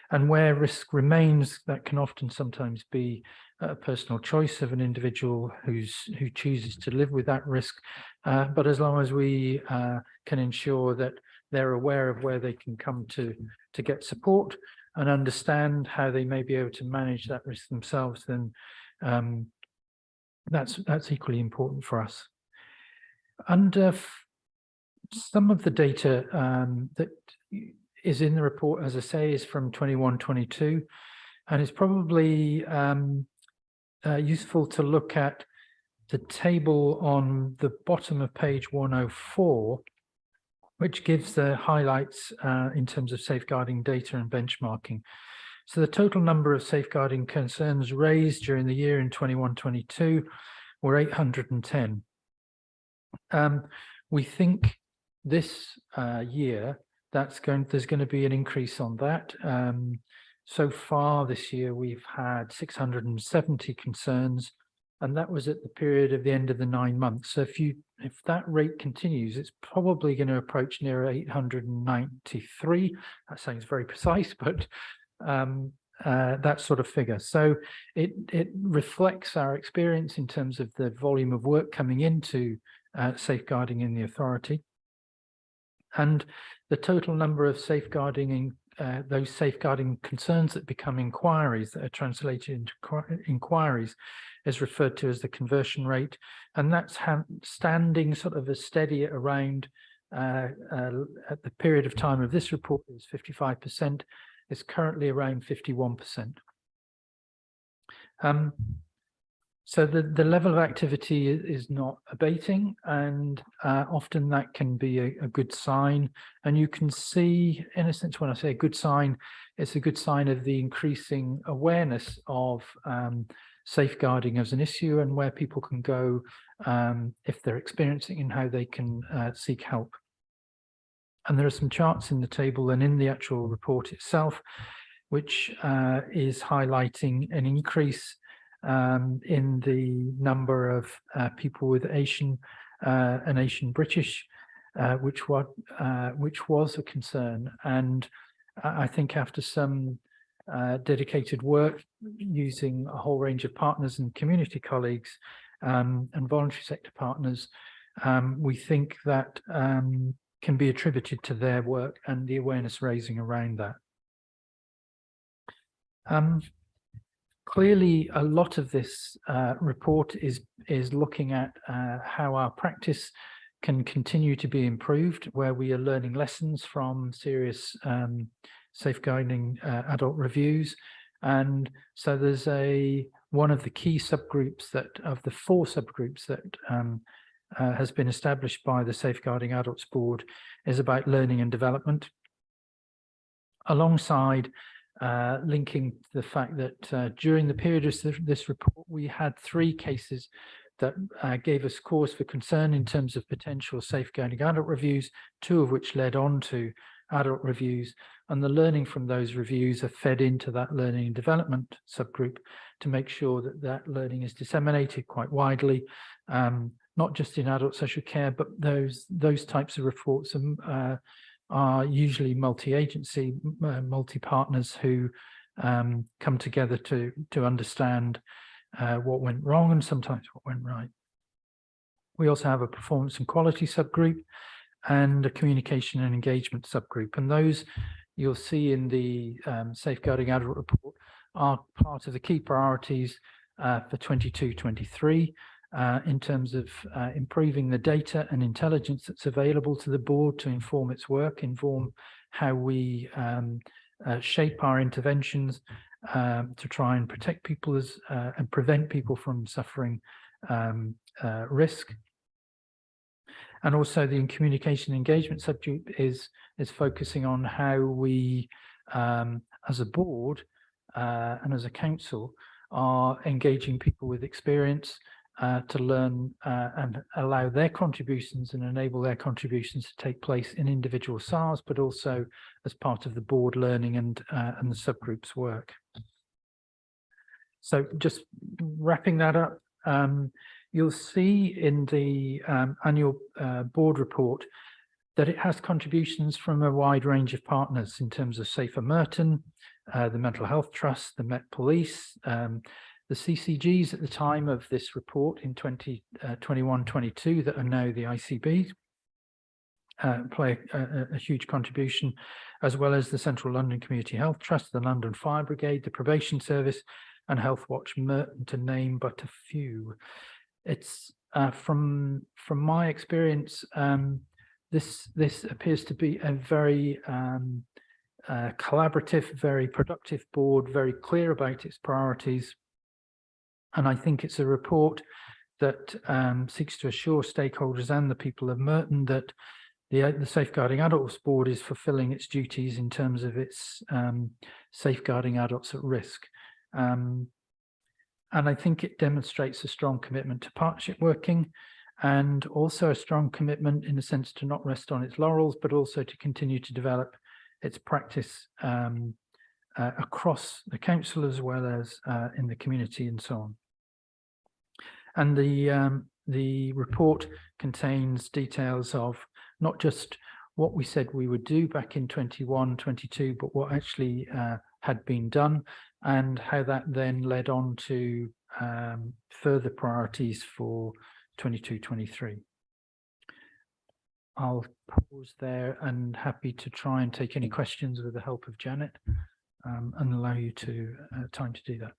And where risk remains, that can often sometimes be a personal choice of an individual who chooses to live with that risk. But as long as we can ensure that they're aware of where they can come to get support and understand how they may be able to manage that risk themselves, then that's equally important for us. And some of the data that is in the report, as I say, is from 21-22, and it's probably useful to look at the table on the bottom of page 104, which gives the highlights in terms of safeguarding data and benchmarking. So the total number of safeguarding concerns raised during the year in 21-22 were 810. We think this year there's going to be an increase on that. So far this year we've had 670 concerns, and that was at the period of the end of the 9 months. So if that rate continues, it's probably going to approach near 893. That sounds very precise, but that sort of figure. So it reflects our experience in terms of the volume of work coming into safeguarding in the authority, and the total number of safeguarding those safeguarding concerns that become inquiries, that are translated into inquiries, is referred to as the conversion rate, and that's standing sort of as steady at around at the period of time of this report it was 55%. It's currently around 51%. So the level of activity is not abating, and often that can be a good sign. And you can see, in a sense, when I say a good sign, it's a good sign of the increasing awareness of safeguarding as an issue and where people can go if they're experiencing and how they can seek help. And there are some charts in the table and in the actual report itself, which is highlighting an increase in the number of people with Asian and Asian British, which was a concern. And I think after some dedicated work using a whole range of partners and community colleagues and voluntary sector partners, we think that can be attributed to their work and the awareness raising around that. Clearly, a lot of this report is looking at how our practice can continue to be improved, where we are learning lessons from serious safeguarding adult reviews. And so there's one of the key subgroups of the 4 subgroups that has been established by the Safeguarding Adults Board is about learning and development, alongside linking the fact that during the period of this report, we had 3 cases that gave us cause for concern in terms of potential safeguarding adult reviews, 2 of which led on to adult reviews, and the learning from those reviews are fed into that learning and development subgroup to make sure that that learning is disseminated quite widely, not just in adult social care, but those types of reports are usually multi-agency, multi-partners who come together to understand what went wrong and sometimes what went right. We also have a performance and quality subgroup and a communication and engagement subgroup, and those you'll see in the Safeguarding Adult report are part of the key priorities for 22-23 in terms of improving the data and intelligence that's available to the board to inform its work, inform how we shape our interventions to try and protect people and prevent people from suffering risk. And also the communication engagement subgroup is focusing on how we, as a board and as a council, are engaging people with experience to learn and allow their contributions and enable their contributions to take place in individual SARs, but also as part of the board learning and the subgroups work. So just wrapping that up, you'll see in the annual board report that it has contributions from a wide range of partners in terms of Safer Merton, the Mental Health Trust, the Met Police, the CCGs at the time of this report in 2021-22 that are now the ICB play a huge contribution, as well as the Central London Community Health Trust, the London Fire Brigade, the Probation Service, and Health Watch Merton, to name but a few. It's from my experience, this appears to be a very collaborative, very productive board, very clear about its priorities, And I think it's a report that seeks to assure stakeholders and the people of Merton that the Safeguarding Adults Board is fulfilling its duties in terms of its safeguarding adults at risk. And I think it demonstrates a strong commitment to partnership working, and also a strong commitment in a sense to not rest on its laurels, but also to continue to develop its practice across the council as well as in the community and so on. And the report contains details of not just what we said we would do back in 21-22, but what actually had been done, and how that then led on to further priorities for 22-23. I'll pause there and happy to try and take any questions with the help of Janet, and allow you to time to do that.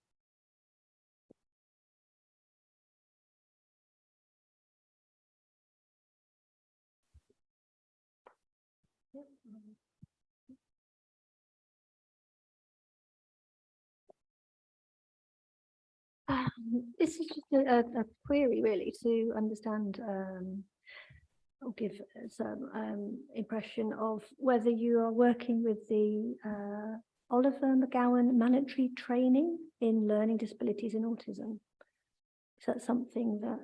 This is just a query really to understand or give some impression of whether you are working with the Oliver McGowan mandatory training in learning disabilities and autism. Is that something that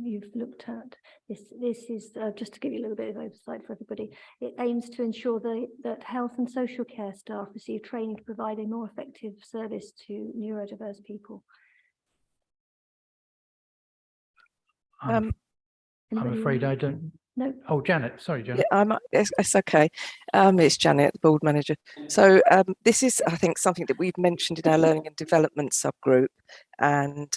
you've looked at? This is just to give you a little bit of oversight for everybody. It aims to ensure that health and social care staff receive training to provide a more effective service to neurodiverse people. I'm afraid I don't. No. Oh, Janet, sorry, Janet. Yeah, it's okay. It's Janet, the board manager. So this is, I think, something that we've mentioned in our learning and development subgroup, and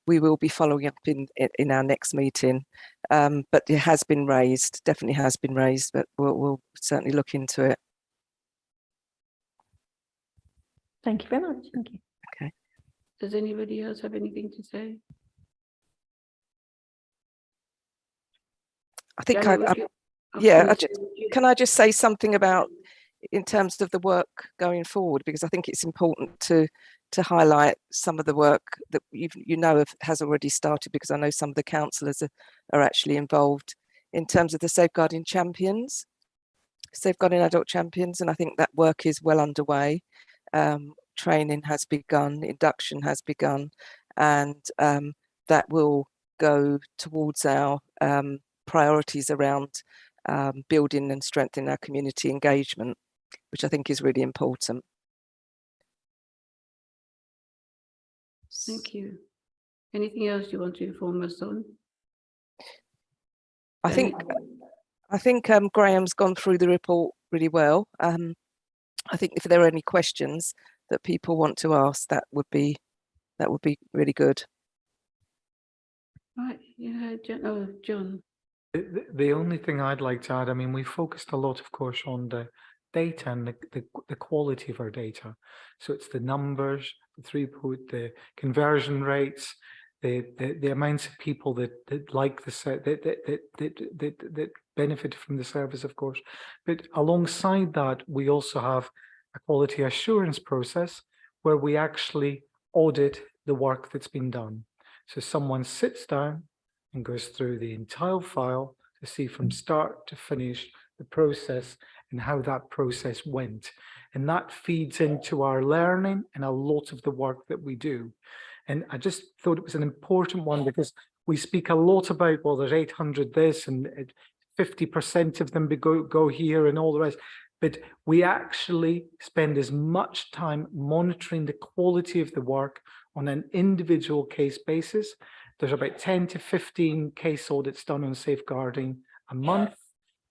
we will be following up in our next meeting. But it has been raised, definitely has been raised, but we'll certainly look into it. Thank you very much. Thank you. Okay. Does anybody else have anything to say? I think Janet, can I just say something about in terms of the work going forward, because I think it's important to highlight some of the work that has already started, because I know some of the councillors are actually involved in terms of the safeguarding adult champions, and I think that work is well underway. Training has begun, induction has begun, and that will go towards our priorities around building and strengthening our community engagement, which I think is really important. Thank you. Anything else you want to inform us on? I think Graham's gone through the report really well. I think if there are any questions that people want to ask, that would be really good. Right, yeah, John. The only thing I'd like to add, I mean, we focused a lot, of course, on the data and the quality of our data. So it's the numbers, the throughput, the conversion rates, the amounts of people that like that benefit from the service, of course. But alongside that, we also have a quality assurance process where we actually audit the work that's been done. So someone sits down and goes through the entire file to see from start to finish the process and how that process went. And that feeds into our learning and a lot of the work that we do. And I just thought it was an important one, because we speak a lot about, well, there's 800 this and 50% of them go here and all the rest. But we actually spend as much time monitoring the quality of the work on an individual case basis. There's about 10 to 15 case audits done on safeguarding a month.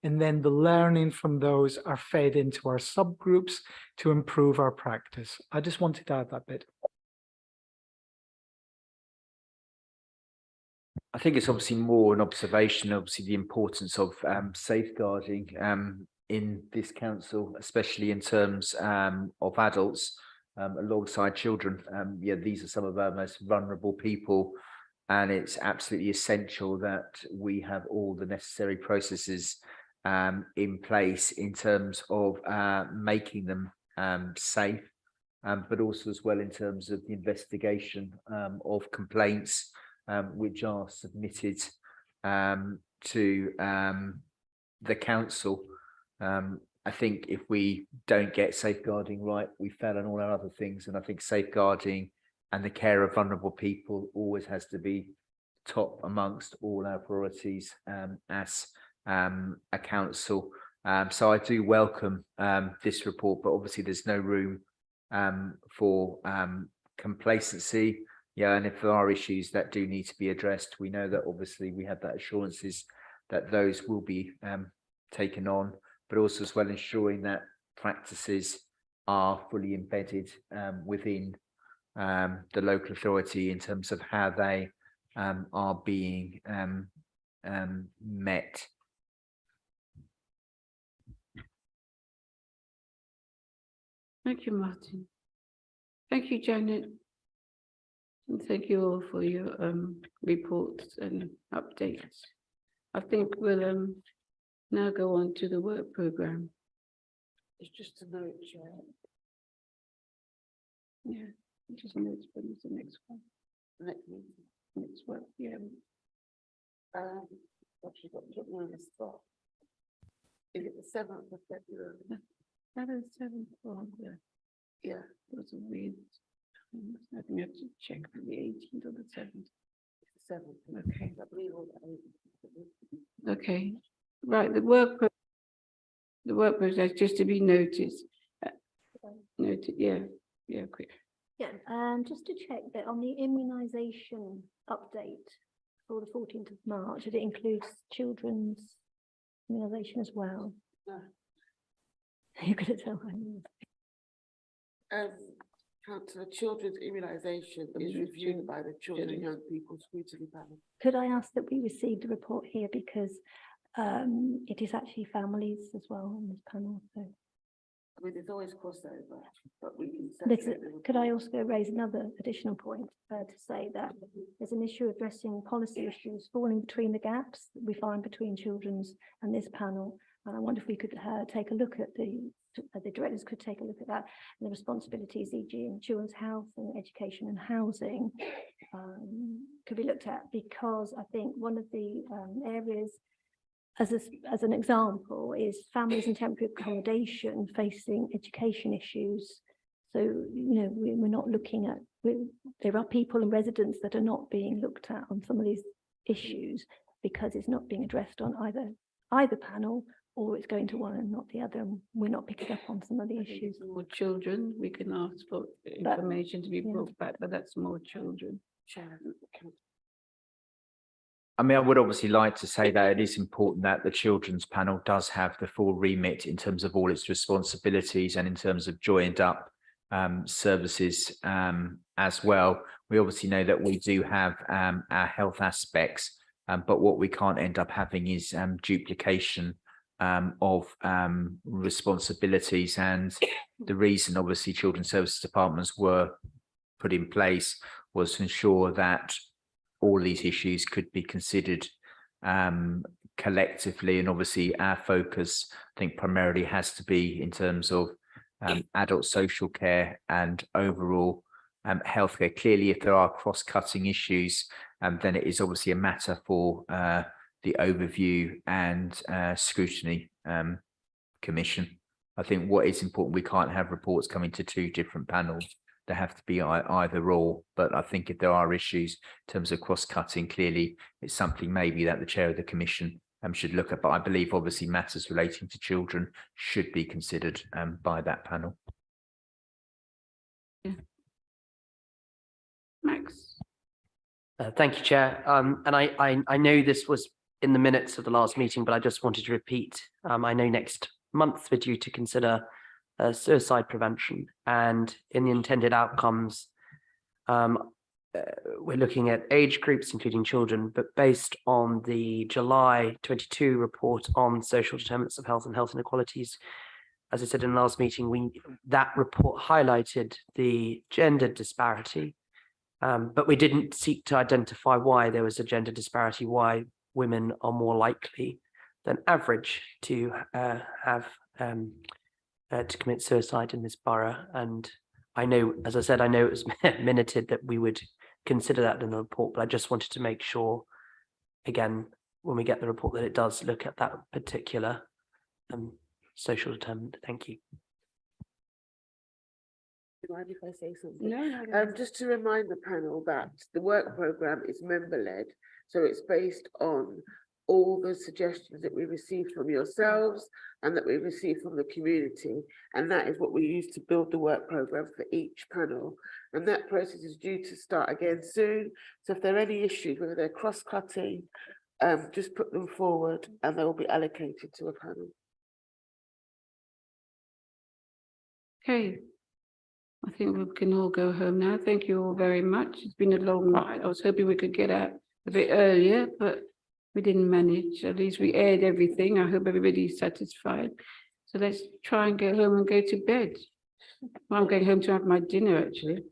And then the learning from those are fed into our subgroups to improve our practice. I just wanted to add that bit. I think it's obviously more an observation, obviously the importance of safeguarding in this council, especially in terms of adults alongside children. Yeah, these are some of our most vulnerable people, and it's absolutely essential that we have all the necessary processes in place in terms of making them safe but also as well in terms of the investigation of complaints which are submitted to the council. I think if we don't get safeguarding right, we fail on all our other things. And I think safeguarding and the care of vulnerable people always has to be top amongst all our priorities as a council. So I do welcome this report, but obviously there's no room for complacency. Yeah, and if there are issues that do need to be addressed, we know that obviously we have that assurances that those will be taken on, but also as well ensuring that practices are fully embedded within the local authority in terms of how they are being met. Thank you, Martin. Thank you, Janet. And thank you all for your reports and updates. I think we'll now go on to the work programme. It's just a note, Chair. Yeah, just notes when it's the next one. Next meeting. Next work, yeah. What you got to put me on the spot? Is it the 7th of February? That is 7th. Oh, yeah. Yeah. That's a weird. I think I have to check for the 18th or the 7th. 7th. Okay. I believe all that. Okay, right, the work process, just to be noticed. Noted, yeah, quick. Yeah, just to check that on the immunisation update for the 14th of March, it includes children's immunisation as well. No. You're going to tell me. Councillor, children's immunisation is reviewed by the Children and Young People Scrutiny Panel. Could I ask that we receive the report here, because it is actually families as well on this panel. So I mean, there's always crossover, but we can. could I also raise another additional point to say that there's an issue addressing policy issues falling between the gaps that we find between children's and this panel. And I wonder if we could take a look at the directors could take a look at that, and the responsibilities, e.g. in children's health and education and housing could be looked at, because I think one of the areas, as an example, is families in temporary accommodation facing education issues. So, you know, we're not looking at, there are people and residents that are not being looked at on some of these issues because it's not being addressed on either panel, or it's going to one and not the other, and we're not picking up on some of the issues. More children, we can ask for information to be brought back, but that's more children. I mean, I would obviously like to say that it is important that the children's panel does have the full remit in terms of all its responsibilities and in terms of joined up services as well. We obviously know that we do have our health aspects, but what we can't end up having is duplication of responsibilities. And the reason obviously children's services departments were put in place was to ensure that all these issues could be considered collectively. And obviously our focus, I think, primarily has to be in terms of adult social care and overall healthcare. Clearly, if there are cross-cutting issues, then it is obviously a matter for the overview and scrutiny commission. I think what is important, we can't have reports coming to two different panels. They have to be either or. But I think if there are issues in terms of cross-cutting, clearly it's something maybe that the chair of the commission should look at. But I believe obviously matters relating to children should be considered by that panel. Yeah. Max. Thank you, Chair. And I know this was in the minutes of the last meeting, but I just wanted to repeat. I know next month we're due to consider suicide prevention, and in the intended outcomes, we're looking at age groups, including children, but based on the July 22 report on social determinants of health and health inequalities, as I said in the last meeting, that report highlighted the gender disparity, but we didn't seek to identify why there was a gender disparity, why women are more likely than average to to commit suicide in this borough. And I know, as I said, I know it was minuted that we would consider that in the report, but I just wanted to make sure, again, when we get the report, that it does look at that particular social determinant. Thank you. Do you mind if I say something? No. Just to remind the panel that the work programme is member-led, so it's based on all the suggestions that we received from yourselves and that we received from the community, and that is what we use to build the work programme for each panel. And that process is due to start again soon. So if there are any issues, whether they're cross-cutting, just put them forward and they will be allocated to a panel. Okay. I think we can all go home now. Thank you all very much. It's been a long night. I was hoping we could get out a bit earlier, but we didn't manage. At least we aired everything. I hope everybody's satisfied. So let's try and get home and go to bed. Well, I'm going home to have my dinner, actually.